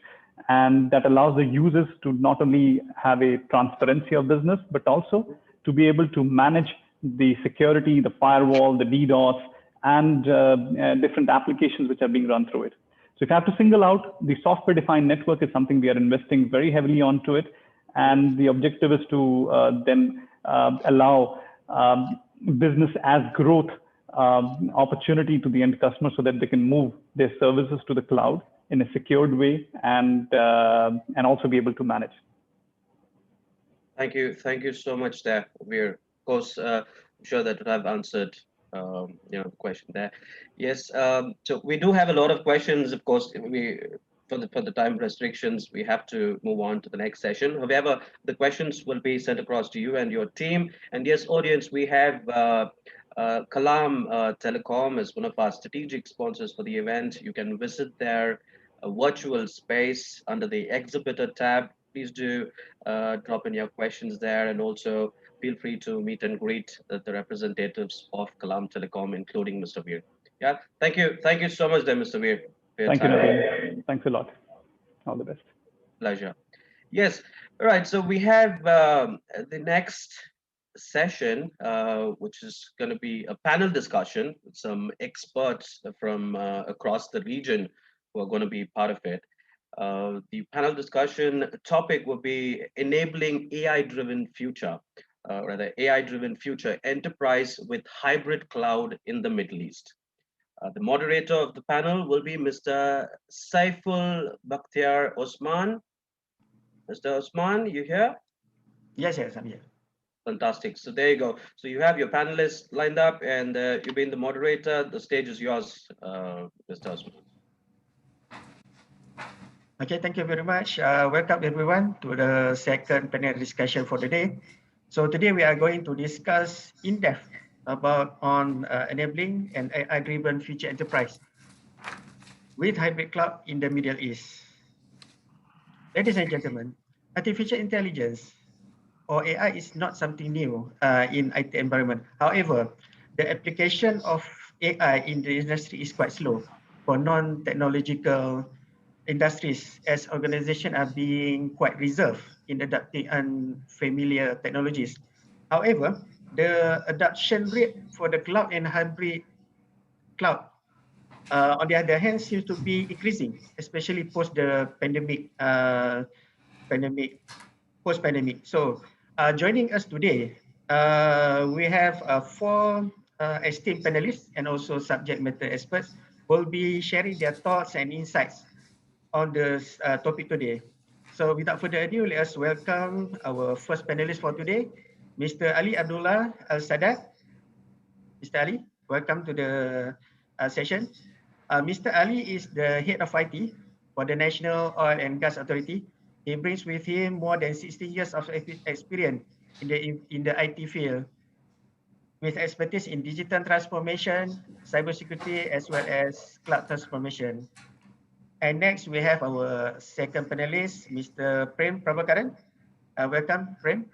Speaker 11: And that allows the users to not only have a transparency of business, but also to be able to manage the security, the firewall, the DDoS, and different applications which are being run through it. So if I have to single out, the software-defined network is something we are investing very heavily onto it. And the objective is to then allow business as growth opportunity to the end customer so that they can move their services to the cloud in a secured way and also be able to manage.
Speaker 9: Thank you so much there, Veer. Of course, I'm sure that I've answered the question there. Yes, so we do have a lot of questions. Of course, for the time restrictions, we have to move on to the next session. However, the questions will be sent across to you and your team. And yes, audience, we have Kalam Telecom as one of our strategic sponsors for the event. You can visit their virtual space under the exhibitor tab. Please do drop in your questions there, and also feel free to meet and greet the representatives of Kalam Telecom, including Mr. Veer. Yeah, thank you so much there, Mr. Veer.
Speaker 11: Thank you, Naveen. Thanks a lot. All the best.
Speaker 9: Pleasure. Yes, all right, so we have the next session, which is going to be a panel discussion with some experts from across the region who are going to be part of it. The panel discussion topic will be enabling AI-driven future, rather AI-driven future enterprise with hybrid cloud in the Middle East. The moderator of the panel will be Mr. Saiful Bakhtiar Osman. Mr. Osman, you here?
Speaker 12: Yes, I'm here.
Speaker 9: Fantastic. So there you go. So you have your panelists lined up and you've been the moderator. The stage is yours, Mr. Osman.
Speaker 12: Okay, thank you very much. Welcome everyone to the second panel discussion for the day. So today we are going to discuss in depth about enabling an AI-driven future enterprise with hybrid cloud in the Middle East. Ladies and gentlemen, artificial intelligence or AI is not something new in IT environment. However, the application of AI in the industry is quite slow for non-technological industries, as organizations are being quite reserved in adopting unfamiliar technologies. However, the adoption rate for the cloud and hybrid cloud, on the other hand, seems to be increasing, especially post the post-pandemic. So, joining us today, we have 4 esteemed panelists and also subject matter experts who will be sharing their thoughts and insights on this topic today. So without further ado, let us welcome our first panelist for today, Mr. Ali Abdullah Al-Sadat. Mr. Ali, welcome to the session. Mr. Ali is the head of IT for the National Oil and Gas Authority. He brings with him more than 16 years of experience in the IT field, with expertise in digital transformation, cybersecurity, as well as cloud transformation. And next, we have our second panelist, Mr. Prem Prabhakaran. Welcome, Prem.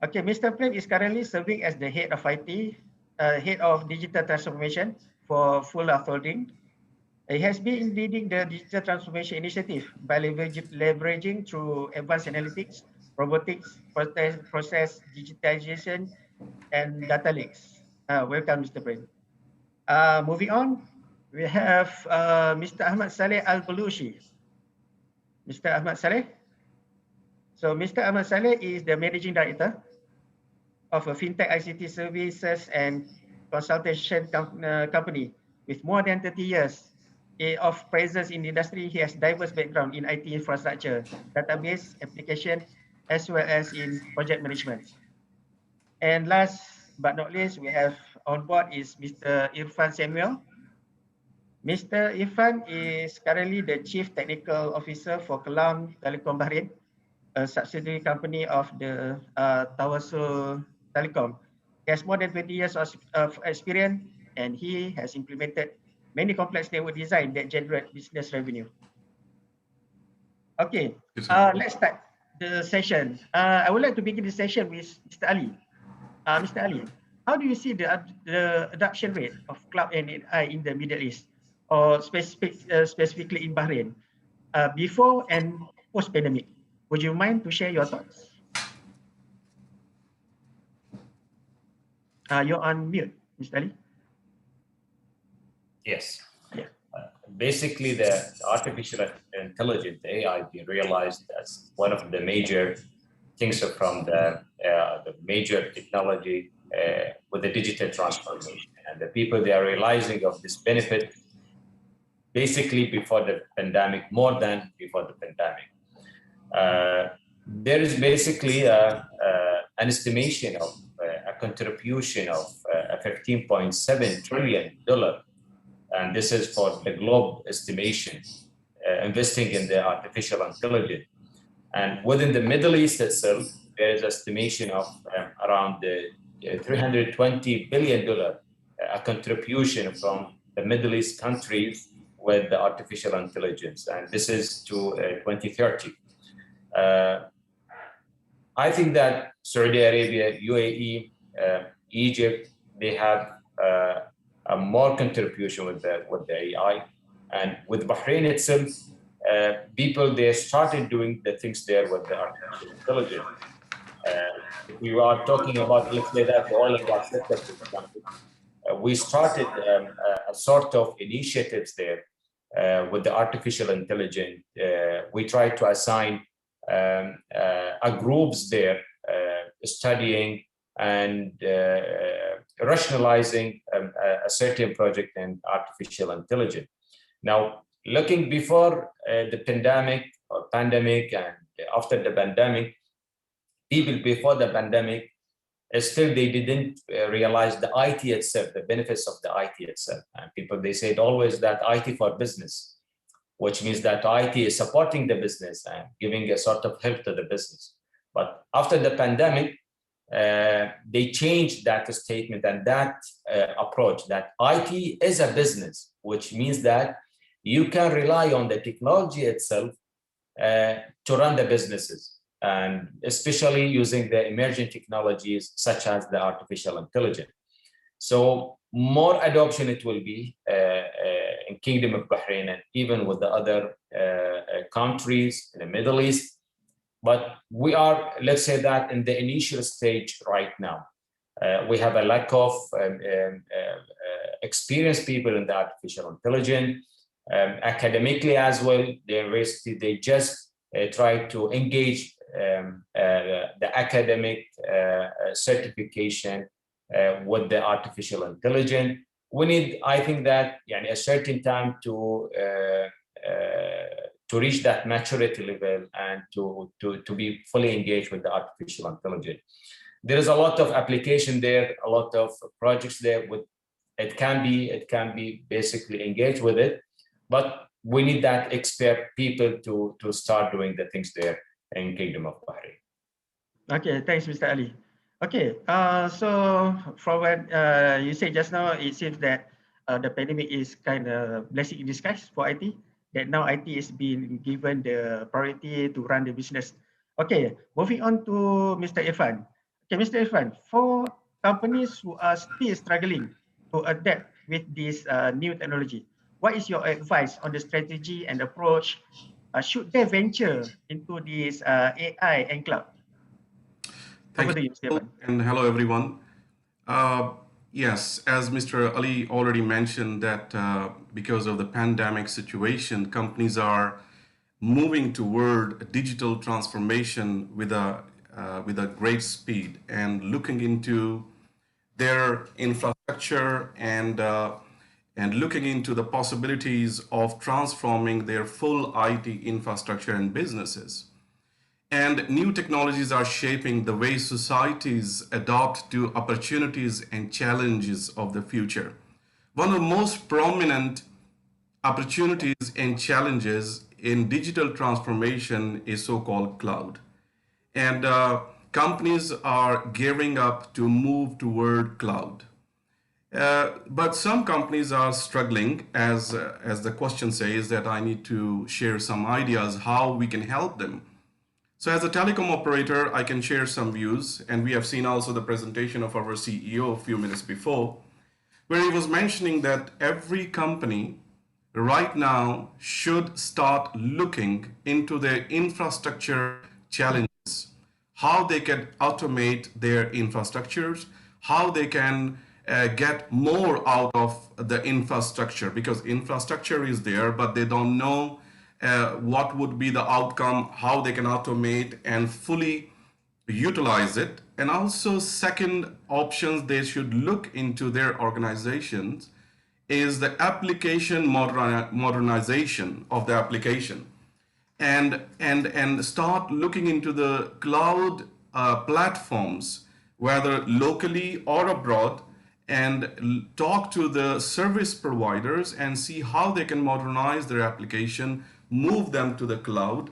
Speaker 12: Okay, Mr. Prem is currently serving as the head of IT, head of digital transformation for Full Holding. He has been leading the digital transformation initiative by leveraging through advanced analytics, robotics, process digitization, and data lakes. Welcome, Mr. Prem. Moving on, we have Mr. Ahmad Saleh Al-Balushi. Mr. Ahmad Saleh. So Mr. Ahmad Saleh is the managing director of a fintech ICT services and consultation company with more than 30 years of presence in the industry. He has diverse background in IT infrastructure, database, application, as well as in project management. And last but not least, we have on board is Mr. Irfan Samuel. Mr. Irfan is currently the Chief Technical Officer for Kelang Telecom Bahrain, a subsidiary company of the Tawasul Telecom. He has more than 20 years of experience, and he has implemented many complex network design that generate business revenue. Okay, let's start the session. I would like to begin the session with Mr. Ali. Mr. Ali, how do you see the adoption rate of cloud and AI in the Middle East, or specifically in Bahrain, before and post-pandemic? Would you mind to share your thoughts? You're on mute, Mr. Ali.
Speaker 13: Yes.
Speaker 12: Yeah.
Speaker 13: Basically, the artificial intelligence, AI, being realized as one of the major things from the major technology with the digital transformation. And the people, they are realizing of this benefit basically before the pandemic, more than before the pandemic. There is basically an estimation of a contribution of $15.7 trillion, and this is for the globe estimation, investing in the artificial intelligence. And within the Middle East itself, there is estimation of around $320 billion, a contribution from the Middle East countries with the artificial intelligence, and this is to 2030. I think that Saudi Arabia, UAE, Egypt, they have a more contribution with the AI, and with Bahrain itself, people, they started doing the things there with the artificial intelligence. If we are talking about, let's say that the oil and gas sector, for example, we started a sort of initiatives there with the artificial intelligence. We tried to assign groups there studying and rationalizing a certain project in artificial intelligence. Now, looking before the pandemic and after the pandemic, people before the pandemic, still they didn't realize the IT itself, the benefits of the IT itself. And people, they said always that IT for business, which means that IT is supporting the business and giving a sort of help to the business. But after the pandemic, they changed that statement and that approach, that IT is a business, which means that you can rely on the technology itself to run the businesses, and especially using the emerging technologies such as the artificial intelligence. So more adoption it will be in Kingdom of Bahrain and even with the other countries in the Middle East. But we are, let's say that in the initial stage right now. We have a lack of experienced people in the artificial intelligence. Academically as well, the university, they just try to engage the academic certification with the artificial intelligence. We need, I think that a certain time to reach that maturity level and to be fully engaged with the artificial intelligence. There is a lot of application there, a lot of projects there. With it can be basically engaged with it, but we need that expert people to start doing the things there in Kingdom of Bahrain.
Speaker 12: Okay, thanks, Mr. Ali. Okay, so from what you said just now, it seems that the pandemic is kind of blessing in disguise for IT, that now IT is being given the priority to run the business. Okay, moving on to Mr. Irfan. Okay, Mr. Irfan, for companies who are still struggling to adapt with this new technology, what is your advice on the strategy and approach? Should they venture into this AI and cloud?
Speaker 14: Thank you, and hello, everyone. Yes, as Mr. Ali already mentioned that because of the pandemic situation, companies are moving toward digital transformation with a great speed and looking into their infrastructure and looking into the possibilities of transforming their full IT infrastructure and businesses. And new technologies are shaping the way societies adapt to opportunities and challenges of the future. One of the most prominent opportunities and challenges in digital transformation is so-called cloud. And companies are gearing up to move toward cloud. But some companies are struggling, as the question says, that I need to share some ideas how we can help them. So as a telecom operator, I can share some views, and we have seen also the presentation of our CEO a few minutes before, where he was mentioning that every company right now should start looking into their infrastructure challenges, how they can automate their infrastructures, how they can get more out of the infrastructure, because infrastructure is there, but they don't know what would be the outcome, how they can automate and fully utilize it. And also second options they should look into their organizations is the application modernization of the application, and start looking into the cloud platforms, whether locally or abroad, and talk to the service providers and see how they can modernize their application, move them to the cloud.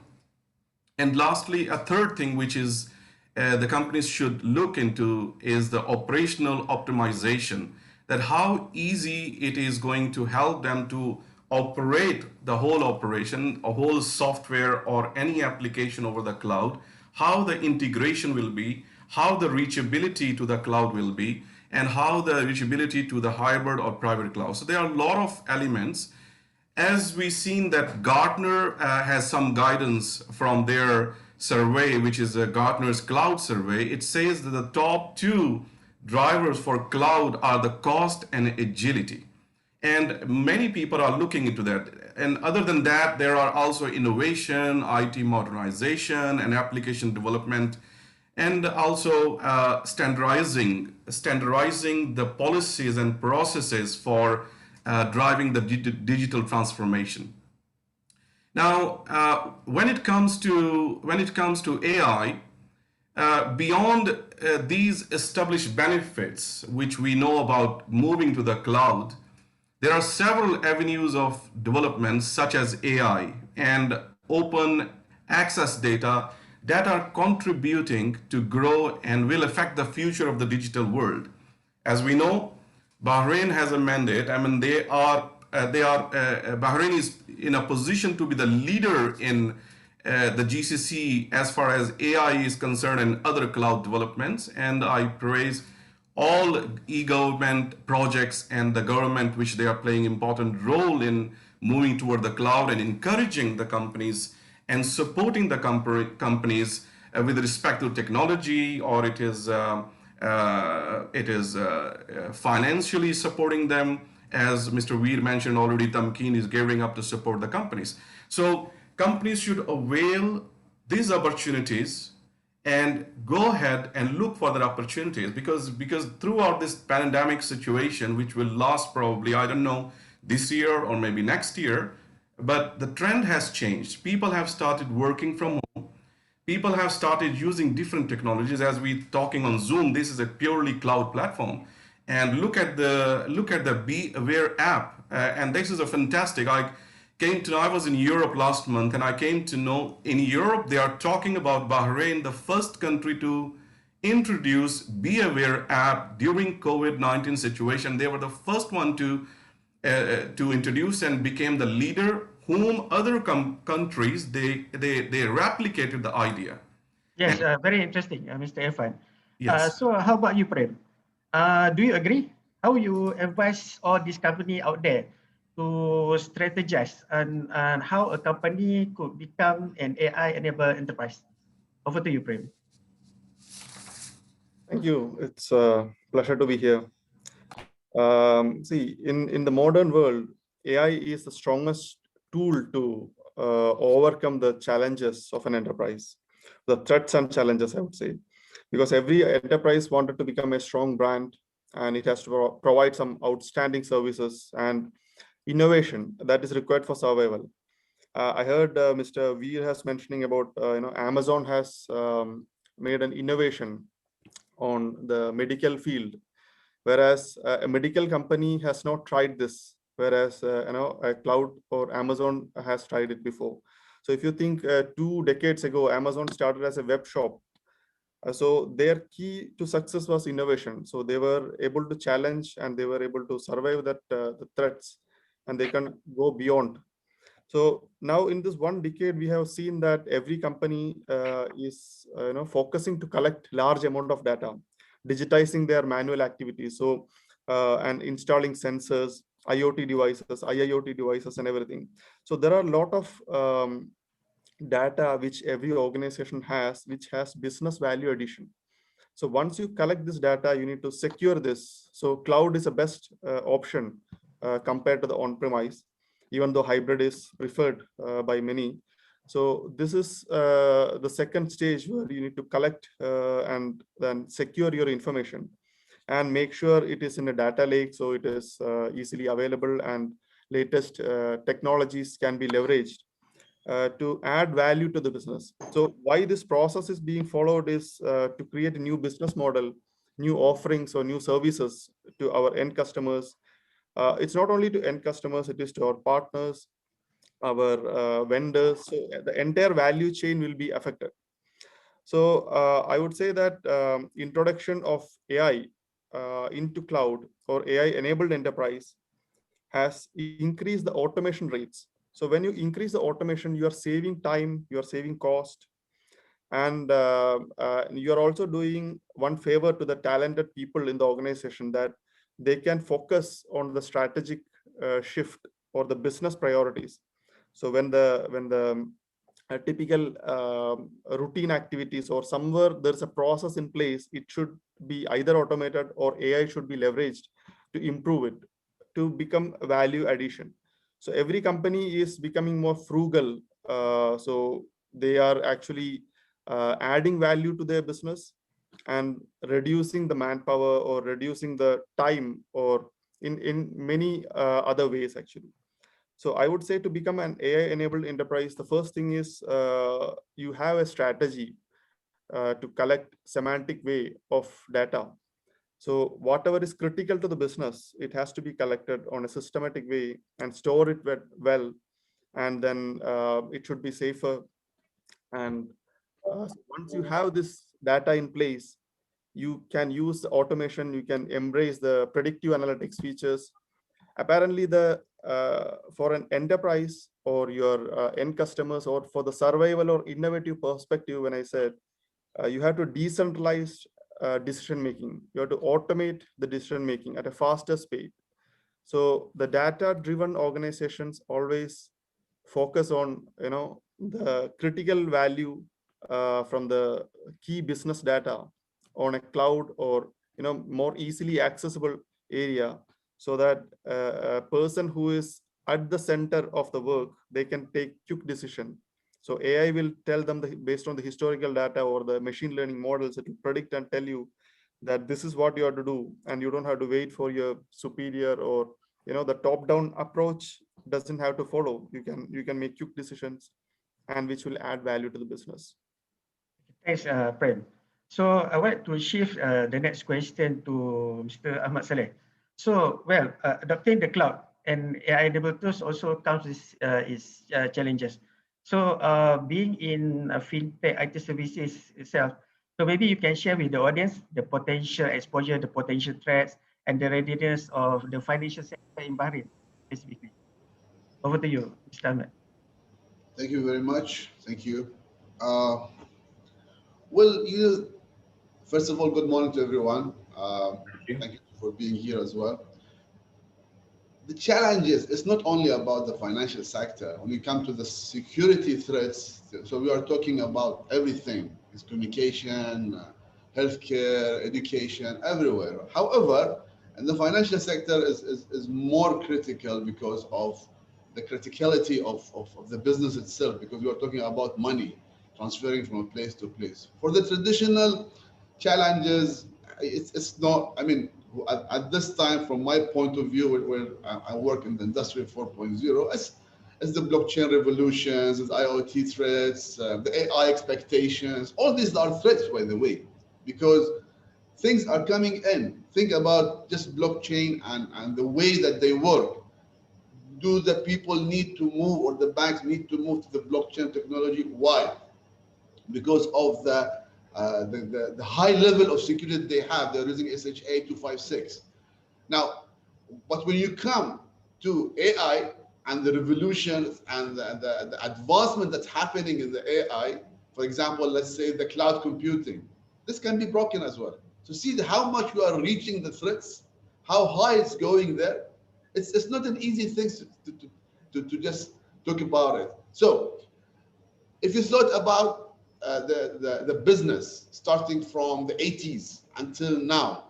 Speaker 14: And lastly, a third thing which is the companies should look into is the operational optimization, that how easy it is going to help them to operate the whole operation, a whole software or any application over the cloud, how the integration will be, how the reachability to the cloud will be, and how the reachability to the hybrid or private cloud. So there are a lot of elements. As we've seen that Gartner has some guidance from their survey, which is a Gartner's cloud survey, it says that the top two drivers for cloud are the cost and agility. And many people are looking into that. And other than that, there are also innovation, IT modernization, and application development, and also standardizing the policies and processes for driving the digital transformation. Now, when it comes to AI, beyond these established benefits, which we know about moving to the cloud, there are several avenues of development such as AI and open access data that are contributing to grow and will affect the future of the digital world. As we know, Bahrain has a mandate. I mean, Bahrain is in a position to be the leader in the GCC as far as AI is concerned and other cloud developments. And I praise all e-government projects and the government, which they are playing important role in moving toward the cloud and encouraging the companies and supporting the companies with respect to technology, or it is financially supporting them. As Mr. Veer mentioned already, Tamkeen is gearing up to support the companies. So companies should avail these opportunities and go ahead and look for the opportunities, because throughout this pandemic situation, which will last probably, I don't know, this year or maybe next year, but the trend has changed. People have started working from home. People have started using different technologies. As we're talking on Zoom, this is a purely cloud platform. And look at the Be Aware app, and this is a fantastic. I was in Europe last month, and I came to know in Europe they are talking about Bahrain, the first country to introduce Be Aware app during COVID-19 situation. They were the first one to introduce and became the leader, whom other countries they replicated the idea.
Speaker 12: Yes, very interesting, Mr. Irfan.
Speaker 14: Yes.
Speaker 12: So how about you, Prem? Do you agree? How you advise all these company out there to strategize and how a company could become an AI-enabled enterprise? Over to you, Prem.
Speaker 15: Thank you. It's a pleasure to be here. See, in the modern world, AI is the strongest tool to overcome the challenges of an enterprise, the threats and challenges, I would say, because every enterprise wanted to become a strong brand, and it has to provide some outstanding services and innovation that is required for survival. I heard Mr. Veer has mentioning about Amazon has made an innovation on the medical field, whereas a medical company has not tried this, whereas a cloud or Amazon has tried it before. So if you think 2 decades ago, Amazon started as a web shop. So their key to success was innovation. So they were able to challenge and they were able to survive that the threats, and they can go beyond. So now in this 1 decade, we have seen that every company is focusing to collect large amount of data, digitizing their manual activities. So and installing sensors, IoT devices, IIoT devices, and everything. So there are a lot of data which every organization has, which has business value addition. So once you collect this data, you need to secure this. So cloud is the best option compared to the on-premise, even though hybrid is preferred by many. So this is the second stage where you need to collect and then secure your information and make sure it is in a data lake, so it is easily available and latest technologies can be leveraged to add value to the business. So why this process is being followed is to create a new business model, new offerings or new services to our end customers. It's not only to end customers, it is to our partners, our vendors. So the entire value chain will be affected. So I would say that introduction of AI into cloud or AI enabled enterprise has increased the automation rates. So when you increase the automation, you are saving time, you are saving cost, and you are also doing one favor to the talented people in the organization, that they can focus on the strategic shift or the business priorities. So when the typical routine activities or somewhere there's a process in place, it should be either automated or AI should be leveraged to improve it, to become value addition. So every company is becoming more frugal. So they are actually adding value to their business and reducing the manpower or reducing the time, or in many other ways actually. So I would say to become an AI enabled enterprise, the first thing is you have a strategy to collect semantic way of data. So whatever is critical to the business, it has to be collected on a systematic way and store it well, and then it should be safer. And so once you have this data in place, you can use the automation, you can embrace the predictive analytics features. Apparently the for an enterprise or your end customers, or for the survival or innovative perspective, when I said you have to decentralize decision making, you have to automate the decision making at a faster speed. So the data driven organizations always focus on the critical value from the key business data on a cloud or more easily accessible area, so that a person who is at the center of the work, they can take quick decision. So AI will tell them based on the historical data or the machine learning models, it will predict and tell you that this is what you have to do, and you don't have to wait for your superior, or the top down approach doesn't have to follow. You can make quick decisions, and which will add value to the business.
Speaker 12: Thanks, Prem. So I want to shift the next question to Mr. Ahmad Saleh. So, well, adopting the cloud and AI-enabled tools also comes with its challenges. So being in fintech IT services itself, so maybe you can share with the audience the potential exposure, the potential threats, and the readiness of the financial sector in Bahrain specifically. Over to you, Mr. Ahmed.
Speaker 16: Thank you very much. Thank you. Well, first of all, good morning to everyone. Thank you for being here as well. The challenge is, it's not only about the financial sector. When you come to the security threats, so we are talking about everything. It's communication, healthcare, education, everywhere. However, and the financial sector is more critical because of the criticality of the business itself, because we are talking about money transferring from a place to place. For the traditional challenges, it's not, I mean, at this time, from my point of view, where I work in the industry 4.0, as the blockchain revolutions, as IoT threats, the AI expectations, all these are threats, by the way, because things are coming in. Think about just blockchain and the way that they work. Do the people need to move, or the banks need to move to the blockchain technology? Why? Because of the high level of security they have. They're using SHA 256. Now, but when you come to AI and the revolution and the advancement that's happening in the AI, for example, let's say the cloud computing, this can be broken as well. So see how much you are reaching the threats, how high it's going there. It's not an easy thing to just talk about it. So if you thought about the business starting from the 80s until now,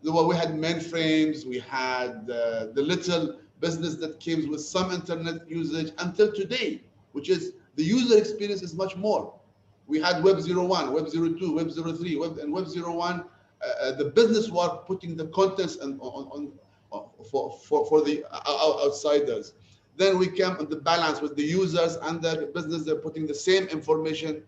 Speaker 16: we had mainframes, we had the little business that came with some internet usage until today, which is the user experience is much more. We had Web 01, Web 02, Web 03, and Web 01. The business was putting the contents for the outsiders. Then we came on the balance with the users and the business. They're putting the same information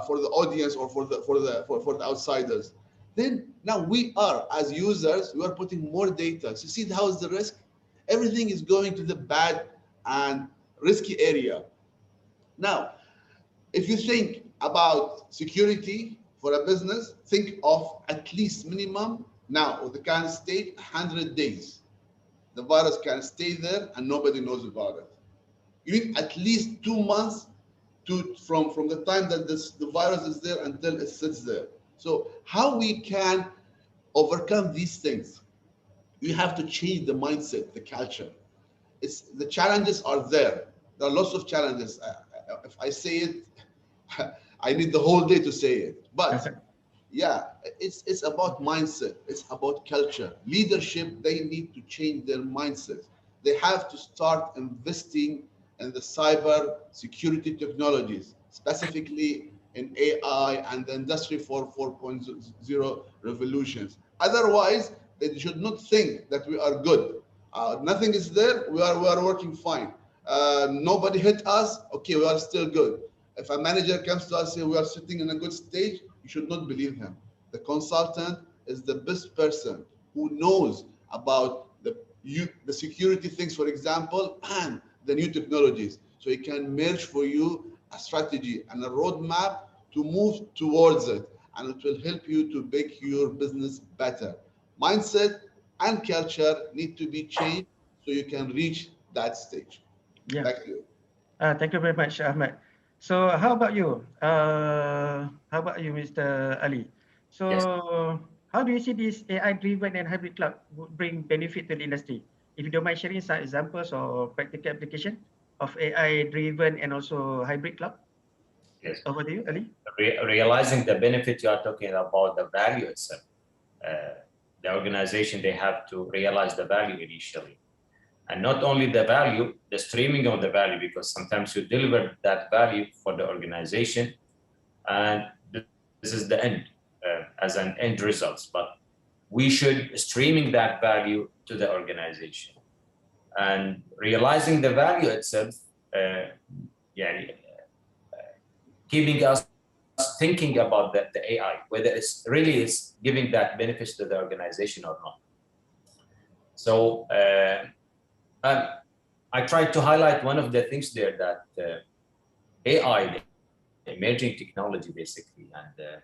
Speaker 16: for the audience or for the outsiders. Then now we are, as users, we are putting more data. So see how is the risk? Everything is going to the bad and risky area. Now, if you think about security for a business, think of at least minimum now, or the current state, 100 days. The virus can stay there and nobody knows about it. You need at least 2 months from the time that the virus is there until it sits there. So how we can overcome these things? You have to change the mindset, the culture. The challenges are there. There are lots of challenges. If I say it, I need the whole day to say it. But yeah, it's about mindset. It's about culture. Leadership, they need to change their mindset. They have to start investing in the cyber security technologies, specifically in AI and the Industry 4.0 revolutions. Otherwise, they should not think that we are good. Nothing is there. We are working fine. Nobody hit us. Okay, we are still good. If a manager comes to us and say we are sitting in a good stage, you should not believe him. The consultant is the best person who knows about the security things, for example, and the new technologies. So he can merge for you a strategy and a roadmap to move towards it, and it will help you to make your business better. Mindset and culture need to be changed so you can reach that stage.
Speaker 12: Yeah.
Speaker 16: Back to you.
Speaker 12: Thank you very much, Ahmed. So how about you? Mr. Ali? So
Speaker 13: Yes.
Speaker 12: how do you see this AI-driven and hybrid cloud would bring benefit to the industry? If you don't mind sharing some examples or practical application of AI-driven and also hybrid cloud?
Speaker 13: Yes.
Speaker 12: Over to you, Ali.
Speaker 13: Realizing the benefit, you are talking about the value itself. The organization, they have to realize the value initially. And not only the value, the streaming of the value, because sometimes you deliver that value for the organization, and this is the end, as an end result. But we should streaming that value to the organization. And realizing the value itself, keeping us thinking about the AI, whether it's really is giving that benefits to the organization or not. So I tried to highlight one of the things there that AI, the emerging technology basically, and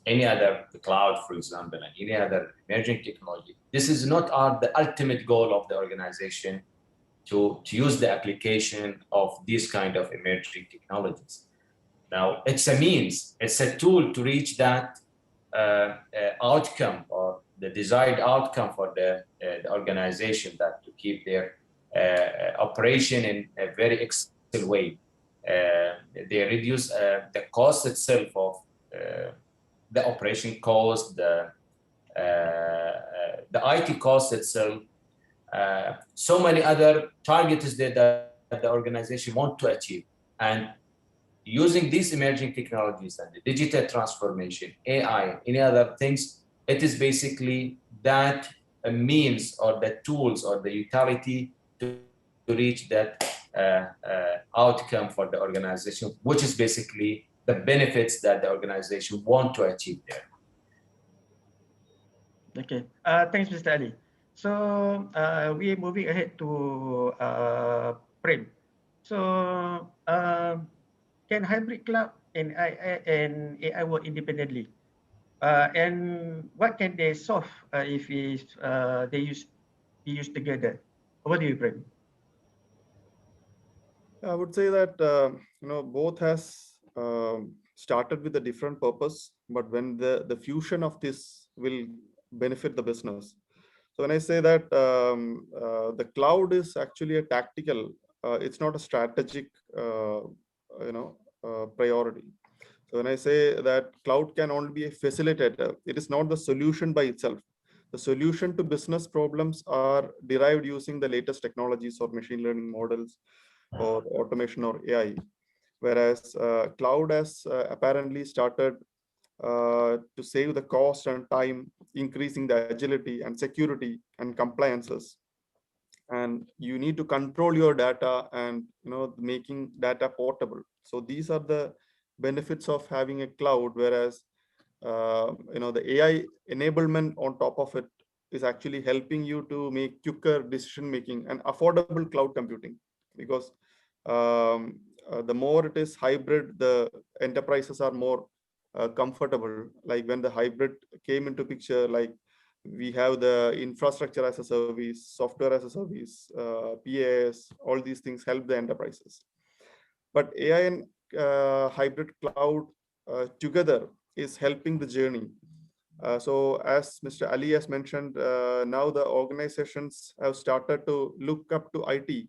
Speaker 13: any other, the cloud, for example, and any other emerging technology, this is not the ultimate goal of the organization to use the application of these kind of emerging technologies. Now, it's a means, it's a tool to reach that outcome or the desired outcome for the organization, that to keep their operation in a very excellent way. They reduce the cost itself of the operation cost, the IT cost itself, so many other targets that the organization want to achieve. And using these emerging technologies and the digital transformation, AI, any other things, it is basically that means or the tools or the utility to reach that outcome for the organization, which is basically the benefits that the organization want to achieve there.
Speaker 12: Okay, thanks, Mr. Ali. So we're moving ahead to Prem. So can hybrid cloud and AI work independently? And what can they solve if they be used together? What do you, Prem?
Speaker 15: I would say that both has started with a different purpose, but when the fusion of this will benefit the business. So when I say that the cloud is actually a tactical, it's not a strategic, priority. So when I say that cloud can only be a facilitator, it is not the solution by itself. The solution to business problems are derived using the latest technologies or machine learning models or automation or AI. Whereas cloud has apparently started to save the cost and time, increasing the agility and security and compliances. And you need to control your data and making data portable. So these are the benefits of having a cloud, whereas the AI enablement on top of it is actually helping you to make quicker decision making and affordable cloud computing. Because the more it is hybrid, the enterprises are more comfortable. Like when the hybrid came into picture, like we have the infrastructure as a service, software as a service, PaaS, all these things help the enterprises. But AI and hybrid cloud together is helping the journey. So as Mr. Ali has mentioned, now the organizations have started to look up to IT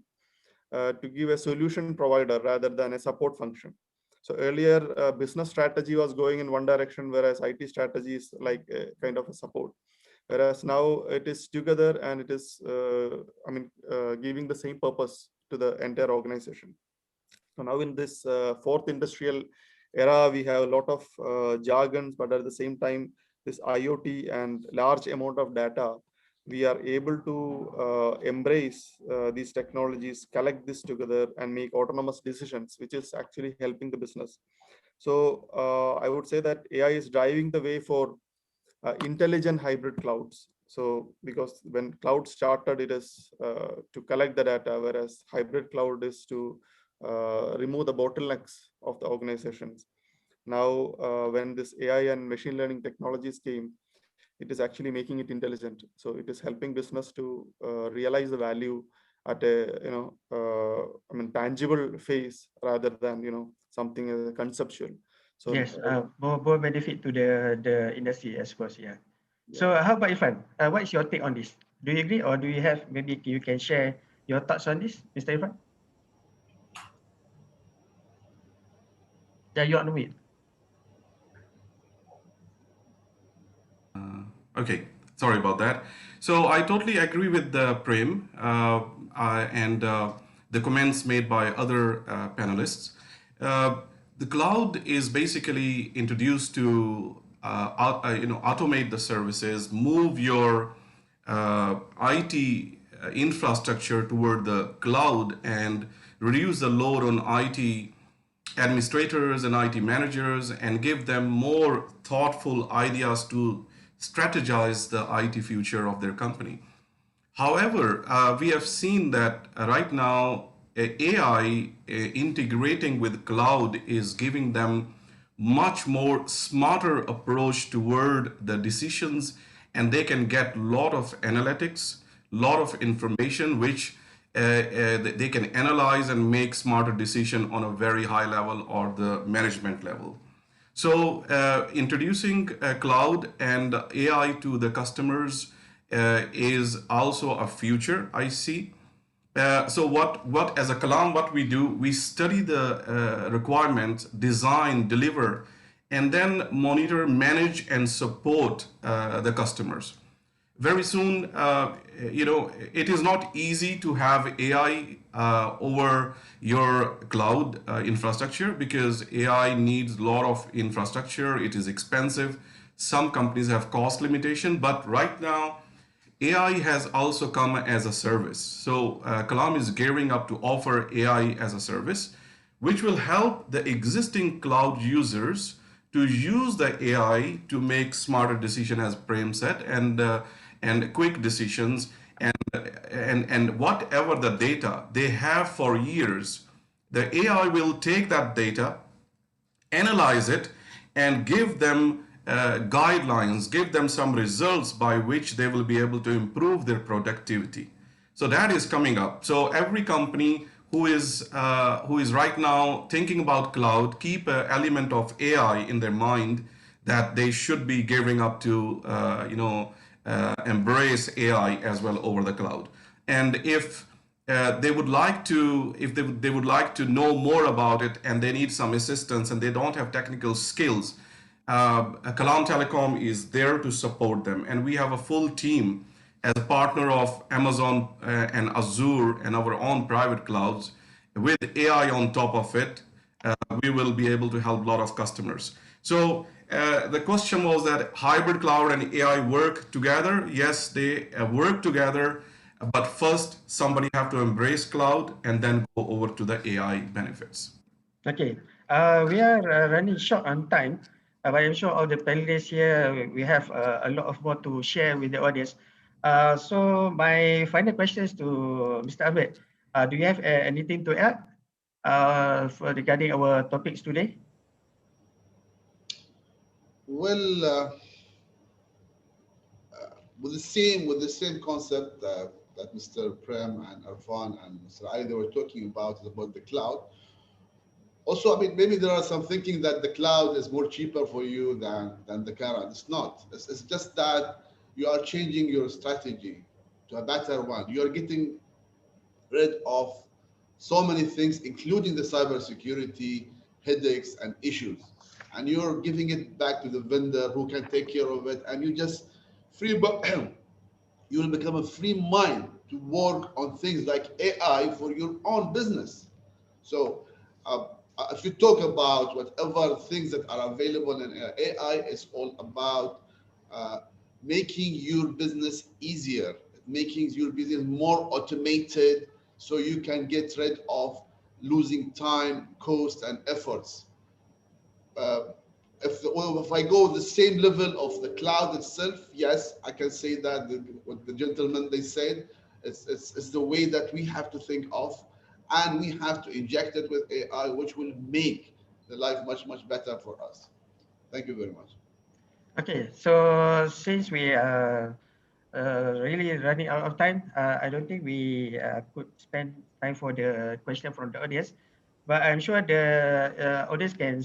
Speaker 15: to give a solution provider rather than a support function. So earlier, business strategy was going in one direction, whereas IT strategy is like a kind of a support. Whereas now it is together and it is, giving the same purpose to the entire organization. So now in this fourth industrial era, we have a lot of jargons, but at the same time, this IoT and large amount of data, we are able to embrace these technologies, collect this together and make autonomous decisions, which is actually helping the business. So I would say that AI is driving the way for intelligent hybrid clouds. So because when cloud started, it is to collect the data, whereas hybrid cloud is to remove the bottlenecks of the organizations. Now, when this AI and machine learning technologies came, it is actually making it intelligent. So it is helping business to realize the value at a tangible phase rather than something as a conceptual. So
Speaker 12: yes, more benefit to the industry, I suppose. Yeah. So how about Irfan? What's your take on this? Do you agree, or do you have, maybe you can share your thoughts on this, Mr. Irfan? Yeah, you're on mute.
Speaker 14: Okay, sorry about that. So I totally agree with Prem and the comments made by other panelists. The cloud is basically introduced to automate the services, move your IT infrastructure toward the cloud, and reduce the load on IT administrators and IT managers, and give them more thoughtful ideas to strategize the IT future of their company. However, we have seen that right now AI integrating with cloud is giving them much more smarter approach toward the decisions, and they can get a lot of analytics, lot of information which they can analyze and make smarter decision on a very high level or the management level. So introducing cloud and AI to the customers is also a future I see. So what as a Kalam, what we do, we study the requirements, design, deliver, and then monitor, manage, and support the customers. Very soon, it is not easy to have AI over your cloud infrastructure because AI needs a lot of infrastructure. It is expensive. Some companies have cost limitation, but right now, AI has also come as a service. So Kalam is gearing up to offer AI as a service, which will help the existing cloud users to use the AI to make smarter decisions, as Prem said, and quick decisions, and whatever the data they have for years, the AI will take that data, analyze it, and give them guidelines, give them some results by which they will be able to improve their productivity. So that is coming up. So every company who is right now thinking about cloud, keep an element of AI in their mind that they should be gearing up to, embrace AI as well over the cloud. And if they would like to, they would like to know more about it and they need some assistance and they don't have technical skills, Kalam Telecom is there to support them. And we have a full team as a partner of Amazon and Azure and our own private clouds. With AI on top of it, we will be able to help a lot of customers. So the question was that hybrid cloud and AI work together. Yes, they work together, but first somebody have to embrace cloud and then go over to the AI benefits.
Speaker 12: Okay, we are running short on time, but I'm sure all the panelists here, we have a lot of more to share with the audience. So my final question is to Mr. Ahmed. Do you have anything to add regarding our topics today?
Speaker 16: Well, with the same concept that Mr. Prem and Arfan and Mr. Ali, they were talking about the cloud. Also, I mean, maybe there are some thinking that the cloud is more cheaper for you than the current. It's not. It's just that you are changing your strategy to a better one. You are getting rid of so many things, including the cybersecurity headaches and issues. And you're giving it back to the vendor who can take care of it. And you just free, you will become a free mind to work on things like AI for your own business. So if you talk about whatever things that are available in AI, it's all about making your business easier, making your business more automated so you can get rid of losing time, cost, and efforts. If I go the same level of the cloud itself, yes, I can say that what the gentlemen they said, it's the way that we have to think of, and we have to inject it with AI, which will make the life much, much better for us. Thank you very much.
Speaker 12: Okay, so since we are really running out of time, I don't think we could spend time for the question from the audience. But I'm sure the audience can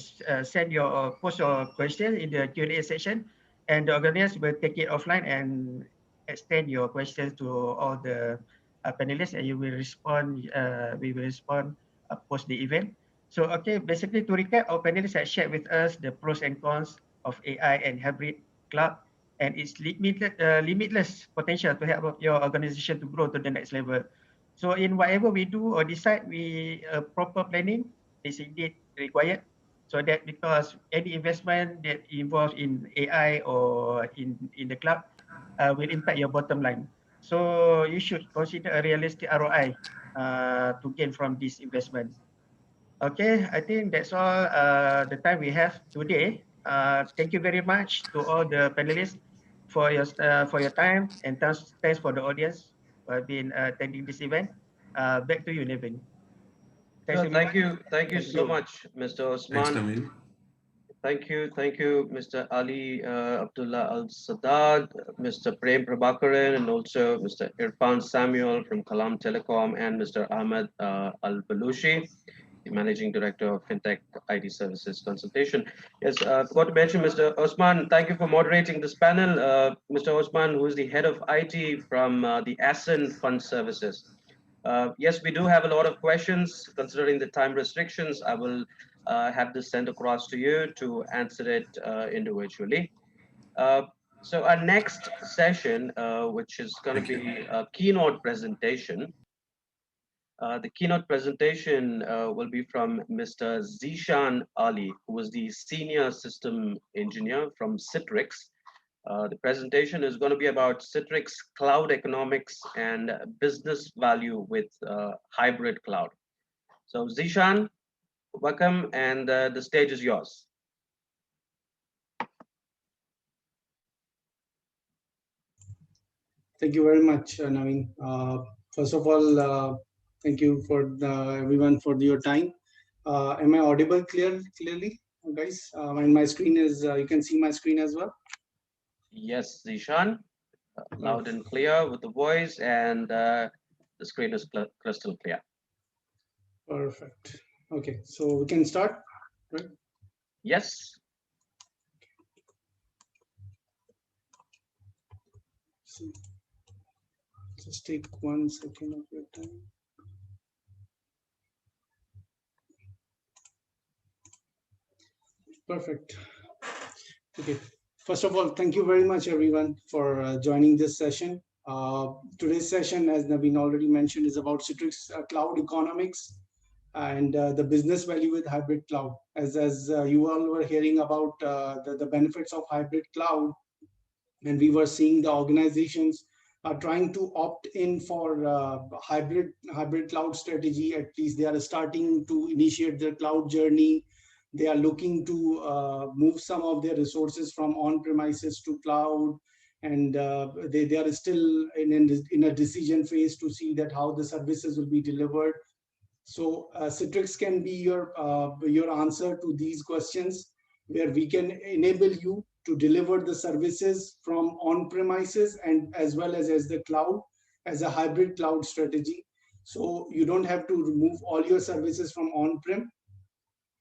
Speaker 12: post your question in the Q&A section, and the organizers will take it offline and extend your questions to all the panelists, and you will respond. We will respond post the event. So, okay, basically to recap, our panelists have shared with us the pros and cons of AI and hybrid cloud and its limitless potential to help your organization to grow to the next level. So in whatever we do or decide, proper planning is indeed required. So that because any investment that involves in AI or in the cloud will impact your bottom line. So you should consider a realistic ROI to gain from this investment. Okay, I think that's all the time we have today. Thank you very much to all the panelists for your time, and thanks for the audience. who have been attending this event. Back to you, Nevin.
Speaker 9: So thank you so much, Mr.
Speaker 14: Thanks,
Speaker 9: Osman.
Speaker 14: Naveen.
Speaker 9: Thank you, Mr. Ali Abdullah Al Sadad, Mr. Prem Prabhakaran, and also Mr. Irfan Samuel from Kalam Telecom, and Mr. Ahmed Al Balushi, the Managing Director of FinTech IT Services Consultation. Yes, forgot to mention, Mr. Osman, thank you for moderating this panel. Mr. Osman, who is the head of IT from the ASEN Fund Services. Yes, we do have a lot of questions. Considering the time restrictions, I will have this sent across to you to answer it individually. So our next session, which is going to be a keynote presentation. The keynote presentation will be from Mr. Zishan Ali, who is the Senior System Engineer from Citrix. The presentation is going to be about Citrix cloud economics and business value with hybrid cloud. So Zishan, welcome, and the stage is yours.
Speaker 17: Thank you very much, Naveen. First of all, thank you for everyone for your time. Am I audible clearly, guys? And my screen is, you can see my screen as well?
Speaker 9: Yes, Zishan, loud and clear with the voice, and the screen is crystal clear.
Speaker 17: Perfect. Okay, so we can start, right?
Speaker 9: Yes.
Speaker 17: So, just take 1 second of your time. Perfect. Okay. First of all, thank you very much, everyone, for joining this session. Today's session, as Naveen already mentioned, is about Citrix cloud economics and the business value with hybrid cloud. As you all were hearing about the benefits of hybrid cloud, and we were seeing the organizations are trying to opt in for hybrid cloud strategy. At least they are starting to initiate their cloud journey. They are looking to move some of their resources from on-premises to cloud, and they are still in a decision phase to see that how the services will be delivered. So Citrix can be your answer to these questions, where we can enable you to deliver the services from on-premises and as well as the cloud as a hybrid cloud strategy. So you don't have to remove all your services from on-prem.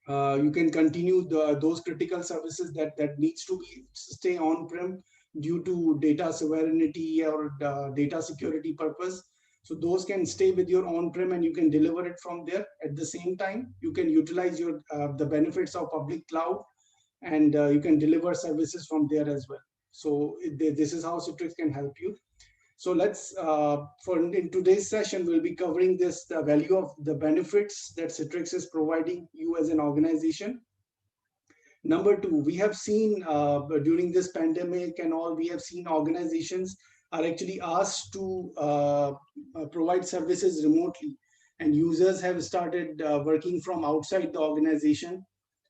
Speaker 17: You can continue those critical services that needs to stay on-prem due to data sovereignty or data security purpose. So those can stay with your on-prem and you can deliver it from there. At the same time, you can utilize the benefits of public cloud, and you can deliver services from there as well. So this is how Citrix can help you. So let's, in today's session, we'll be covering the value of the benefits that Citrix is providing you as an organization. Number two, we have seen during this pandemic and all, we have seen organizations are actually asked to provide services remotely, and users have started working from outside the organization.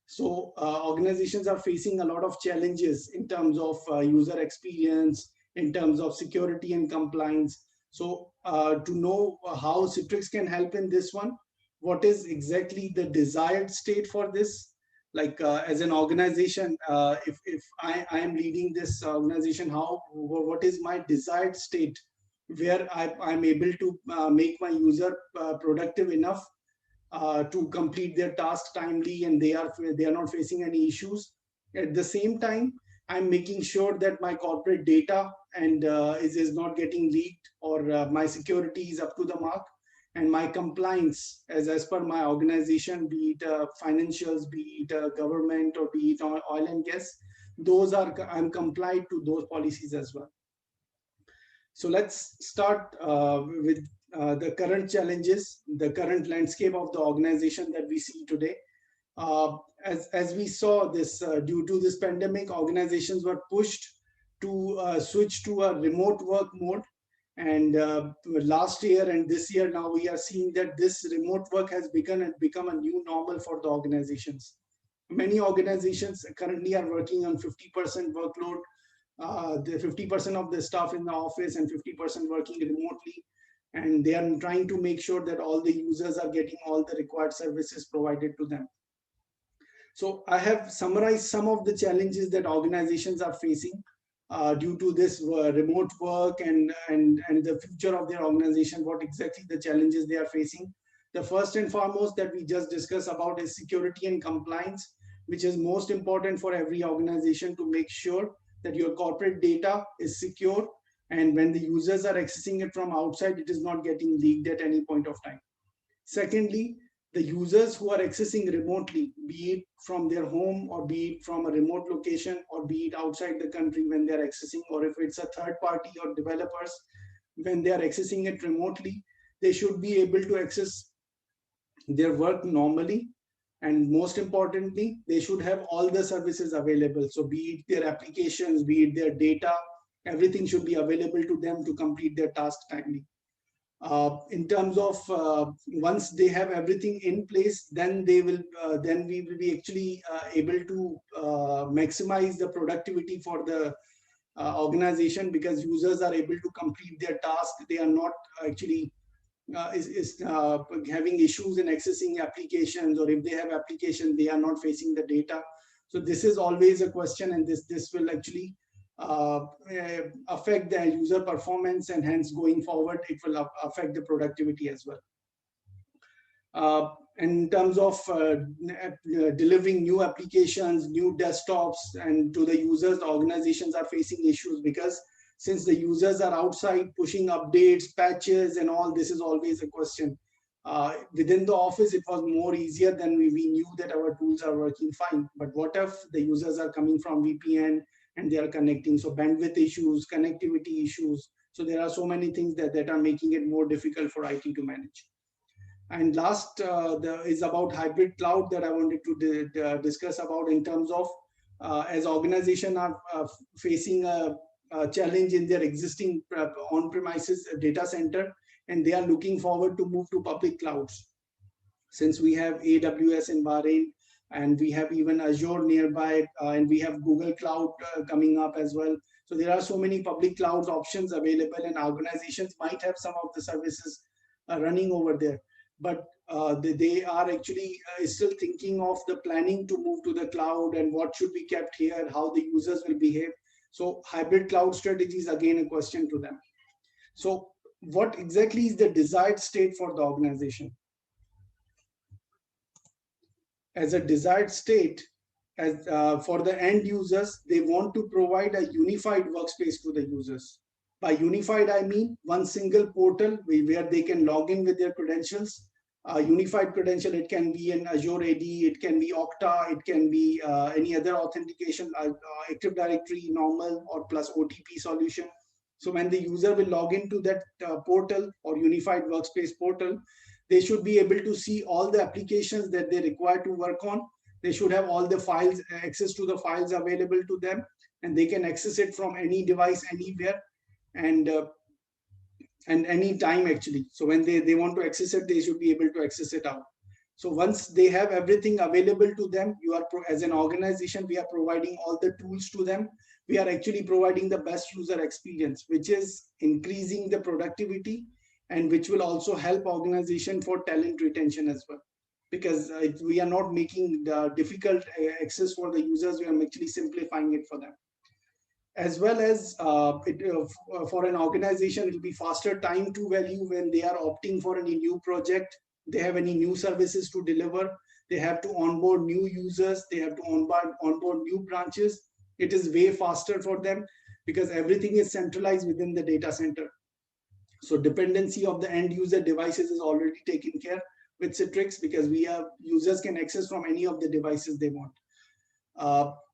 Speaker 17: So organizations are facing a lot of challenges in terms of user experience, in terms of security and compliance. So to know how Citrix can help in this one, what is exactly the desired state for this? Like as an organization, if I am leading this organization, what is my desired state where I'm able to make my user productive enough to complete their task timely, and they are not facing any issues. At the same time, I'm making sure that my corporate data and is not getting leaked, or my security is up to the mark, and my compliance as per my organization, be it financials, be it government, or be it oil and gas, I'm complied to those policies as well. So let's start with the current challenges, the current landscape of the organization that we see today. As we saw this, due to this pandemic, organizations were pushed to switch to a remote work mode. And last year and this year, now we are seeing that this remote work has become a new normal for the organizations. Many organizations currently are working on 50% workload, the 50% of the staff in the office and 50% working remotely. and they are trying to make sure that all the users are getting all the required services provided to them. So I have summarized some of the challenges that organizations are facing due to this remote work and the future of their organization, what exactly the challenges they are facing. The first and foremost that we just discussed about is security and compliance, which is most important for every organization to make sure that your corporate data is secure, and when the users are accessing it from outside, it is not getting leaked at any point of time. Secondly, the users who are accessing remotely, be it from their home or be it from a remote location or be it outside the country when they're accessing, or if it's a third party or developers, when they are accessing it remotely, they should be able to access their work normally. And most importantly, they should have all the services available. So be it their applications, be it their data, everything should be available to them to complete their task timely. In terms of once they have everything in place, then we will be actually able to maximize the productivity for the organization, because users are able to complete their task. They are not actually having issues in accessing applications, or if they have applications, they are not facing the data. So this is always a question, and this will actually affect the user performance, and hence going forward it will affect the productivity as well. In terms of delivering new applications, new desktops, and to the users, the organizations are facing issues, because since the users are outside pushing updates, patches, and all, this is always a question. Within the office, it was more easier than we knew that our tools are working fine. But what if the users are coming from VPN and they are connecting? So bandwidth issues, connectivity issues. So there are so many things that are making it more difficult for IT to manage. And last is about hybrid cloud that I wanted to discuss about, in terms of as organizations are facing a challenge in their existing on-premises data center, and they are looking forward to move to public clouds. Since we have AWS in Bahrain, and we have even Azure nearby, and we have Google Cloud coming up as well. So there are so many public cloud options available, and organizations might have some of the services running over there. But they are actually still thinking of the planning to move to the cloud, and what should be kept here, how the users will behave. So hybrid cloud strategy is again a question to them. So what exactly is the desired state for the organization? As a desired state, as for the end users, they want to provide a unified workspace to the users. By unified, I mean one single portal where they can log in with their credentials. Unified credential, it can be an Azure AD, it can be Okta, it can be any other authentication, Active Directory, normal, or plus OTP solution. So when the user will log into that portal or unified workspace portal, they should be able to see all the applications that they require to work on. They should have all the files, access to the files available to them, and they can access it from any device, anywhere, and any time actually. So when they want to access it, they should be able to access it out. So once they have everything available to them, you are as an organization, we are providing all the tools to them. We are actually providing the best user experience, which is increasing the productivity, and which will also help organization for talent retention as well. Because we are not making the difficult access for the users, we are actually simplifying it for them. As well as for an organization, it will be faster time to value when they are opting for any new project, they have any new services to deliver, they have to onboard new users, they have to onboard new branches. It is way faster for them because everything is centralized within the data center. So dependency of the end user devices is already taken care with Citrix, because users can access from any of the devices they want.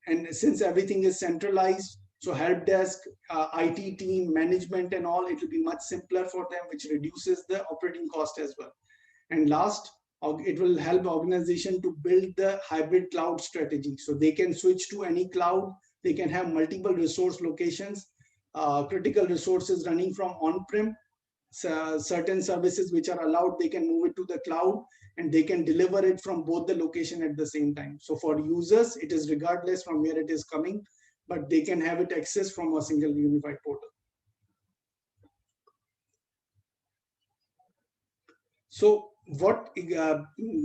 Speaker 17: And since everything is centralized, so help desk, IT team, management and all, it will be much simpler for them, which reduces the operating cost as well. And last, it will help organization to build the hybrid cloud strategy. So they can switch to any cloud, they can have multiple resource locations, critical resources running from on-prem, certain services which are allowed, they can move it to the cloud, and they can deliver it from both the location at the same time. So for users, it is regardless from where it is coming, but they can have it accessed from a single unified portal. So what,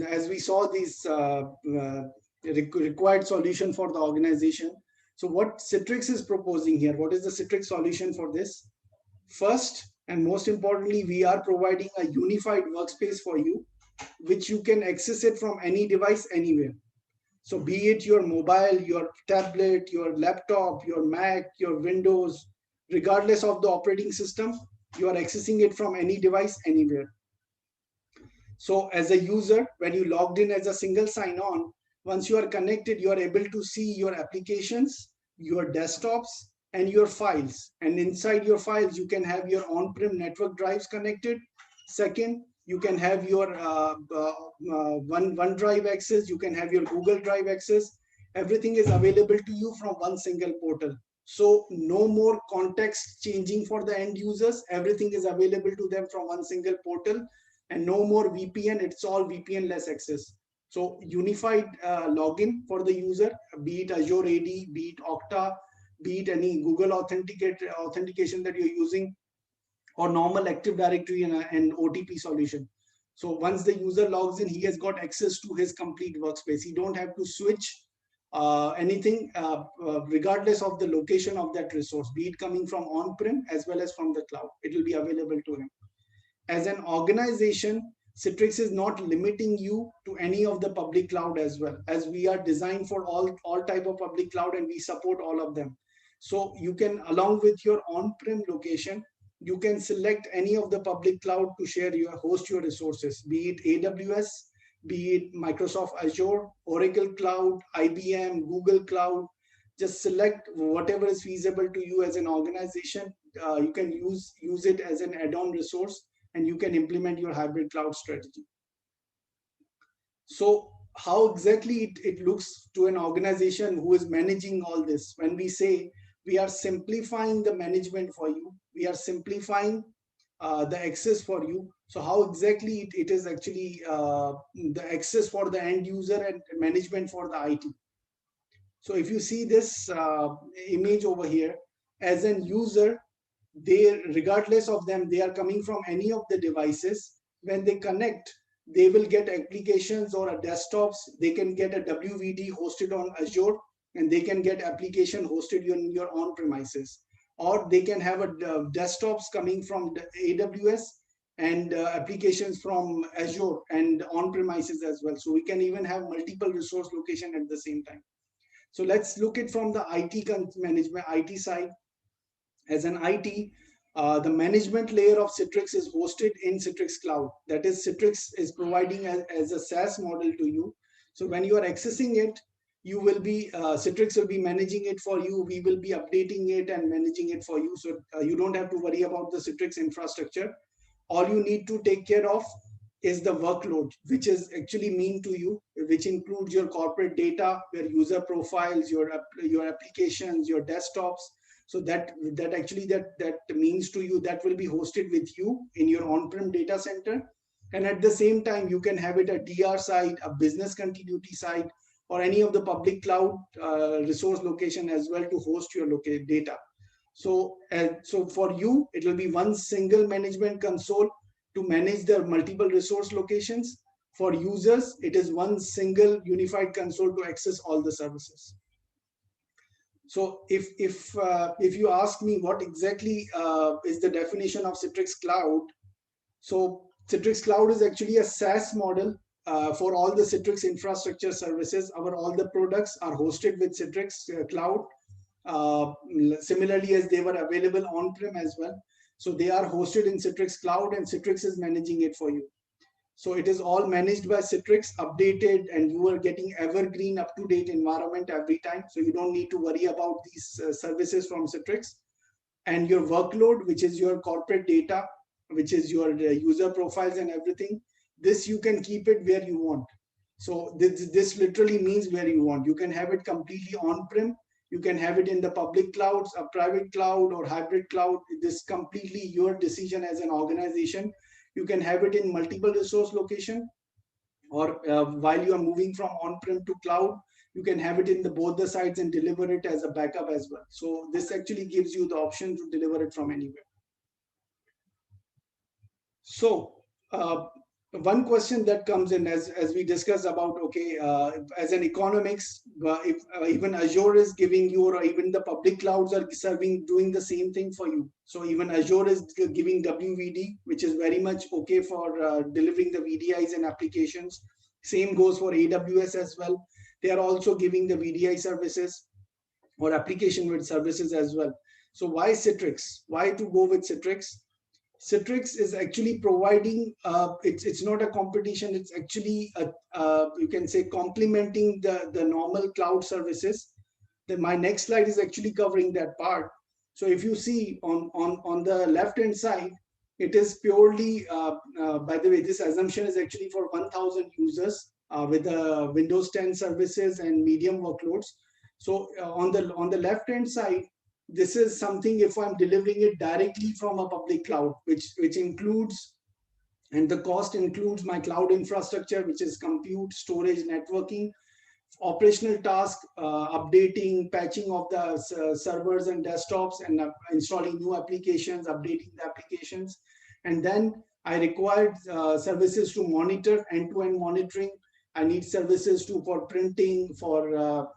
Speaker 17: as we saw these required solution for the organization. So what Citrix is proposing here, what is the Citrix solution for this? First, and most importantly, we are providing a unified workspace for you, which you can access it from any device, anywhere. So be it your mobile, your tablet, your laptop, your Mac, your Windows, regardless of the operating system, you are accessing it from any device, anywhere. So as a user, when you logged in as a single sign-on, once you are connected, you are able to see your applications, your desktops, and your files. And inside your files, you can have your on-prem network drives connected. Second, you can have your OneDrive access, you can have your Google Drive access. Everything is available to you from one single portal. So no more context changing for the end users. Everything is available to them from one single portal, and no more VPN. It's all VPN-less access. So unified login for the user, be it Azure AD, be it Okta, be it any Google authentication that you're using, or normal Active Directory and OTP solution. So once the user logs in, he has got access to his complete workspace. He don't have to switch anything regardless of the location of that resource, be it coming from on-prem as well as from the cloud. It will be available to him. As an organization, Citrix is not limiting you to any of the public cloud as well, as we are designed for all type of public cloud and we support all of them. So you can, along with your on-prem location, you can select any of the public cloud to share host your resources, be it AWS, be it Microsoft Azure, Oracle Cloud, IBM, Google Cloud. Just select whatever is feasible to you as an organization. You can use it as an add-on resource, and you can implement your hybrid cloud strategy. So how exactly it looks to an organization who is managing all this? When we say we are simplifying the management for you, we are simplifying the access for you. So how exactly it is actually the access for the end user and management for the IT. So if you see this image over here, as an user, they, regardless of them, they are coming from any of the devices. When they connect, they will get applications or a desktops. They can get a WVD hosted on Azure, and they can get application hosted in your on-premises. Or they can have a desktops coming from the AWS and applications from Azure and on-premises as well. So we can even have multiple resource location at the same time. So let's look at from the IT management, IT side. As an IT, the management layer of Citrix is hosted in Citrix Cloud. That is, Citrix is providing as a SaaS model to you. So when you are accessing it, you will be, Citrix will be managing it for you. We will be updating it and managing it for you. So you don't have to worry about the Citrix infrastructure. All you need to take care of is the workload, which is actually mean to you, which includes your corporate data, your user profiles, your applications, your desktops. So that means to you that will be hosted with you in your on-prem data center. And at the same time, you can have it a DR side, a business continuity side, or any of the public cloud resource location as well to host your data. So for you, it will be one single management console to manage the multiple resource locations. For users, it is one single unified console to access all the services. So if you ask me what exactly is the definition of Citrix Cloud, so Citrix Cloud is actually a SaaS model for all the Citrix infrastructure services. All the products are hosted with Citrix Cloud, similarly as they were available on-prem as well. So they are hosted in Citrix Cloud, and Citrix is managing it for you. So it is all managed by Citrix, updated, and you are getting evergreen, up-to-date environment every time. So you don't need to worry about these services from Citrix. And your workload, which is your corporate data, which is your user profiles and everything, this you can keep it where you want. So this literally means where you want. You can have it completely on-prem. You can have it in the public clouds, a private cloud or hybrid cloud. This is completely your decision as an organization. You can have it in multiple resource location, or while you are moving from on-prem to cloud, you can have it in both the sides and deliver it as a backup as well. So this actually gives you the option to deliver it from anywhere. So one question that comes in as we discuss about, okay, as an economics, if even Azure is giving you, or even the public clouds are doing the same thing for you. So even Azure is giving WVD, which is very much okay for delivering the VDIs and applications. Same goes for AWS as well. They are also giving the VDI services or application with services as well. So why Citrix? Why to go with Citrix? Citrix is actually providing, it's not a competition, it's actually, you can say, complementing the normal cloud services. Then my next slide is actually covering that part. So if you see on the left-hand side, it is purely, by the way, this assumption is actually for 1,000 users with the Windows 10 services and medium workloads. So on the left-hand side, this is something if I'm delivering it directly from a public cloud, which includes, and the cost includes my cloud infrastructure, which is compute, storage, networking, operational task, updating, patching of the servers and desktops, and installing new applications, updating the applications. And then I required services to monitor, end-to-end monitoring. I need services for printing, for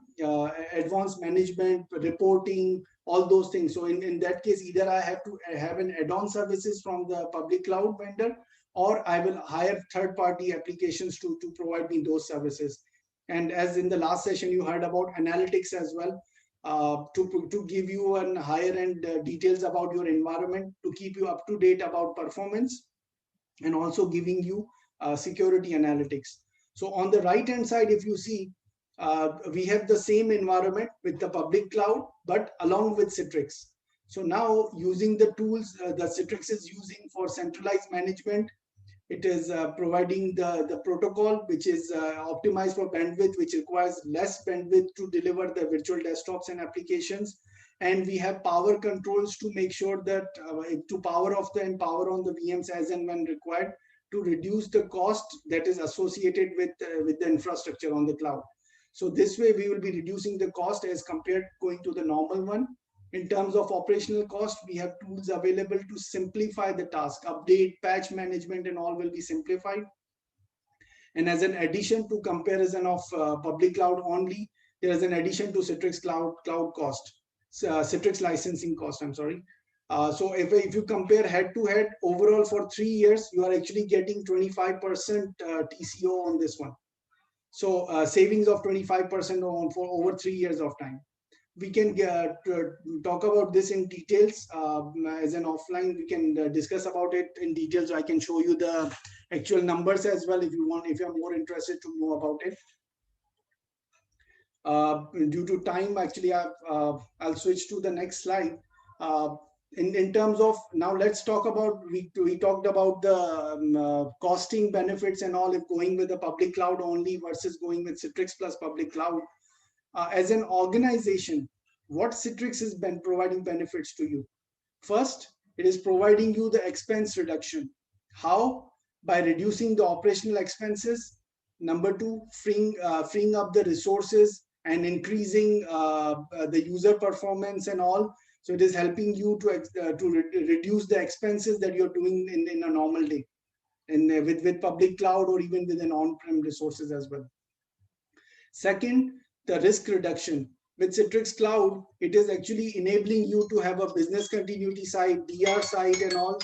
Speaker 17: advanced management, reporting, all those things. So in that case, either I have to have an add-on services from the public cloud vendor, or I will hire third-party applications to provide me those services. And as in the last session, you heard about analytics as well, to give you a higher end details about your environment, to keep you up to date about performance, and also giving you security analytics. So on the right hand side, if you see, we have the same environment with the public cloud, but along with Citrix. So now using the tools that Citrix is using for centralized management, it is providing the protocol, which is optimized for bandwidth, which requires less bandwidth to deliver the virtual desktops and applications. And we have power controls to make sure that to power off and power on the VMs as and when required, to reduce the cost that is associated with the infrastructure on the cloud. So this way we will be reducing the cost as compared going to the normal one. In terms of operational cost, we have tools available to simplify the task, update, patch management, and all will be simplified. And as an addition to comparison of public cloud only, there is an addition to Citrix cloud cost, Citrix licensing cost, I'm sorry. So if you compare head to head, overall for 3 years, you are actually getting 25% TCO on this one. So savings of 25% on for over 3 years of time. We can talk about this in details as an offline. We can discuss about it in details. I can show you the actual numbers as well if you want, if you're more interested to know about it. Due to time, actually, I'll switch to the next slide. In terms of, now let's talk about, we talked about the costing benefits and all, if going with the public cloud only versus going with Citrix plus public cloud. As an organization, what Citrix has been providing benefits to you? First, it is providing you the expense reduction. How? By reducing the operational expenses. Number two, freeing up the resources and increasing the user performance and all. So it is helping you to reduce the expenses that you're doing in a normal day, and with public cloud or even within on-prem resources as well. Second, the risk reduction. With Citrix Cloud, it is actually enabling you to have a business continuity side, DR side and all,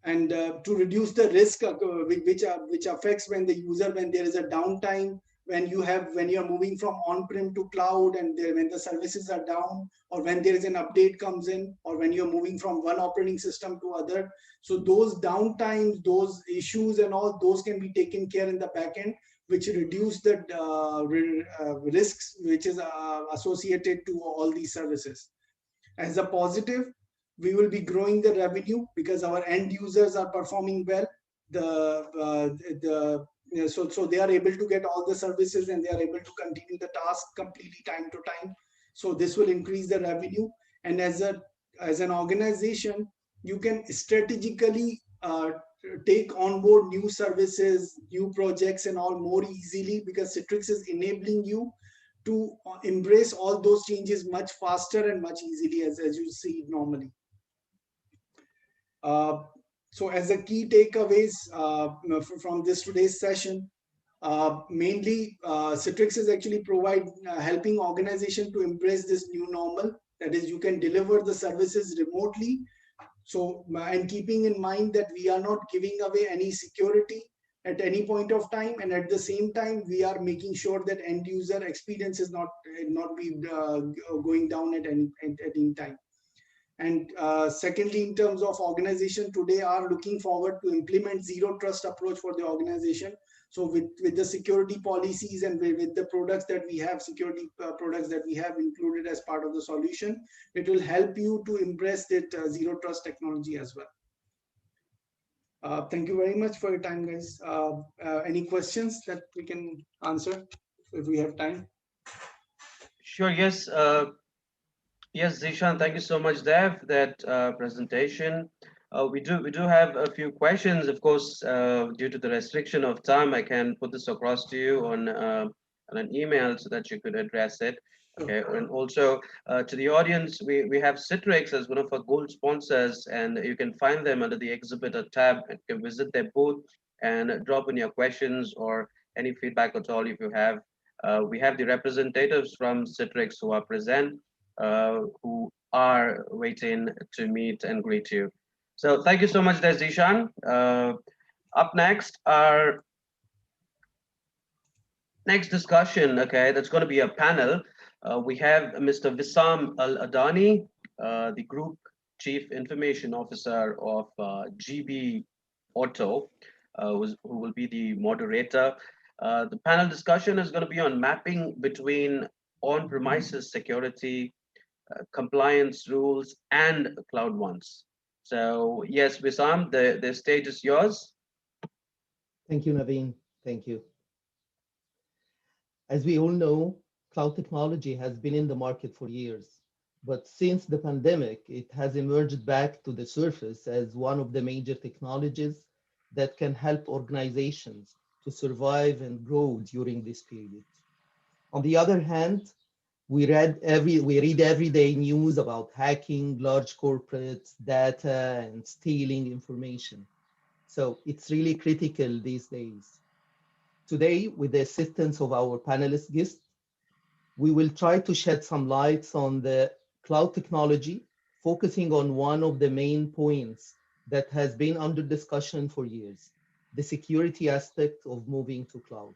Speaker 17: and to reduce the risk which affects when the user, when there is a downtime, when you're moving from on-prem to cloud, and when the services are down, or when there is an update comes in, or when you're moving from one operating system to other. So those downtimes, those issues and all, those can be taken care in the backend, which reduce the risks which is associated to all these services. As a positive, we will be growing the revenue because our end users are performing well. So they are able to get all the services, and they are able to continue the task completely time to time. So this will increase the revenue. And as an organization, you can strategically take on board new services, new projects and all more easily, because Citrix is enabling you to embrace all those changes much faster and much easily as you see normally. So as a key takeaways from this today's session, mainly Citrix is actually helping organization to embrace this new normal. That is, you can deliver the services remotely. So, and keeping in mind that we are not giving away any security at any point of time, and at the same time, we are making sure that end user experience is not be going down at any time. And secondly, in terms of organization today are looking forward to implement zero trust approach for the organization. So with the security policies and with the products that we have, security products that we have included as part of the solution, it will help you to embrace that zero trust technology as well. Thank you very much for your time, guys. Any questions that we can answer if we have time?
Speaker 9: Sure, yes. Yes, Zishan, thank you so much, Dev, for that presentation. We do have a few questions. Of course, due to the restriction of time, I can put this across to you on an email so that you could address it. Okay, and also to the audience, we have Citrix as one of our gold sponsors, and you can find them under the exhibitor tab. You can visit their booth and drop in your questions or any feedback at all if you have. We have the representatives from Citrix who are present, who are waiting to meet and greet you. So thank you so much, Zishan. Up next, our next discussion, okay, that's going to be a panel. We have Mr. Wissam Al-Adani, the Group Chief Information Officer of GB Auto, who will be the moderator. The panel discussion is going to be on mapping between on-premises security, compliance rules, and cloud ones. So yes, Wissam, the stage is yours.
Speaker 18: Thank you, Naveen. Thank you. As we all know, cloud technology has been in the market for years, but since the pandemic, it has emerged back to the surface as one of the major technologies that can help organizations to survive and grow during this period. On the other hand, we read every day news about hacking large corporates, data, and stealing information. So it's really critical these days. Today, with the assistance of our panelist guests, we will try to shed some lights on the cloud technology, focusing on one of the main points that has been under discussion for years, the security aspect of moving to cloud.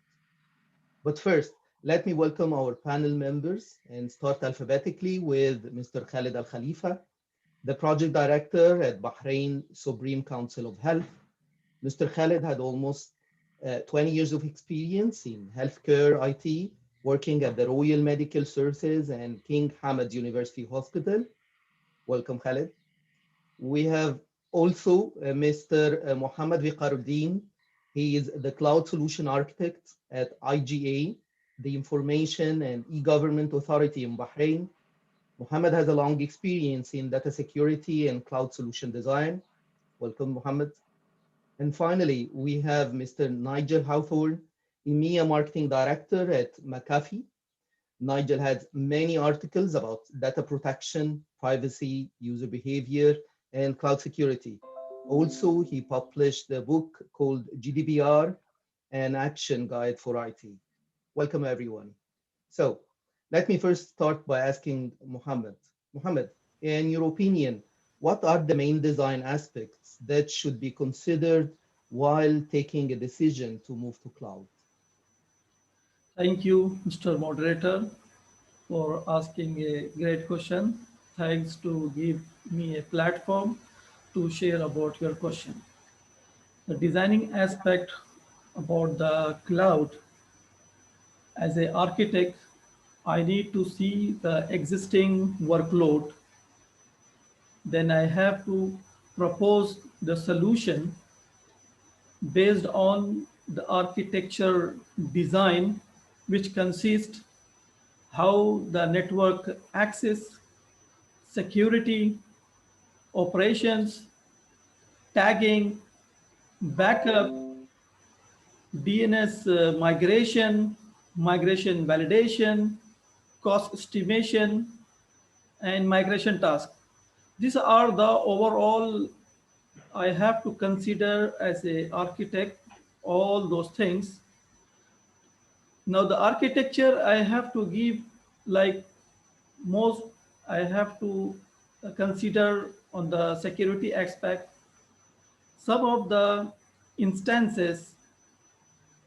Speaker 18: But first, let me welcome our panel members and start alphabetically with Mr. Khalid Al Khalifa, the project director at Bahrain Supreme Council of Health. Mr. Khalid had almost 20 years of experience in healthcare IT, working at the Royal Medical Services and King Hamad University Hospital. Welcome, Khalid. We have also Mr. Mohamed Viqaruddin. He is the cloud solution architect at IGA, the Information and E-Government Authority in Bahrain. Mohamed has a long experience in data security and cloud solution design. Welcome, Mohamed. And finally, we have Mr. Nigel Hawthorne, EMEA Marketing Director at McAfee. Nigel has many articles about data protection, privacy, user behavior, and cloud security. Also, he published a book called GDPR, an action guide for IT. Welcome, everyone. So let me first start by asking Mohamed. Mohamed, in your opinion, what are the main design aspects that should be considered while taking a decision to move to cloud?
Speaker 19: Thank you, Mr. Moderator, for asking a great question. Thanks to give me a platform to share about your question. The designing aspect about the cloud, as an architect, I need to see the existing workload. Then I have to propose the solution based on the architecture design, which consists how the network access, security, operations, tagging, backup, DNS migration, migration validation, cost estimation, and migration task. These are the overall I have to consider as a architect all those things. Now the architecture I have to give, like most, I have to consider on the security aspect. Some of the instances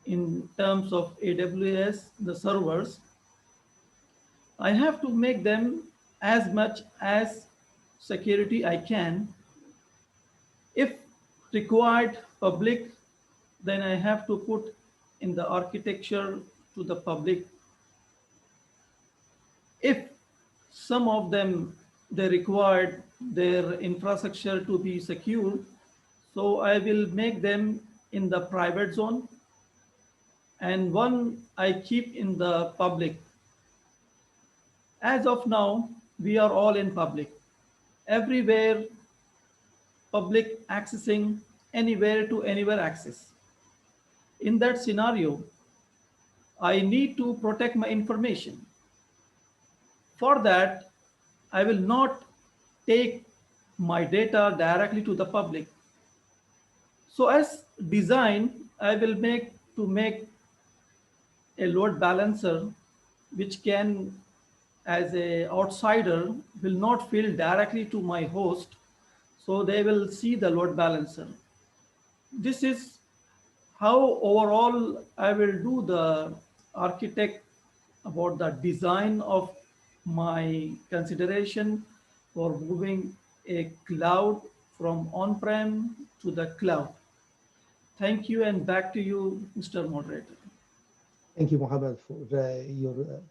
Speaker 19: in terms of AWS, the servers, I have to make them as much as security I can. If required public, then I have to put in the architecture to the public. If some of them, they required their infrastructure to be secure, so I will make them in the private zone, and one I keep in the public. As of now, we are all in public. Everywhere, public accessing, anywhere to anywhere access. In that scenario, I need to protect my information. For that, I will not take my data directly to the public. So as design, I will make a load balancer which can, as a outsider, will not fill directly to my host, so they will see the load balancer. This is how overall I will do the architect about the design of my consideration for moving a cloud from on-prem to the cloud. Thank you, and back to you, Mr. Moderator.
Speaker 18: Thank you, Mohamed, for your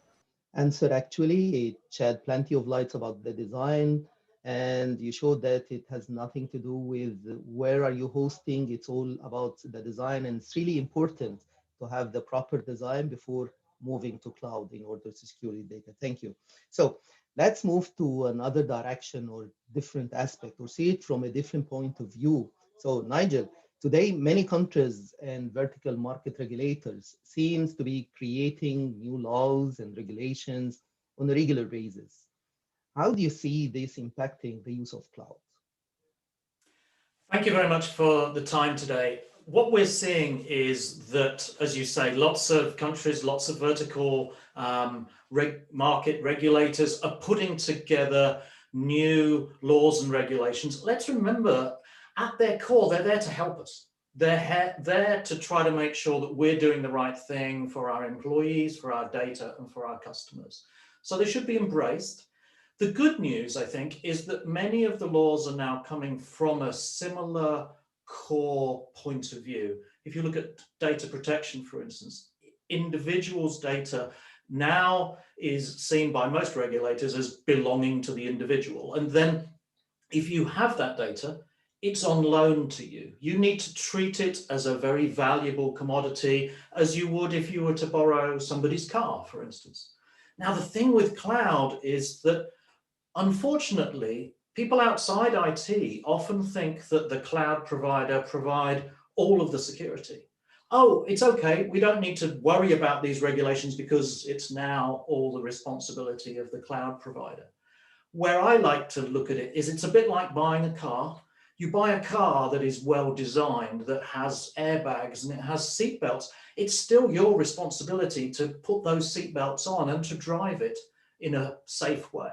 Speaker 18: answer. Actually, it shed plenty of lights about the design, and you showed that it has nothing to do with where are you hosting. It's all about the design, and it's really important to have the proper design before moving to cloud in order to secure your data. Thank you. So let's move to another direction or different aspect, or see it from a different point of view. So Nigel, today, many countries and vertical market regulators seems to be creating new laws and regulations on a regular basis. How do you see this impacting the use of cloud?
Speaker 20: Thank you very much for the time today. What we're seeing is that, as you say, lots of countries, lots of vertical market regulators are putting together new laws and regulations. Let's remember, at their core, they're there to help us. They're there to try to make sure that we're doing the right thing for our employees, for our data, and for our customers. So they should be embraced. The good news, I think, is that many of the laws are now coming from a similar core point of view. If you look at data protection, for instance, individuals' data now is seen by most regulators as belonging to the individual. And then if you have that data, it's on loan to you. You need to treat it as a very valuable commodity, as you would if you were to borrow somebody's car, for instance. Now, the thing with cloud is that, unfortunately, people outside IT often think that the cloud provider provide all of the security. Oh, it's okay, we don't need to worry about these regulations because it's now all the responsibility of the cloud provider. Where I like to look at it is it's a bit like buying a car. You buy a car that is well designed, that has airbags and it has seatbelts. It's still your responsibility to put those seatbelts on and to drive it in a safe way.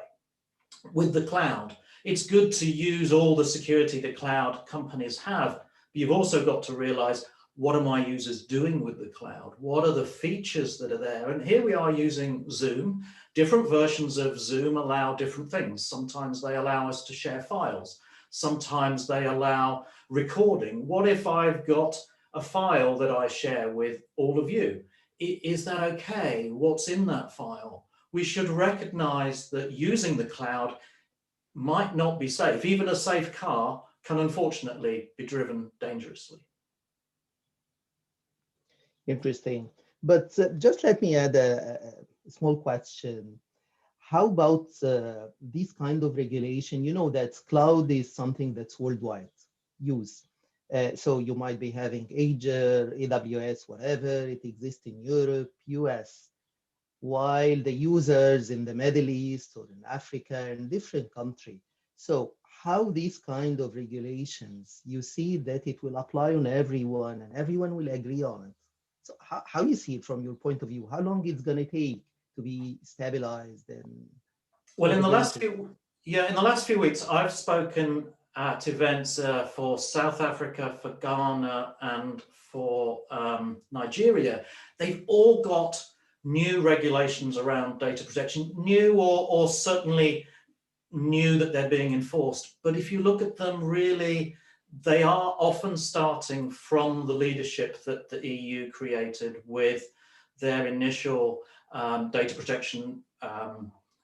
Speaker 20: With the cloud, it's good to use all the security that cloud companies have, but you've also got to realize, what are my users doing with the cloud? What are the features that are there? And here we are using Zoom. Different versions of Zoom allow different things. Sometimes they allow us to share files. Sometimes they allow recording. What if I've got a file that I share with all of you? Is that okay? What's in that file? We should recognize that using the cloud might not be safe. Even a safe car can unfortunately be driven dangerously.
Speaker 18: Interesting. But just let me add a small question. How about this kind of regulation? You know that cloud is something that's worldwide use. So you might be having Azure, AWS, whatever, it exists in Europe, US, while the users in the Middle East or in Africa and different countries So how these kind of regulations, you see that it will apply on everyone and everyone will agree on it. So how you see it from your point of view? How long it's going to take to be stabilized and
Speaker 20: well, in the last
Speaker 18: implemented?
Speaker 20: in the last few weeks, I've spoken at events for South Africa, for Ghana, and for Nigeria. They've all got new regulations around data protection, new or certainly new that they're being enforced. But if you look at them, really, they are often starting from the leadership that the EU created with their initial data protection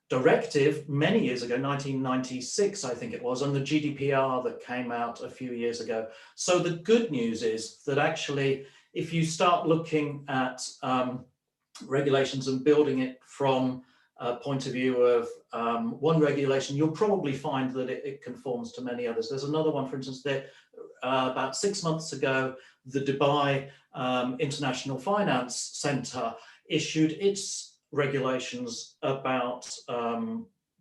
Speaker 20: directive many years ago, 1996, I think it was, and the GDPR that came out a few years ago. So the good news is that actually, if you start looking at regulations and building it from a point of view of one regulation, you'll probably find that it conforms to many others. There's another one, for instance, that about 6 months ago, the Dubai International Finance Center issued its regulations about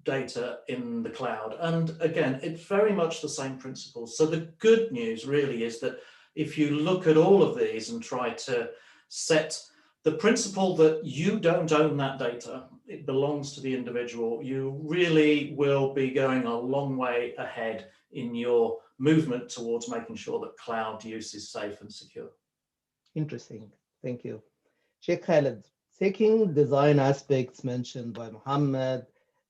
Speaker 20: data in the cloud. And again, it's very much the same principles. So the good news really is that if you look at all of these and try to set the principle that you don't own that data, it belongs to the individual, you really will be going a long way ahead in your movement towards making sure that cloud use is safe and secure.
Speaker 18: Interesting. Thank you. Sheikh Khaled, taking design aspects mentioned by Mohammed,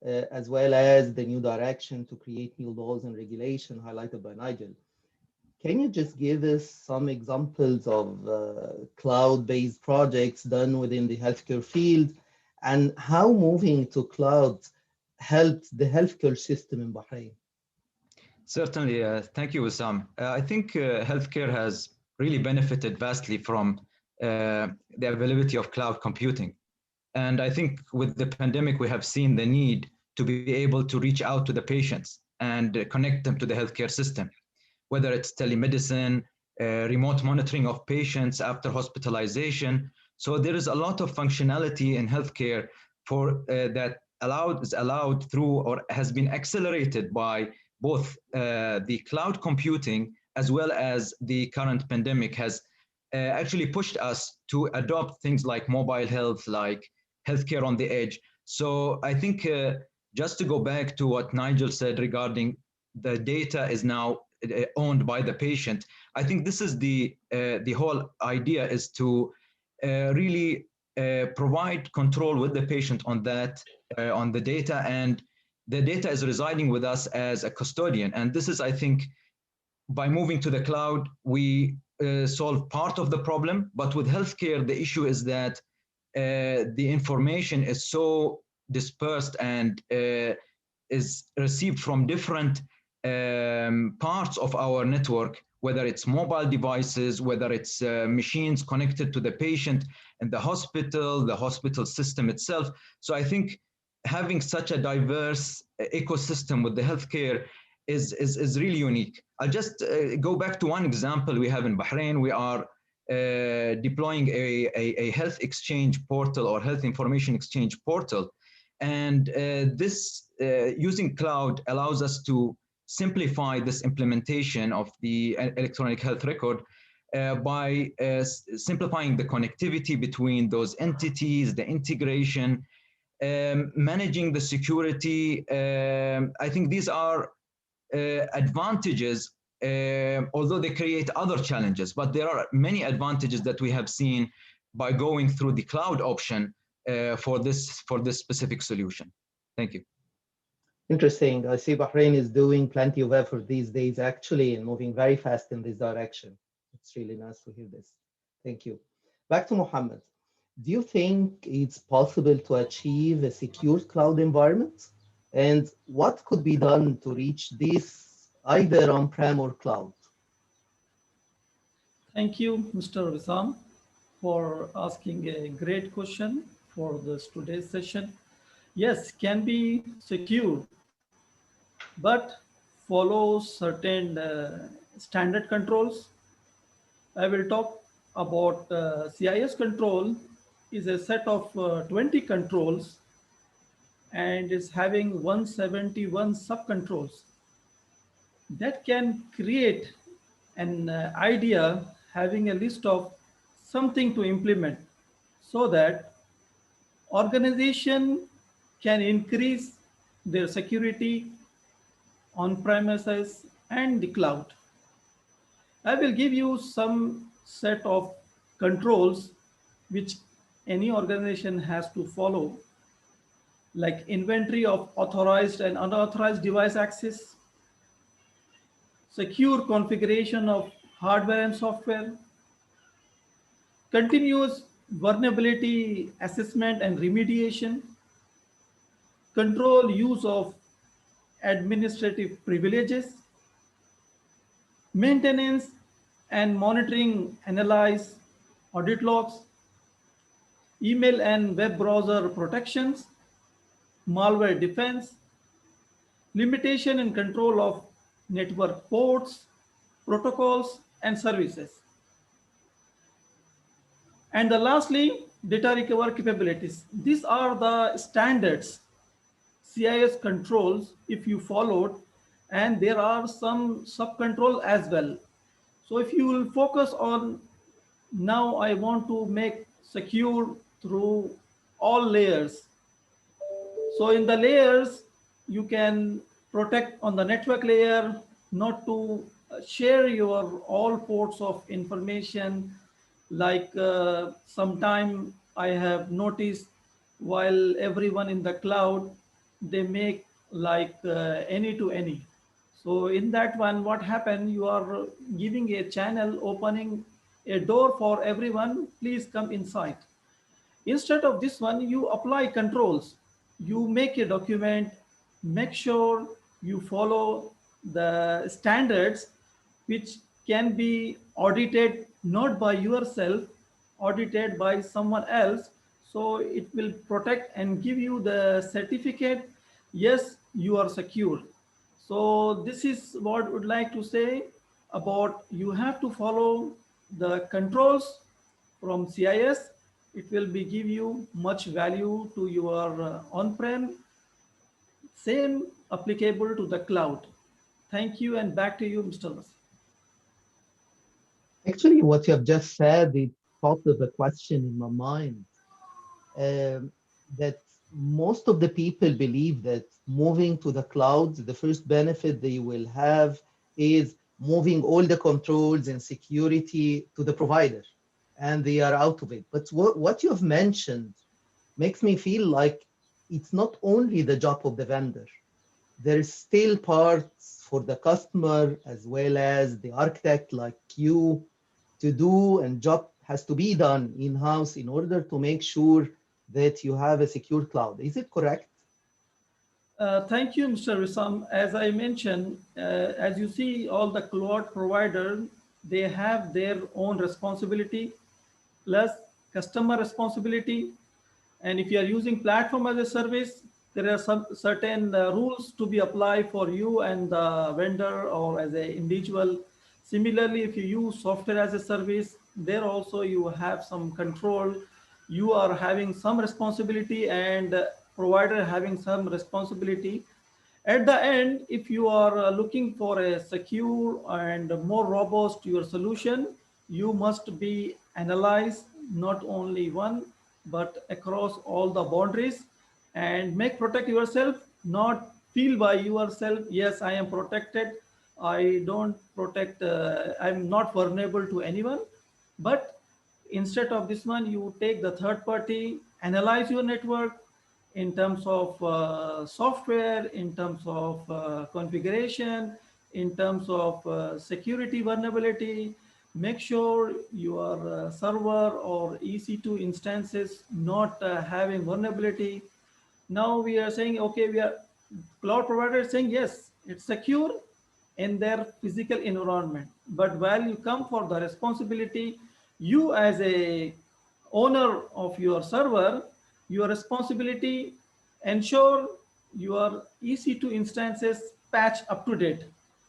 Speaker 18: as well as the new direction to create new laws and regulation highlighted by Nigel, can you just give us some examples of cloud-based projects done within the healthcare field and how moving to cloud helped the healthcare system in Bahrain?
Speaker 21: Certainly. Thank you, Wissam. I think healthcare has really benefited vastly from the availability of cloud computing. And I think with the pandemic, we have seen the need to be able to reach out to the patients and connect them to the healthcare system, whether it's telemedicine, remote monitoring of patients after hospitalization. So there is a lot of functionality in healthcare for that is allowed through or has been accelerated by both the cloud computing as well as the current pandemic has actually pushed us to adopt things like mobile health, like healthcare on the edge. So I think just to go back to what Nigel said regarding the data is now owned by the patient, I think this is the whole idea is to really provide control with the patient on that, on the data, and the data is residing with us as a custodian. And this is, I think, by moving to the cloud, we solve part of the problem. But with healthcare, the issue is that the information is so dispersed and is received from different parts of our network, whether it's mobile devices, whether it's machines connected to the patient and the hospital system itself. So I think having such a diverse ecosystem with the healthcare is really unique. I'll just go back to one example we have in Bahrain. We are deploying a health exchange portal or health information exchange portal. And this using cloud allows us to simplify this implementation of the electronic health record by simplifying the connectivity between those entities, the integration, managing the security. I think these are advantages, although they create other challenges, but there are many advantages that we have seen by going through the cloud option for this specific solution. Thank you.
Speaker 18: Interesting. I see Bahrain is doing plenty of effort these days, actually, and moving very fast in this direction. It's really nice to hear this. Thank you. Back to Mohammed. Do you think it's possible to achieve a secure cloud environment? And what could be done to reach this either on-prem or cloud?
Speaker 19: Thank you, Mr. Wissam, for asking a great question for this today's session. Yes, can be secure, but follow certain standard controls. I will talk about CIS control is a set of 20 controls and is having 171 subcontrols. that can create an idea having a list of something to implement so that organization can increase their security on premises and the cloud. I will give you some set of controls which any organization has to follow, like inventory of authorized and unauthorized device access, secure configuration of hardware and software, continuous vulnerability assessment and remediation, control use of administrative privileges, maintenance and monitoring, analyze audit logs, email and web browser protections, malware defense, limitation and control of network ports, protocols, and services. And lastly, data recovery capabilities. These are the standards CIS controls if you followed, and there are some sub-control as well. So if you will focus on, now I want to make secure through all layers. So in the layers, you can protect on the network layer, not to share your all ports of information. Like sometime I have noticed while everyone in the cloud, they make like any to any. So in that one, what happened? You are giving a channel, opening a door for everyone, please come inside. Instead of this one, you apply controls. You make a document, make sure you follow the standards which can be audited not by yourself, audited by someone else. So it will protect and give you the certificate, yes, you are secure. So this is what I would like to say about, you have to follow the controls from CIS. It will be give you much value to your on-prem, same applicable to the cloud. Thank you, and back to you, Mr. Wasi.
Speaker 18: Actually, what you have just said, it popped up a question in my mind. That most of the people believe that moving to the cloud, the first benefit they will have is moving all the controls and security to the provider, and they are out of it. But what you have mentioned makes me feel like it's not only the job of the vendor. There's still parts for the customer as well as the architect like you to do, and job has to be done in-house in order to make sure that you have a secure cloud. Is it correct?
Speaker 19: Thank you, Mr. Wissam. As I mentioned, as you see, all the cloud providers, they have their own responsibility plus customer responsibility. And if you are using platform as a service, there are some certain rules to be applied for you and the vendor or as an individual. Similarly, if you use software as a service, there also you have some control. You are having some responsibility and provider having some responsibility. At the end, if you are looking for a secure and more robust your solution, you must be analyzed not only one, but across all the boundaries, and make protect yourself, not feel by yourself, yes, I am protected. I don't protect, I'm not vulnerable to anyone. But instead of this one, you take the third party, analyze your network, in terms of software, in terms of configuration, in terms of security vulnerability. Make sure your server or EC2 instances not having vulnerability. Now we are saying, okay, we are cloud providers saying, yes, it's secure in their physical environment. But while you come for the responsibility, you as a owner of your server, your responsibility, ensure your EC2 instances patch up to date.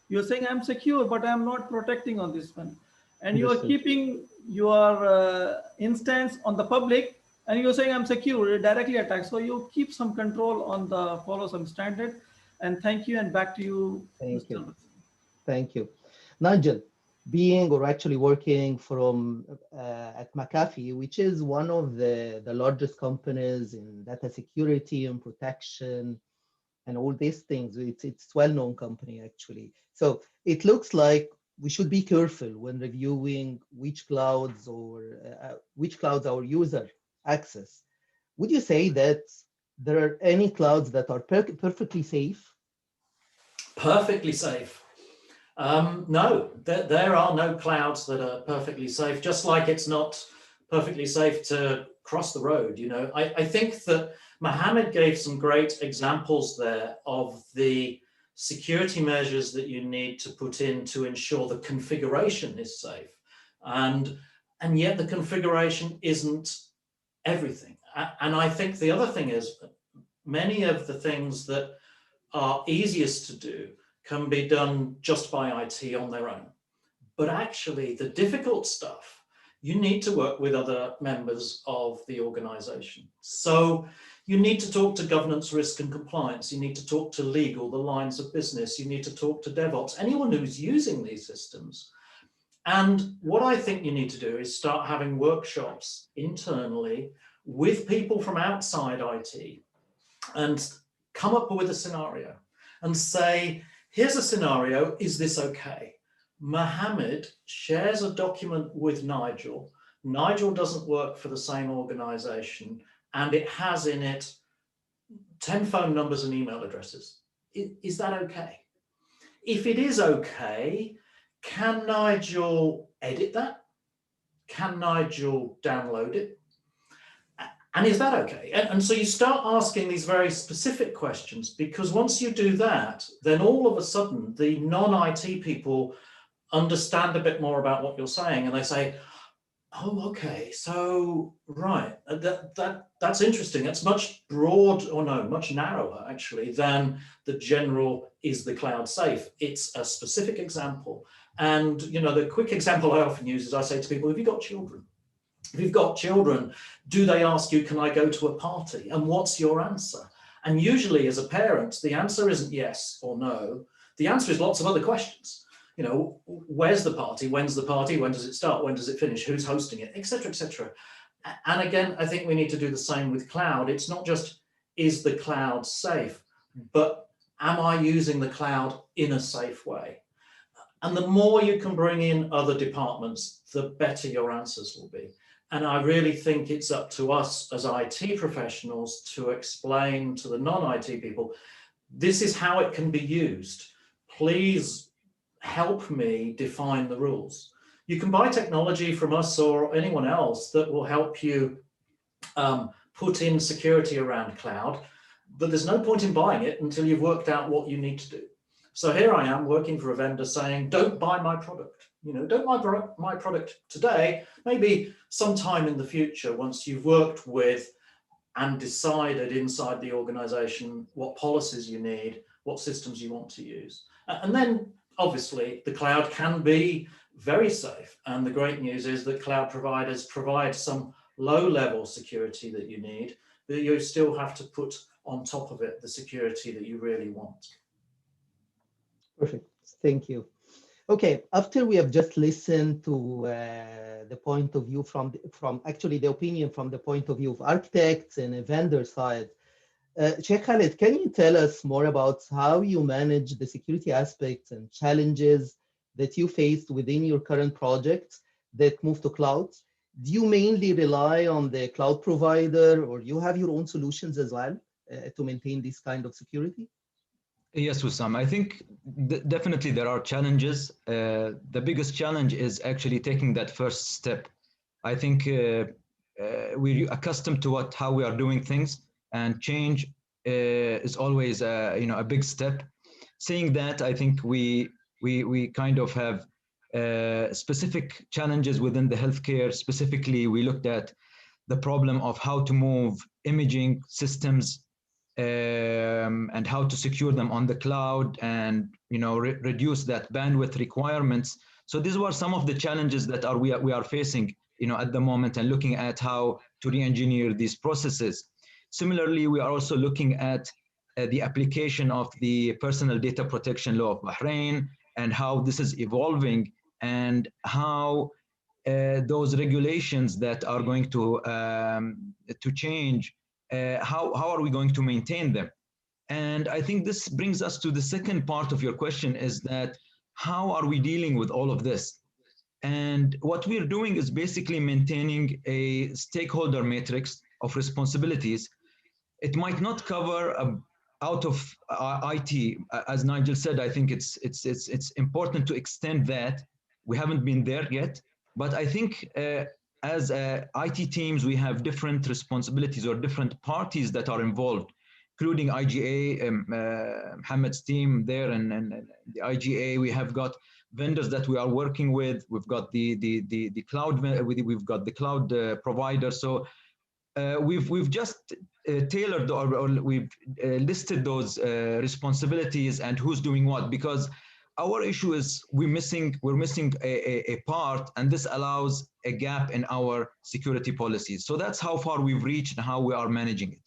Speaker 19: You're saying I'm secure, but I'm not protecting on this one. And you are keeping your instance on the public, and you're saying I'm secure, directly attacked. So you keep some control on the follow some standard. And thank you, and back to you.
Speaker 18: Thank you. Thank you. Nigel, being or actually working from at McAfee, which is one of the largest companies in data security and protection and all these things. It's well-known company actually. So it looks like we should be careful when reviewing which clouds our user access. Would you say that there are any clouds that are perfectly safe?
Speaker 20: Perfectly safe. No, there are no clouds that are perfectly safe, just like it's not perfectly safe to cross the road. You know, I think that Mohamed gave some great examples there of the security measures that you need to put in to ensure the configuration is safe. And yet the configuration isn't everything. And I think the other thing is many of the things that are easiest to do can be done just by IT on their own. But actually the difficult stuff, you need to work with other members of the organization. So you need to talk to governance, risk and compliance. You need to talk to legal, the lines of business. You need to talk to DevOps, anyone who's using these systems. And what I think you need to do is start having workshops internally with people from outside IT and come up with a scenario and say, here's a scenario, is this okay? Mohamed shares a document with Nigel. Nigel doesn't work for the same organization and it has in it 10 phone numbers and email addresses. Is that okay? If it is okay, can Nigel edit that? Can Nigel download it? And is that okay? And so you start asking these very specific questions, because once you do that, then all of a sudden the non-IT people understand a bit more about what you're saying and they say, oh, okay, so right, that's interesting. That's much much narrower actually than the general, is the cloud safe? It's a specific example. And you know, the quick example I often use is I say to people, have you got children? If you've got children, do they ask you, can I go to a party? And what's your answer? And usually as a parent, the answer isn't yes or no. The answer is lots of other questions. You know, where's the party? When's the party? When does it start? When does it finish? Who's hosting it? Et cetera, et cetera. And again, I think we need to do the same with cloud. It's not just, is the cloud safe, but am I using the cloud in a safe way? And the more you can bring in other departments, the better your answers will be. And I really think it's up to us as IT professionals to explain to the non-IT people, this is how it can be used. Please help me define the rules. You can buy technology from us or anyone else that will help you put in security around cloud, but there's no point in buying it until you've worked out what you need to do. So here I am working for a vendor saying, don't buy my product. You know, don't buy my product today, maybe sometime in the future, once you've worked with and decided inside the organization what policies you need, what systems you want to use. And then obviously the cloud can be very safe. And the great news is that cloud providers provide some low-level security that you need, that you still have to put on top of it the security that you really want.
Speaker 18: Perfect, thank you. Okay, after we have just listened to the point of view from actually the opinion from the point of view of architects and a vendor side, Sheikh Khalid, can you tell us more about how you manage the security aspects and challenges that you faced within your current projects that move to cloud? Do you mainly rely on the cloud provider, or you have your own solutions as well to maintain this kind of security?
Speaker 21: Yes, Wissam, I think definitely there are challenges. The biggest challenge is actually taking that first step. I think we're accustomed to how we are doing things, and change is always a big step. Saying that, I think we kind of have specific challenges within the healthcare. Specifically, we looked at the problem of how to move imaging systems and how to secure them on the cloud, and reduce that bandwidth requirements. So these were some of the challenges that we are facing at the moment, and looking at how to re-engineer these processes. Similarly, we are also looking at the application of the Personal Data Protection Law of Bahrain and how this is evolving, and how those regulations that are going to change, how are we going to maintain them? And I think this brings us to the second part of your question, is that how are we dealing with all of this? And what we're doing is basically maintaining a stakeholder matrix of responsibilities. It might not cover out of IT, as Nigel said. I think it's important to extend that. We haven't been there yet, but I think as IT teams, we have different responsibilities or different parties that are involved, including IGA, Mohamed's team there, and the IGA. We have got vendors that we are working with. We've got the cloud. We've got the cloud provider. So we've just tailored, or we've listed those responsibilities and who's doing what, because our issue is we're missing a part, and this allows a gap in our security policies. So that's how far we've reached and how we are managing it.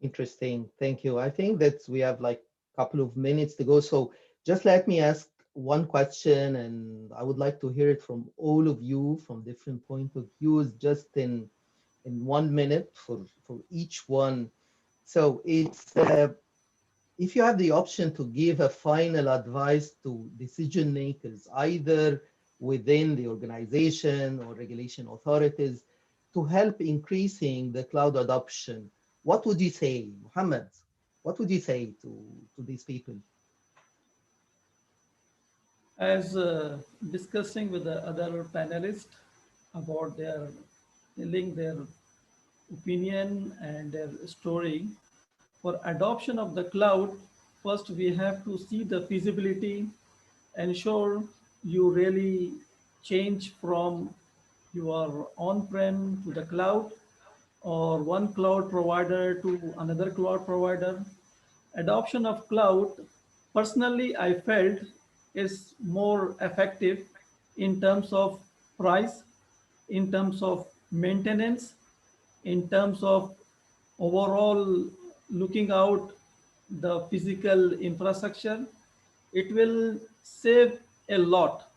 Speaker 18: Interesting. Thank you. I think that we have like a couple of minutes to go. So just let me ask one question, and I would like to hear it from all of you from different point of views, just in 1 minute for each one. So it's if you have the option to give a final advice to decision makers, either within the organization or regulation authorities, to help increasing the cloud adoption, what would you say, Mohamed? What would you say to these people?
Speaker 19: As discussing with the other panelists about telling their opinion and their story, for adoption of the cloud, first we have to see the feasibility, ensure you really change from your on-prem to the cloud, or one cloud provider to another cloud provider. Adoption of cloud, personally, I felt is more effective in terms of price, in terms of maintenance, in terms of overall looking out the physical infrastructure. It will save a lot.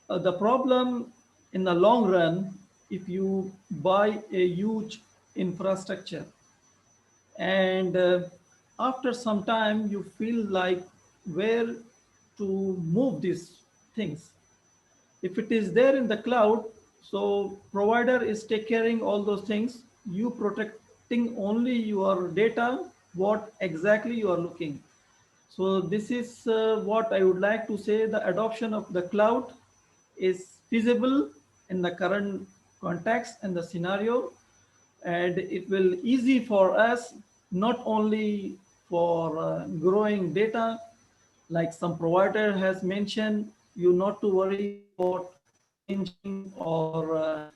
Speaker 19: The problem in the long run, if you buy a huge infrastructure and after some time you feel like where to move these things. If it is there in the cloud, so provider is taking care all those things, you protecting only your data, what exactly you are looking. So this is what I would like to say. The adoption of the cloud is feasible in the current context and the scenario, and it will easy for us, not only for growing data, like some provider has mentioned, you not to worry about changing or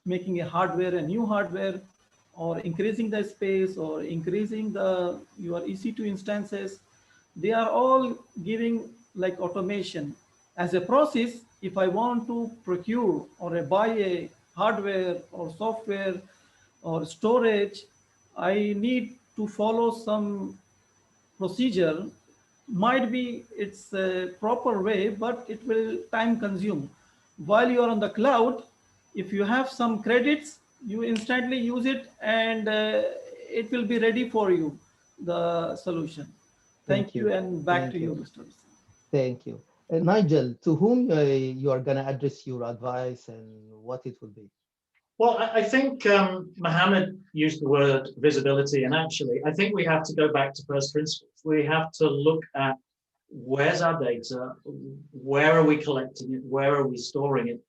Speaker 19: making a hardware, a new hardware, or increasing the space, or increasing your EC2 instances. They are all giving like automation. As a process, if I want to procure or buy a hardware or software or storage, I need to follow some procedure. Might be it's a proper way, but it will time consume. While you are on the cloud, if you have some credits, you instantly use it, and it will be ready for you, the solution. Thank you, and back to you, Mr.
Speaker 18: Thank you. Nigel, to whom you are going to address your advice and what it will be?
Speaker 20: Well, I think Mohamed used the word visibility, and actually, I think we have to go back to first principles. We have to look at where's our data, where are we collecting it, where are we storing it,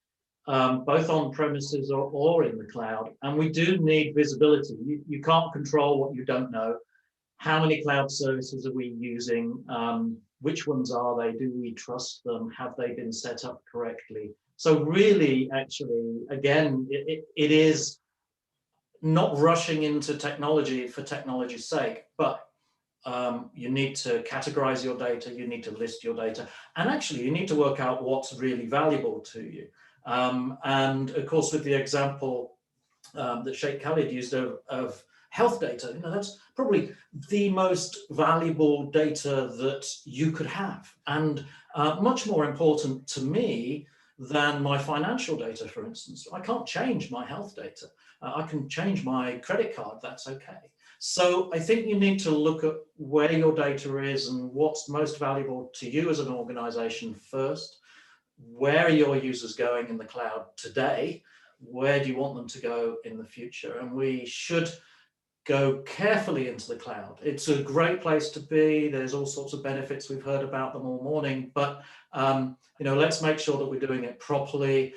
Speaker 20: both on premises or in the cloud. And we do need visibility. You can't control what you don't know. How many cloud services are we using? Which ones are they? Do we trust them? Have they been set up correctly? So really, actually, again, it is not rushing into technology for technology's sake, but you need to categorize your data, you need to list your data, and actually you need to work out what's really valuable to you. And of course, with the example that Sheikh Khalid used of health data, you know, that's probably the most valuable data that you could have, and much more important to me than my financial data, for instance. I can't change my health data. I can change my credit card, that's okay. So I think you need to look at where your data is and what's most valuable to you as an organization first. Where are your users going in the cloud today? Where do you want them to go in the future? And we should go carefully into the cloud. It's a great place to be. There's all sorts of benefits. We've heard about them all morning, but you know, let's make sure that we're doing it properly,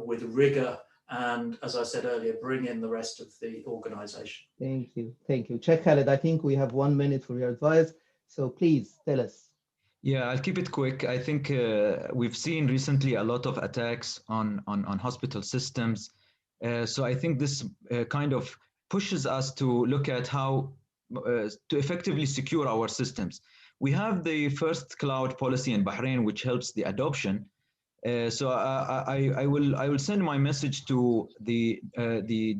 Speaker 20: with rigor, and as I said earlier, bring in the rest of the organization.
Speaker 18: Thank you. Thank you. Sheikh Khaled, I think we have 1 minute for your advice. So please tell us.
Speaker 21: Yeah, I'll keep it quick. I think we've seen recently a lot of attacks on hospital systems. So I think this kind of pushes us to look at how to effectively secure our systems. We have the first cloud policy in Bahrain, which helps the adoption. So I will send my message to the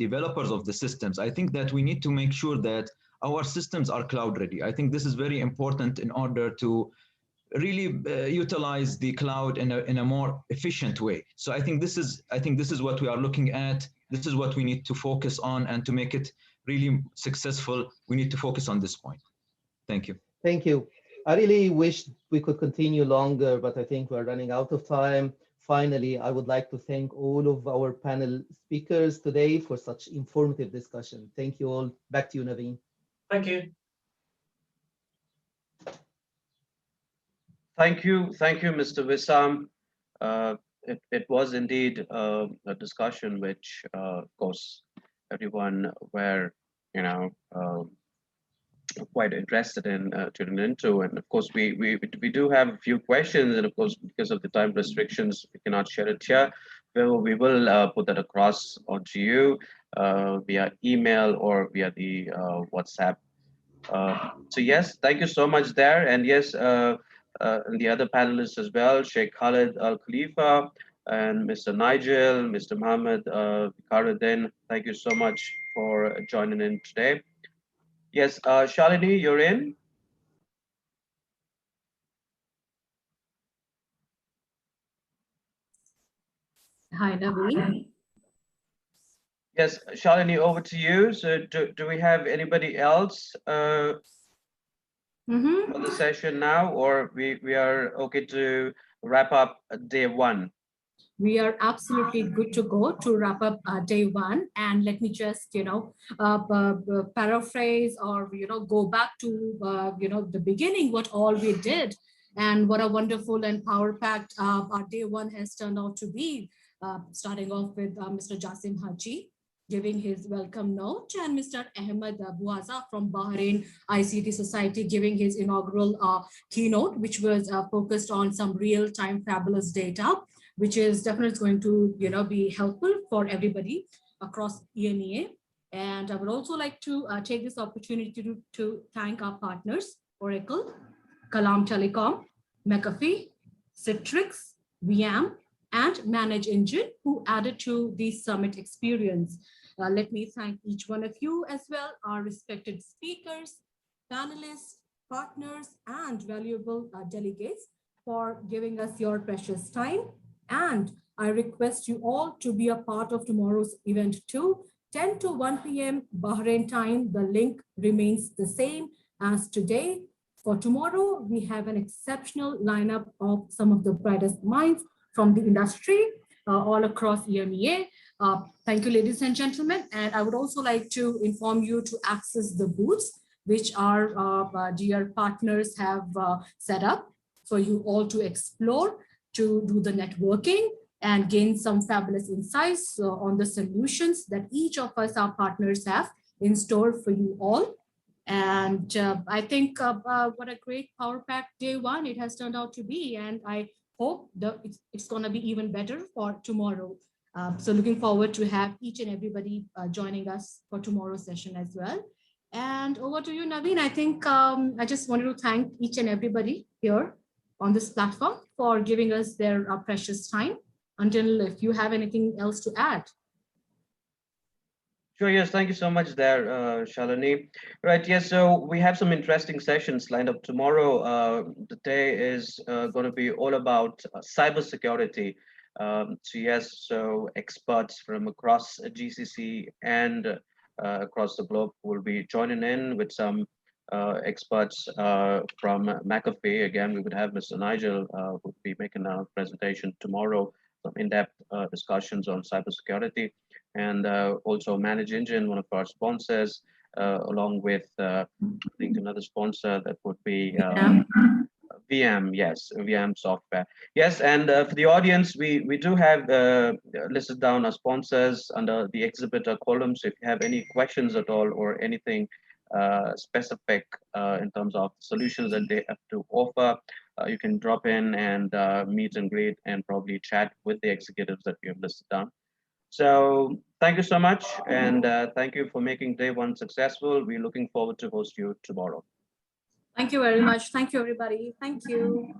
Speaker 21: developers of the systems. I think that we need to make sure that our systems are cloud ready. I think this is very important in order to really utilize the cloud in a more efficient way. So I think this is what we are looking at. This is what we need to focus on, and to make it really successful, we need to focus on this point. Thank you.
Speaker 18: Thank you. I really wish we could continue longer, but I think we're running out of time. Finally, I would like to thank all of our panel speakers today for such informative discussion. Thank you all. Back to you, Naveen.
Speaker 20: Thank you.
Speaker 9: Thank you, Mr. Wissam. It was indeed a discussion which, of course, everyone were, you know, quite interested in tuning into. And of course, we do have a few questions, and of course, because of the time restrictions, we cannot share it here. We will put that across onto you via email or via the WhatsApp. So yes, thank you so much there. And yes, and the other panelists as well, Sheikh Khaled Al Khalifa and Mr. Nigel, Mr. Mohamed Vikaruddin, thank you so much for joining in today. Yes, Shalini, you're in.
Speaker 2: Hi, Naveen.
Speaker 9: Yes, Shalini, over to you. So do we have anybody else for the session now, or we are okay to wrap up day one?
Speaker 2: We are absolutely good to go to wrap up day one. And let me just, you know, paraphrase or, you know, go back to, you know, the beginning, what all we did and what a wonderful and power-packed our day one has turned out to be, starting off with Mr. Jasim Haji giving his welcome note, and Mr. Ahmed Bouaza from Bahrain ICT Society giving his inaugural keynote, which was focused on some real-time fabulous data, which is definitely going to, you know, be helpful for everybody across EMEA. And I would also like to take this opportunity to thank our partners, Oracle, Kalam Telecom, McAfee, Citrix, VM, and Manage Engine, who added to the summit experience. Let me thank each one of you as well, our respected speakers, panelists, partners, and valuable delegates for giving us your precious time. And I request you all to be a part of tomorrow's event too. 10 to 1 p.m. Bahrain time. The link remains the same as today. For tomorrow, we have an exceptional lineup of some of the brightest minds from the industry all across EMEA. Thank you, ladies and gentlemen. And I would also like to inform you to access the booths, which our dear partners have set up for you all to explore, to do the networking and gain some fabulous insights on the solutions that each of us, our partners, have in store for you all. And I think what a great power pack day one it has turned out to be. And I hope that it's going to be even better for tomorrow. So looking forward to have each and everybody joining us for tomorrow's session as well. And over to you, Naveen. I think I just wanted to thank each and everybody here on this platform for giving us their precious time. Until if you have anything else to add.
Speaker 9: Sure, yes, thank you so much there, Shalini. Right, yes, so we have some interesting sessions lined up tomorrow. The day is going to be all about cybersecurity. So yes, so experts from across GCC and across the globe will be joining in with some experts from McAfee. Again, we would have Mr. Nigel who will be making a presentation tomorrow, some in-depth discussions on cybersecurity. And also Manage Engine, one of our sponsors, along with I think another sponsor that would be VM, yes, VM software. Yes, and for the audience, we do have listed down our sponsors under the exhibitor column. So if you have any questions at all or anything specific in terms of solutions that they have to offer, you can drop in and meet and greet and probably chat with the executives that we have listed down. So thank you so much, and thank you for making day one successful. We're looking forward to host you tomorrow.
Speaker 2: Thank you very much. Thank you, everybody. Thank you.